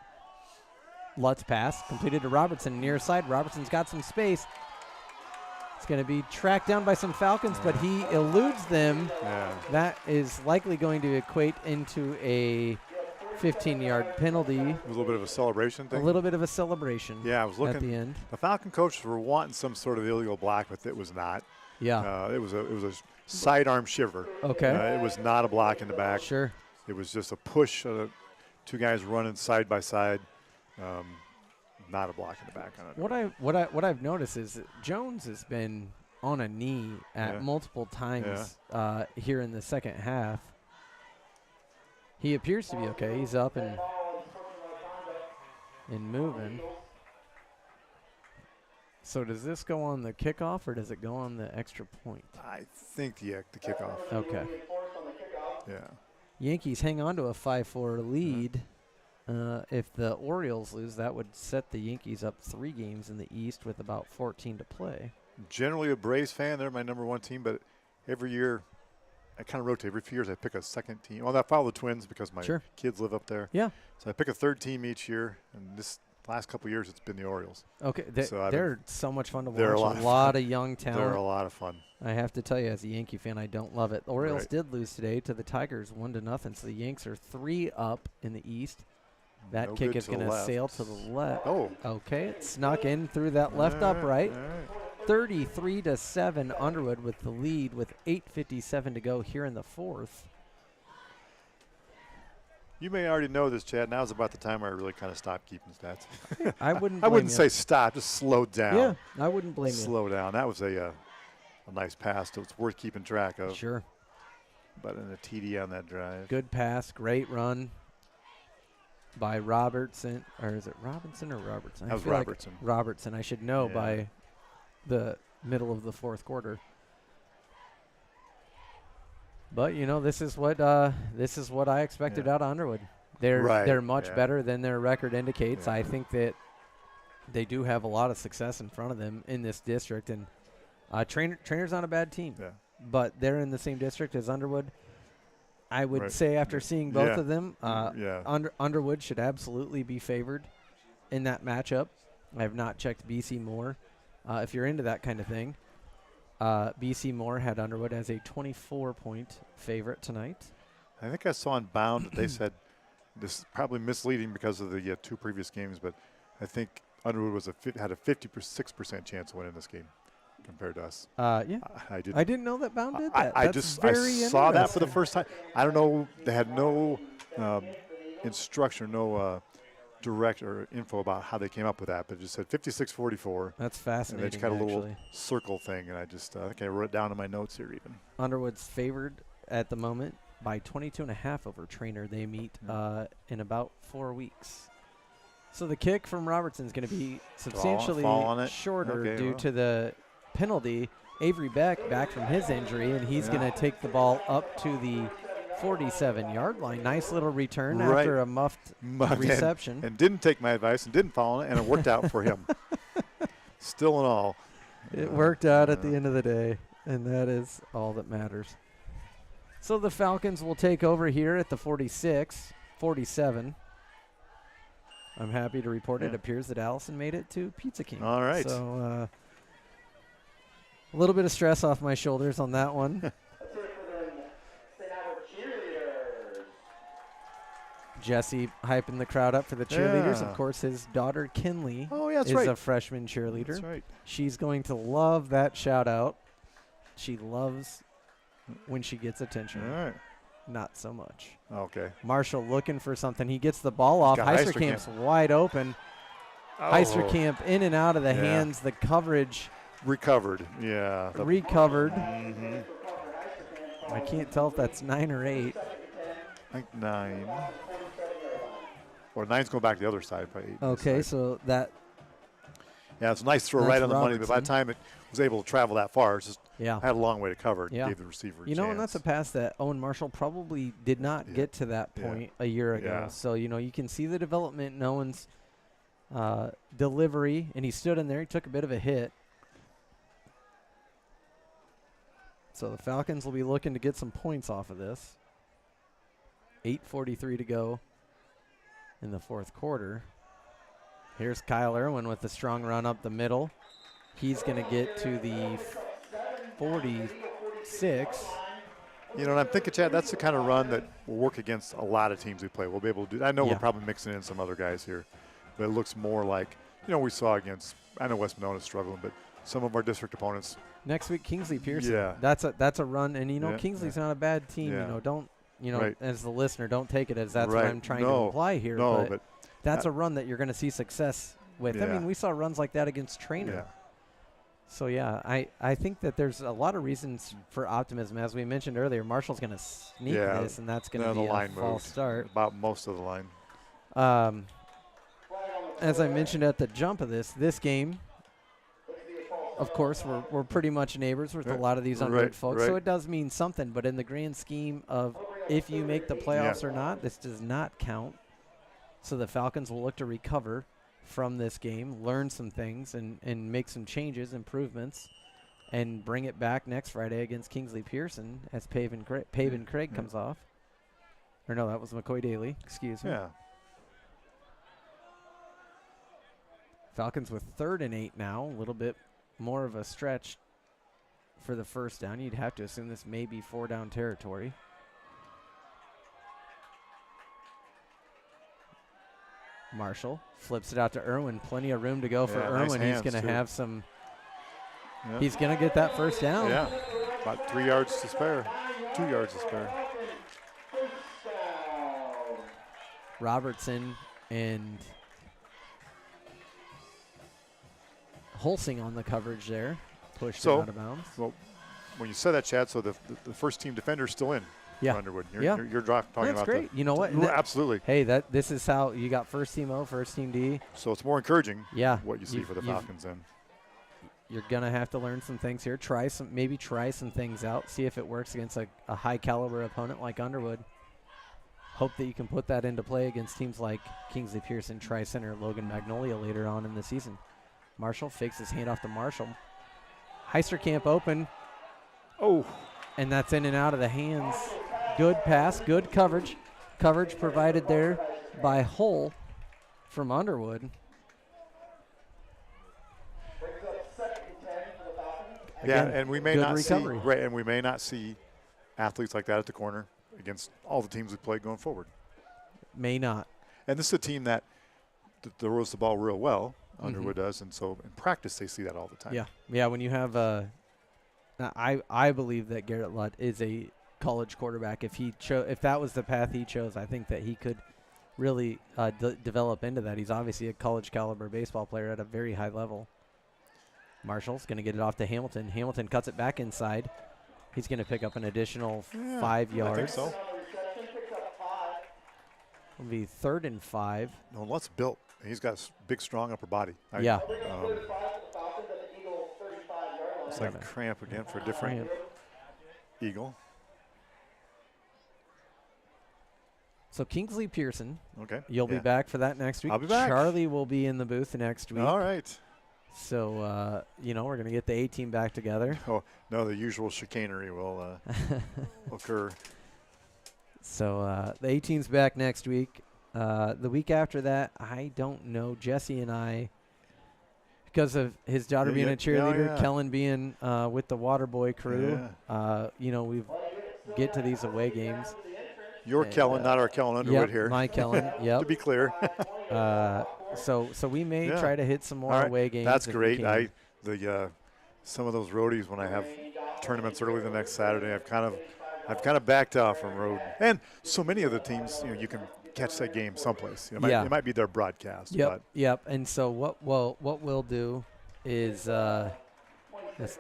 Lutz pass completed to Robertson near side. Robertson's got some space. It's going to be tracked down by some Falcons, but he eludes them. Yeah. That is likely going to equate into a 15-yard penalty. A little bit of a celebration thing. A little bit of a celebration. Yeah, I was looking at the end. The Falcon coaches were wanting some sort of illegal block, but it was not. Yeah. It was a sidearm shiver. Okay. It was not a block in the back. Sure. It was just a push. 2 guys running side by side. Not a block in the back on it. What I've noticed is that Jones has been on a knee at multiple times here in the second half. He appears to be okay. He's up and moving. So does this go on the kickoff or does it go on the extra point? I think the kickoff. Okay. Yeah. Yankees hang on to a 5-4 lead. If the Orioles lose, that would set the Yankees up 3 games in the East with about 14 to play. Generally a Braves fan. They're my number 1 team, but every year I kind of rotate. Every few years I pick a second team. Well, I follow the Twins because my kids live up there. Yeah. So I pick a third team each year, and this last couple of years it's been the Orioles. Okay. They're so much fun to watch. They're a lot of young talent. They're a lot of fun. I have to tell you, as a Yankee fan, I don't love it. The Orioles did lose today to the Tigers 1-0, so the Yanks are 3 up in the East. That kick is going to sail to the left. Oh. Okay, it snuck in through that left upright. 33-7 Underwood with the lead with 8:57 to go here in the fourth. You may already know this, Chad. Now's about the time where I really kind of stopped keeping stats. I wouldn't. I wouldn't say stop. Just slow down. Yeah, I wouldn't blame you. Slow down. That was a nice pass. So it's worth keeping track of. Sure. But in a TD on that drive. Good pass. Great run by Robertson. Or is it Robinson or Robertson? That was Robertson. Like Robertson. I should know by the middle of the fourth quarter. But this is what I expected out of Underwood. They're much better than their record indicates. I think that they do have a lot of success in front of them in this district, and Trainer's not a bad team. Yeah. But they're in the same district as Underwood. I would say after seeing both of them, Underwood should absolutely be favored in that matchup. I have not checked BC Moore. If you're into that kind of thing, BC Moore had Underwood as a 24-point favorite tonight. I think I saw on Bound that they said this is probably misleading because of the 2 previous games, but I think Underwood had a 56% chance of winning this game compared to us. I didn't know that Bound did that. I saw that for the first time. I don't know. They had no instruction, no direct or info about how they came up with that, but it just said 56-44. That's fascinating. And they just got a little circle thing, and I think I wrote it down in my notes here even. Underwood's favored at the moment by 22.5 over Trainer. They meet in about 4 weeks. So the kick from Robertson is going to be substantially shorter due to the penalty. Avery Beck back from his injury, and he's going to take the ball up to the 47-yard line. Nice little return after a muffed reception. And didn't take my advice and didn't follow it, and it worked out for him. Still in all. It worked out at the end of the day, and that is all that matters. So the Falcons will take over here at the 46-47. I'm happy to report it appears that Allison made it to Pizza King. All right. So a little bit of stress off my shoulders on that one. Jesse hyping the crowd up for the cheerleaders. Yeah. Of course, his daughter Kinley Oh, yeah, that's is right. a freshman cheerleader. That's right. She's going to love that shout out. She loves when she gets attention. All right. Not so much. Okay. Marshall looking for something. He gets the ball off. Got Heisterkamp's wide open. Oh. Heisterkamp in and out of the Yeah. hands. The coverage Recovered. Yeah. recovered. Mhm. I can't tell if that's 9 or 8. I think 9. Or 9's going back to the other side. Probably 8 this Okay, side. so that, Yeah, it's a nice throw That's right on the money, but by the Robertson. time it was able to travel that far, it's just yeah. had a long way to cover. It Yeah. gave the receiver a You know, and that's a chance. pass that Owen Marshall probably did not Yeah. get to that Yeah. point a year ago. Yeah. So, you can see the development in Owen's delivery, and he stood in there. He took a bit of a hit. So the Falcons will be looking to get some points off of this. 8:43 to go in the fourth quarter. Here's Kyle Irwin with a strong run up the middle. He's going to get to the 46. You know, and I'm thinking, Chad, that's the kind of run that will work against a lot of teams we play. We'll be able to do. I know Yeah. we're probably mixing in some other guys here, but it looks more like, we saw against, I know West Monona's struggling, but some of our district opponents. Next week, Kingsley Pearson. Yeah. That's a run, and Yeah, Kingsley's not a bad team. Yeah. Don't Right. as the listener, don't take it as that's what Right. I'm trying to No. imply here. No, but but that's a run that you're going to see success with. I Yeah. mean, we saw runs like that against Trainer. yeah. So yeah, I think that there's a lot of reasons for optimism. As we mentioned earlier, Marshall's going to sneak Yeah. this, and that's going No, to the be a line false moved. start. About most of the line. As I mentioned at the jump of this game, of course, we're pretty much neighbors with a lot of these Underwood Right, folks, so right. it does mean something. But in the grand scheme of if you make the playoffs Yeah. or not, this does not count. So the Falcons will look to recover from this game, learn some things, and make some changes, improvements, and bring it back next Friday against Kingsley Pearson as Paven Craig comes off. Or no, that was McCoy Daly. Excuse me. Yeah. Falcons with 3rd and 8 now, a little bit more of a stretch for the first down. You'd have to assume this may be 4-down territory. Marshall flips it out to Irwin. Plenty of room to go for Yeah, nice Irwin. He's hands, going to too. have some. Yeah. He's going to get that first down. Yeah. About 3 yards to spare. 2 yards to spare. Robertson and Holsing on the coverage there. Pushed So- him out of bounds. Well, when you said that, Chad, so the first team defender's still in Yeah. for Underwood. Yeah. You're talking That's about great. You know what? Well, absolutely. Hey, this is how you got first team O, first team D. So it's more encouraging Yeah. what you see for the Falcons then. You're gonna have to learn some things here. Try some things out. See if it works against a high caliber opponent like Underwood. Hope that you can put that into play against teams like Kingsley Pearson, Tri-Center, Logan Magnolia later on in the season. Marshall fakes his handoff to Marshall. Heisterkamp open. Oh. And that's in and out of the hands. Good pass, good coverage. Coverage provided there by Hull from Underwood. Yeah, Again, and we may good not recovery. see right, and we may not see athletes like that at the corner against all the teams we play going forward. May not. And this is a team that throws the ball real well. Underwood does, and so in practice they see that all the time. Yeah. When you have I believe that Garrett Lutt is a college quarterback. If that was the path he chose, I think that he could really develop into that. He's obviously a college caliber baseball player at a very high level. Marshall's going to get it off to Hamilton. Hamilton cuts it back inside. He's going to pick up an additional 5 yards. I think so. It'll be 3rd and 5. No, Lutt's built. He's got a big, strong upper body. Yeah. It's like a cramp again for a different Eagle. So Kingsley Pearson, Okay. you'll be back for that next week. I'll be back. Charlie will be in the booth next week. All right. So, we're going to get the A-team back together. Oh, no, the usual chicanery will occur. So the A-team's back next week. The week after that, I don't know. Jesse and I, because of his daughter being a cheerleader, Kellen being with the Waterboy crew, we get to these away games. Your And, Kellen, not our Kellen Underwood yep, here. my Kellen. Yep. To be clear. So we may Yeah. try to hit some more All right. away games. That's if we great. can. Some of those roadies when I have tournaments early the next Saturday, I've kind of backed off from road. And so many of the teams, you can catch that game someplace. It might be their broadcast. Yep. But Yep. And so what we'll do is that's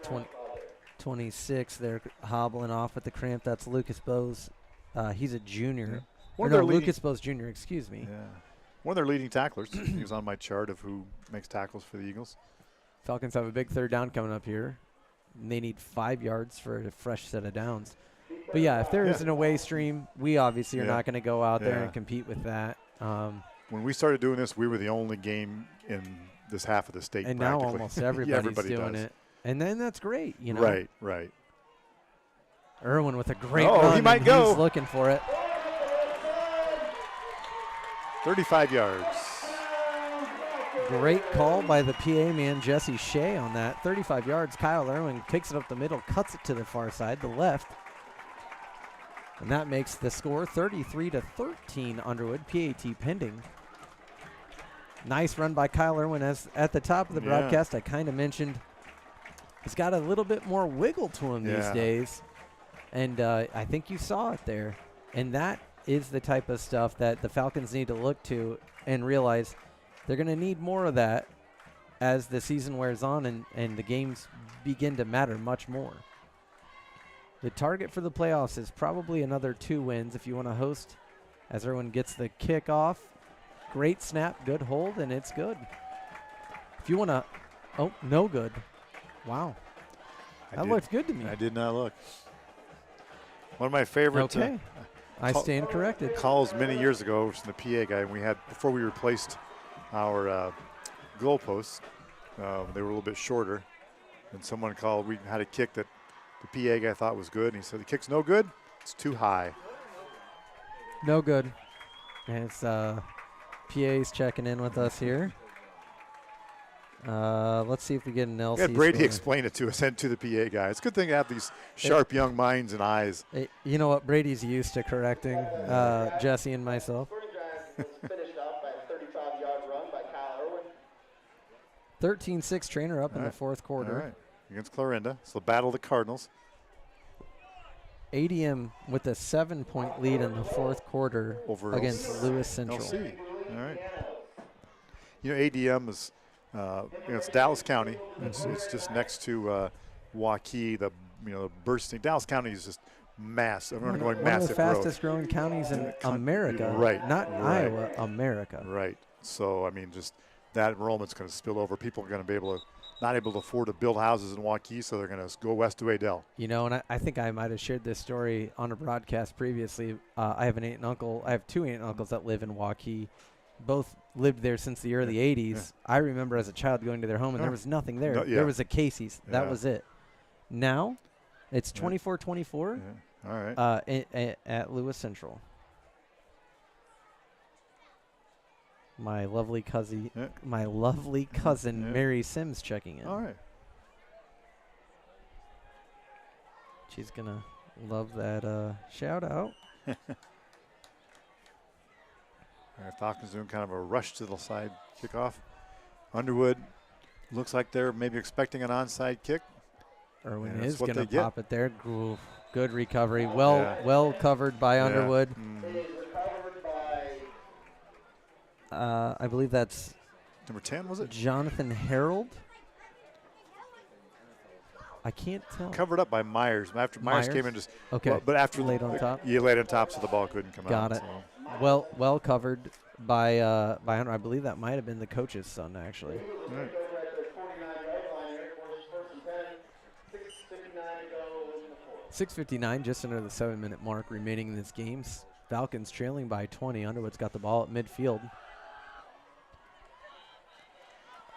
26. They're hobbling off with the cramp. That's Lucas Bose. He's a junior. Lucas Bose Jr. Excuse me. Yeah. One of their leading tacklers. He was on my chart of who makes tackles for the Eagles. Falcons have a big third down coming up here. And they need 5 yards for a fresh set of downs. But, yeah, if there is an away stream, we obviously are not going to go out there and compete with that. When we started doing this, we were the only game in this half of the state. And now almost everybody's doing it. And then that's great, Right. Irwin with a great run. He might go. He's looking for it. 35 yards. Great call by the PA man, Jesse Shea, on that. 35 yards. Kyle Irwin kicks it up the middle, cuts it to the far side, the left. And that makes the score 33-13 Underwood, PAT pending. Nice run by Kyle Irwin. As at the top of the broadcast, I kind of mentioned he's got a little bit more wiggle to him these days. And I think you saw it there. And that is the type of stuff that the Falcons need to look to and realize they're going to need more of that as the season wears on and the games begin to matter much more. The target for the playoffs is probably another 2 wins if you want to host, as everyone gets the kickoff. Great snap, good hold, and it's good. If you want to, no good. Wow. That looked good to me. I did not look. One of my favorite I stand corrected. calls many years ago was from the PA guy. We had, before we replaced our goalposts, they were a little bit shorter. And someone called, we had a kick that the PA guy thought was good. And he said, the kick's no good, it's too high. No good. And it's PA's checking in with us here. Let's see if we get an LC. We had Brady score. explain it to us and to the PA guy. It's a good thing to have these sharp young minds and eyes. You know what? Brady's used to correcting Jesse and myself. Finished up by a 35-yard run by Kyle Irwin. 13-6 trainer up in the fourth quarter. All right. Against Clarinda. It's the battle of the Cardinals. ADM with a 7-point lead in the fourth quarter against Lewis Central. LC. All right. ADM is it's Dallas County. It's just next to Waukee. The bursting. Dallas County is just massive. We're going massive one of the fastest growing counties in America. Right. Not Iowa, America. Right. So just that enrollment's going to spill over. People are going to be not able to afford to build houses in Waukee, so they're going to go west to Adel. And I think I might have shared this story on a broadcast previously. I have an aunt and uncle. I have 2 aunt and uncles that live in Waukee. Both lived there since the early 80s. Yeah. I remember as a child going to their home, and there was nothing there. There was a Casey's. That was it. Now, it's 24-24 All right. at Lewis Central. My lovely cousin, Mary Sims checking in. All right. She's going to love that shout out. All right, Falcons doing kind of a rush to the side kickoff. Underwood looks like they're maybe expecting an onside kick. Irwin is going to pop it there. Ooh, good recovery. Well covered by Underwood. Mm-hmm. I believe that's number 10, was it? Jonathan Harold. I can't tell. Covered up by Myers. After Myers came in just but after laid on top. Yeah, laid on top, so the ball couldn't come out. Got it. So. Well covered by Hunter. I believe that might have been the coach's son, actually. Right. 6:59, just under the 7-minute mark remaining in this game. Falcons trailing by 20. Underwood's got the ball at midfield.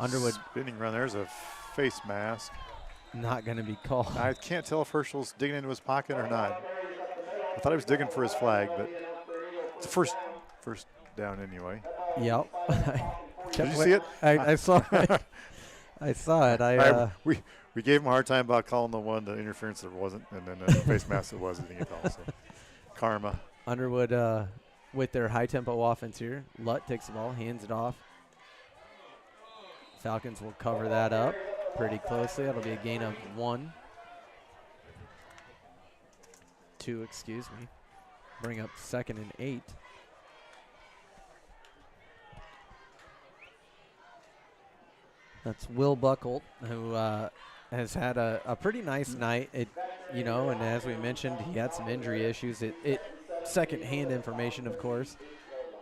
Underwood spinning around. There's a face mask. Not going to be called. I can't tell if Herschel's digging into his pocket or not. I thought he was digging for his flag, but it's first down anyway. Yep. Did you see it? I saw it. I saw it. We gave him a hard time about calling the interference that wasn't, and then the face mask that was. I think it also. Karma. Underwood with their high-tempo offense here. Lutt takes the ball, hands it off. Falcons will cover that up pretty closely. That'll be a gain of 2, excuse me. Bring up 2nd and 8. That's Will Buckholt, who has had a pretty nice night. And as we mentioned, he had some injury issues. Second-hand information, of course,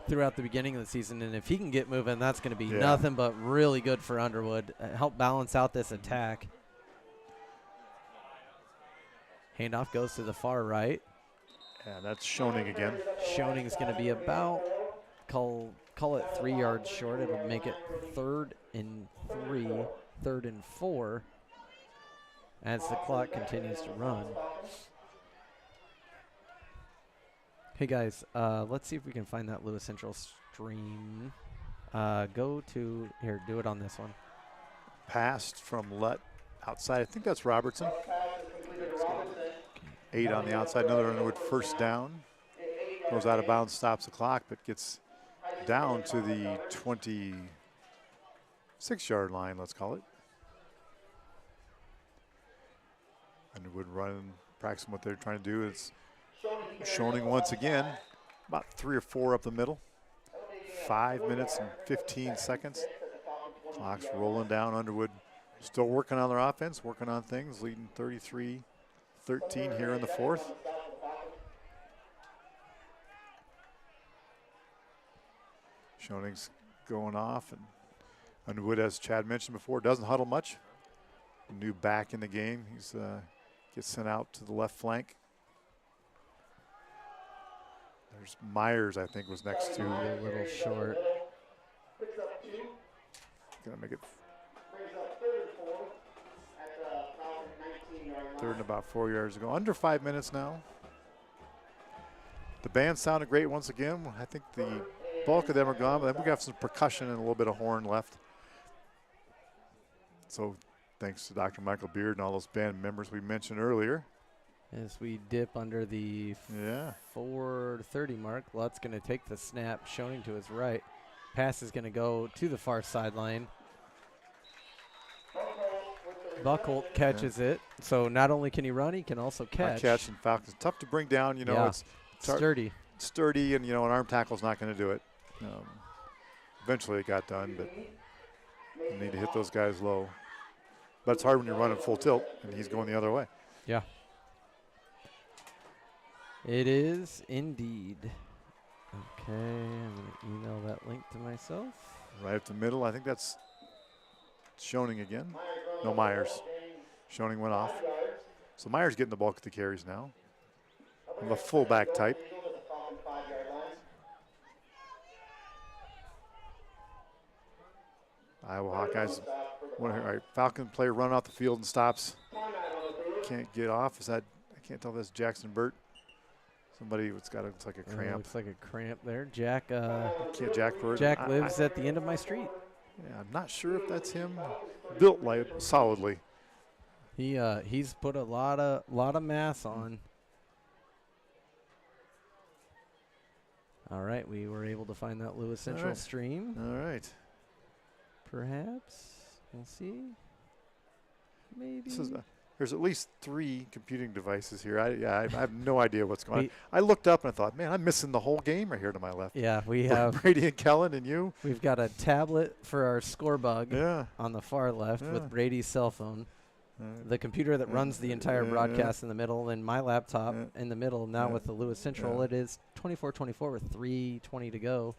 throughout the beginning of the season. And if he can get moving, that's going to be nothing but really good for Underwood. Help balance out this attack. Handoff goes to the far right. Yeah, that's Schoening again. Schoening's going to be about, call it 3 yards short. It'll make it 3rd and 3, 3rd and 4 as the clock continues to run. Hey guys, let's see if we can find that Lewis Central stream. Go to, here, do it on this one. Passed from Lutt outside. I think that's Robertson. 8 on the outside. Another Underwood first down. Goes out of bounds, stops the clock, but gets down to the 26-yard line, let's call it. Underwood running, practicing what they're trying to do. It's Schoening once again, about 3 or 4 up the middle. 5 minutes and 15 seconds. Clock's rolling down. Underwood still working on their offense, working on things, leading 33-13 here in the 4th. Schoening's going off, and Underwood, as Chad mentioned before, doesn't huddle much. New back in the game. He's gets sent out to the left flank. There's Myers, I think, was next to. A little short. Gonna make it 3rd and about 4 yards ago. Under 5 minutes now. The band sounded great once again. I think the bulk of them are gone, but then we got some percussion and a little bit of horn left. So thanks to Dr. Michael Beard and all those band members we mentioned earlier. As we dip under the 4:30 mark, Lutt's going to take the snap, Schoening to his right. Pass is going to go to the far sideline. Buckholt catches it. So not only can he run, he can also catch. Catch and Falcons. Tough to bring down, it's sturdy. Sturdy, and, an arm tackle's not going to do it. Eventually it got done, but you need to hit those guys low. But it's hard when you're running full tilt, and he's going the other way. Yeah. It is indeed. Okay, I'm going to email that link to myself. Right up the middle. I think that's Schoening again. No, Myers. Schoening went off. So Myers getting the bulk of the carries now. I'm a fullback type. Iowa Hawkeyes. All right, Falcon player run off the field and stops. Can't get off. I can't tell if that's Jackson Burt. Somebody looks like a cramp. Looks like a cramp there. Jack Burt. Jack lives at the end of my street. Yeah, I'm not sure if that's him. Built solidly. He's put a lot of mass on. All right, we were able to find that Lewis Central stream. All right. Perhaps. We'll see. Maybe. There's at least 3 computing devices here. I have no idea what's going on. I looked up and I thought, man, I'm missing the whole game right here to my left. Yeah, we have Brady and Kellen and you. We've got a tablet for our score bug on the far left with Brady's cell phone. The computer that runs the entire broadcast in the middle, and my laptop in the middle. Now with the Lewis Central, it is 24-24 with 3:20 to go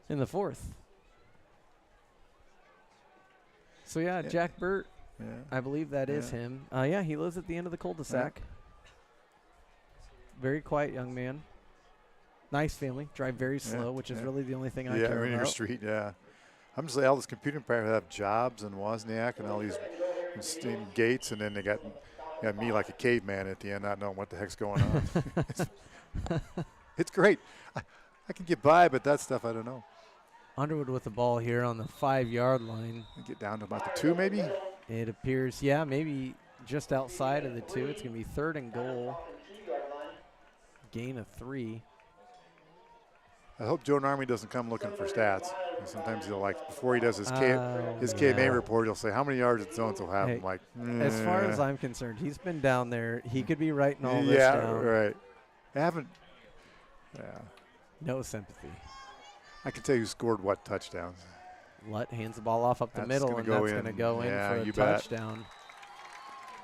in the 4th. So, Jack Burt, I believe that is him. He lives at the end of the cul-de-sac. Very quiet young man. Nice family. Drive very slow, which is really the only thing I care about. Yeah, your street, I'm just like, all this computing people have jobs in Wozniak and all these gates, and then they got me like a caveman at the end, not knowing what the heck's going on. It's great. I can get by, but that stuff I don't know. Underwood with the ball here on the 5-yard line. Get down to about the 2, maybe? It appears, maybe just outside of the 2. It's going to be 3rd and goal. gain of 3. I hope Joe Narmy doesn't come looking for stats. Sometimes he'll before he does his KMA report, he'll say how many yards at so-and-so have. Hey, I'm like, as far as I'm concerned, he's been down there. He could be writing all this down. Yeah, right. I haven't. Yeah. No sympathy. I can tell you who scored what touchdowns. Lutt hands the ball off up the middle, and that's going to go in for a touchdown.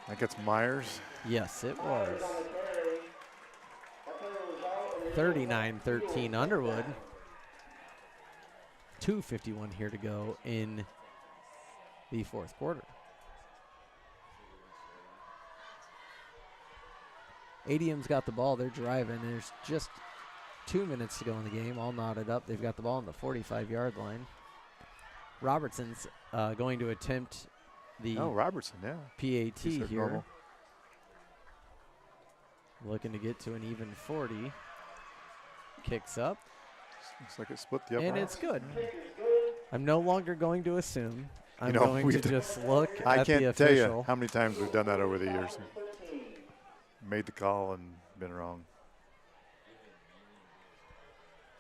I think it's Myers. Yes, it was. 39-13 Underwood. 2:51 here to go in the 4th quarter. ADM's got the ball. They're driving. There's just 2 minutes to go in the game. All knotted up. They've got the ball on the 45-yard line. Robertson's going to attempt the Robertson, yeah. PAT here. Normal. Looking to get to an even 40. Kicks up. Looks like it split the upper. And it's good. I'm no longer going to assume. I'm going to just look at the official. I can't tell you how many times we've done that over the years. Made the call and been wrong.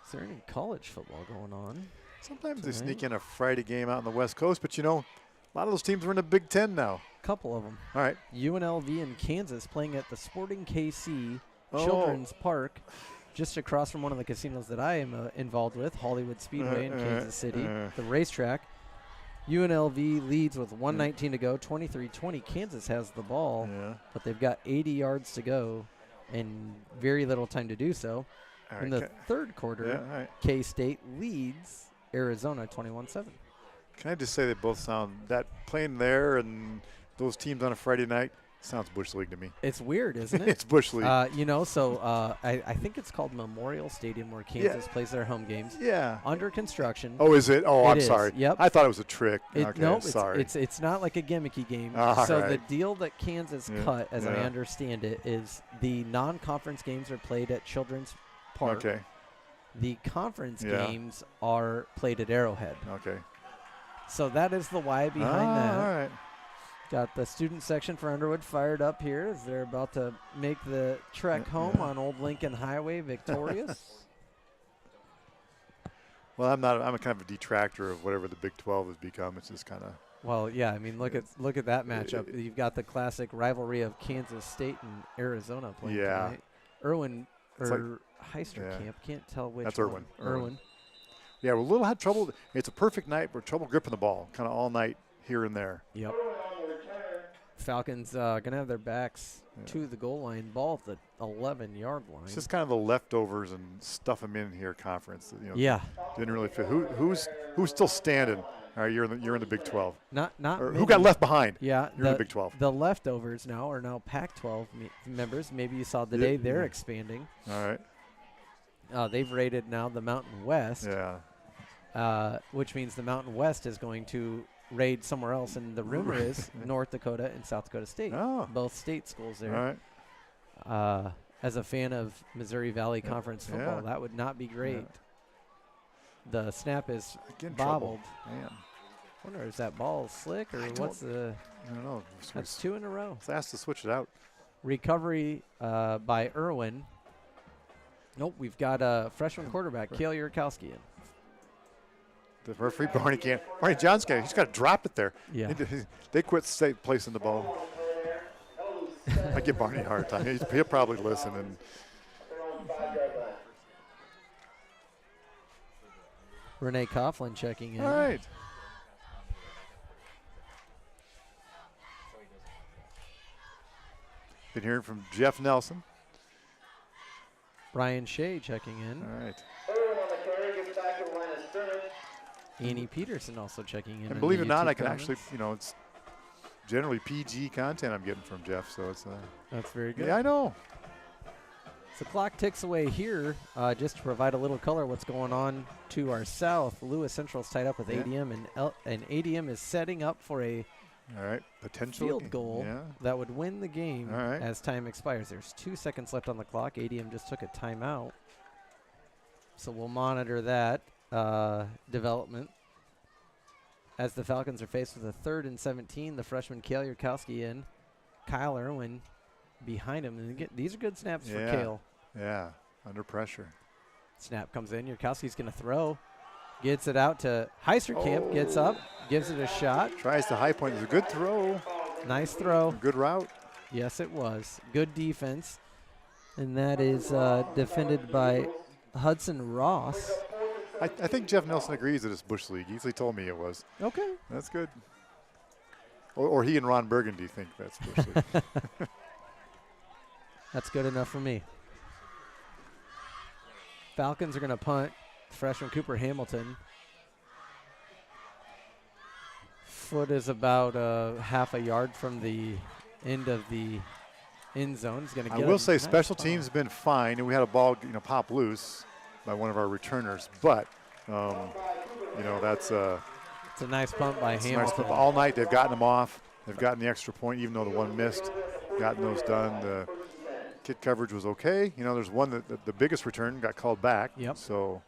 Is there any college football going on? Sometimes they sneak in a Friday game out on the West Coast, but a lot of those teams are in the Big Ten now. Couple of them. All right. UNLV and Kansas playing at the Sporting KC Children's Park, just across from one of the casinos that I am involved with, Hollywood Speedway in Kansas City, the racetrack. UNLV leads with 1:19 to go, 23-20. Kansas has the ball, but they've got 80 yards to go and very little time to do so. In the 3rd quarter, K-State leads Arizona 21-7. Can I just say they both sound that playing there and those teams on a Friday night sounds Bush League to me. It's weird, isn't it? It's Bush League. I think it's called Memorial Stadium where Kansas plays their home games. Yeah. Under construction. Oh, is it? Oh, I'm sorry. Yep. I thought it was a trick. No, sorry. It's not like a gimmicky game. So the deal that Kansas cut, as I understand it, is the non-conference games are played at Children's Park. Okay. The conference games are played at Arrowhead. Okay. So that is the why behind that. All right. Got the student section for Underwood fired up here as they're about to make the trek home on Old Lincoln Highway victorious. Well, I'm a kind of a detractor of whatever the Big 12 has become. It's just kind of. Well, yeah, I mean, look at that matchup. You've got the classic rivalry of Kansas State and Arizona playing tonight. Irwin or Heister Camp, can't tell which. That's one. Irwin. Yeah, we're a little had trouble. It's a perfect night. We're trouble gripping the ball, kind of all night here and there. Yep. Falcons going to have their backs to the goal line. Ball at the 11-yard line. It's just kind of the leftovers and stuff them in here conference. Didn't really fit. Who's still standing? All right, you're in the Big 12. Not who got left behind? Yeah, you're in the Big 12. The leftovers are now Pac-12 members. Maybe you saw the day they're expanding. All right. They've raided now the Mountain West. Yeah. Which means the Mountain West is going to raid somewhere else, and the rumor is North Dakota and South Dakota State. Both state schools there. All right. As a fan of Missouri Valley Conference football, that would not be great. Yeah. The snap is Again, bobbled. Man. I wonder, is that ball slick or what's the? I don't know. That's 2 in a row. It's asked to switch it out. Recovery by Irwin. Nope, we've got a freshman quarterback, Kale Yurkowski in. The referee, Barney Johnson, he's got to drop it there. Yeah. They quit placing the ball. I give Barney a hard time. He'll probably listen. And Renee Coughlin checking in. all right. Been hearing from Jeff Nelson. Brian Shea checking in. All right. Annie Peterson also checking in. And believe it or not, I can actually, it's generally PG content I'm getting from Jeff, so it's that's very good. Yeah, I know. So the clock ticks away here. Just to provide a little color what's going on to our south. Lewis Central's tied up with ADM, and ADM is setting up for a potential field goal that would win the game as time expires. There's 2 seconds left on the clock. ADM just took a timeout. So we'll monitor that development as the Falcons are faced with a 3rd and 17. The freshman Kale Yurkowski in. Kyle Irwin behind him. And again, these are good snaps for Kale. Yeah, under pressure. Snap comes in. Yurkowski's going to throw. Gets it out to Heisterkamp. Gets up. Gives it a shot. Tries the high point. It's a good throw. Nice throw. Good route. Yes, it was. Good defense. And that is defended by Hudson Ross. I think Jeff Nelson agrees that it's Bush League. He told me it was. Okay. That's good. Or he and Ron Burgundy think that's Bush League. That's good enough for me. Falcons are going to punt. Freshman Cooper Hamilton. Foot is about half a yard from the end of the end zone. He's going to get I will say nice special ball. teams have been fine, and we had a ball pop loose by one of our returners. But, that's it's a nice punt by nice. Hamilton. All night they've gotten them off. They've gotten the extra point, even though the one missed. Gotten those done. The kid coverage was okay. There's one that the biggest return got called back. Yep. So,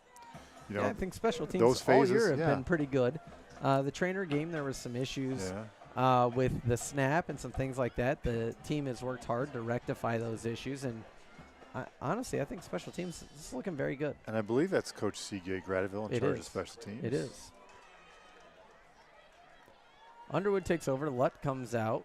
I think special teams those all phases, year have been pretty good. The trainer game, there was some issues with the snap and some things like that. The team has worked hard to rectify those issues, and honestly, I think special teams is looking very good. And I believe that's Coach C.J. Gradeville in charge of special teams. It is. Underwood takes over. Lutt comes out.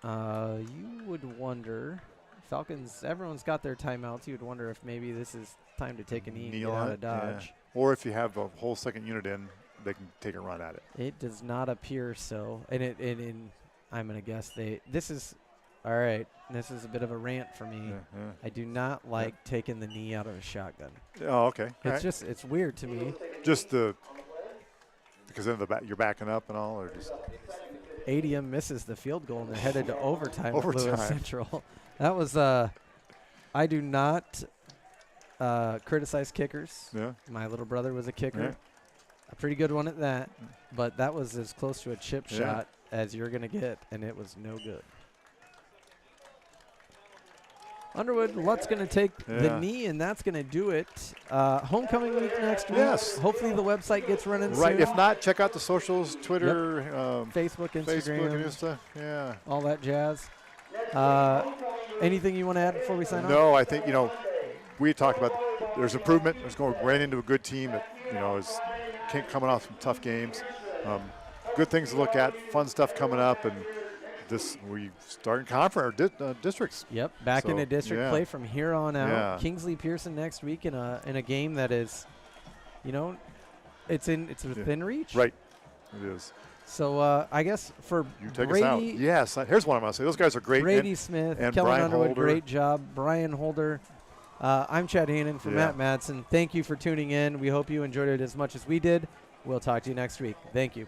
You would wonder, Falcons, everyone's got their timeouts. You would wonder if maybe this is time to take a knee and get out of dodge. Yeah. Or if you have a whole second unit in, they can take a run at it. It does not appear so. And I'm going to guess this is, all right, this is a bit of a rant for me. I do not like taking the knee out of a shotgun. Oh, okay. It's weird to me. Just because then you're backing up and all, or just. ADM misses the field goal and they're headed to overtime. At Lewis Central. That was, I do not criticize kickers. Yeah. My little brother was a kicker. Yeah. A pretty good one at that. But that was as close to a chip shot as you're going to get, and it was no good. Underwood, Lutt's going to take the knee, and that's going to do it. Homecoming week next week. Yes. Hopefully the website gets running Right. soon. If not, check out the socials, Twitter, Facebook, Instagram. Facebook, and Insta. Yeah. All that jazz. Anything you want to add before we sign off? No, I think, we talked about there's improvement. Ran into a good team that, is coming off some tough games. Good things to look at, fun stuff coming up, and we start in conference or districts. Yep, back into district play from here on out. Yeah. Kingsley Pearson next week in a game that is, it's within reach. Right, it is. So I guess for you take Brady, us out. Yes, here's one I'm gonna say. Those guys are great. Brady Smith, and Kellen Brian Underwood, Holder. great job. Brian Holder. I'm Chad Hannon for Matt Madsen. Thank you for tuning in. We hope you enjoyed it as much as we did. We'll talk to you next week. Thank you.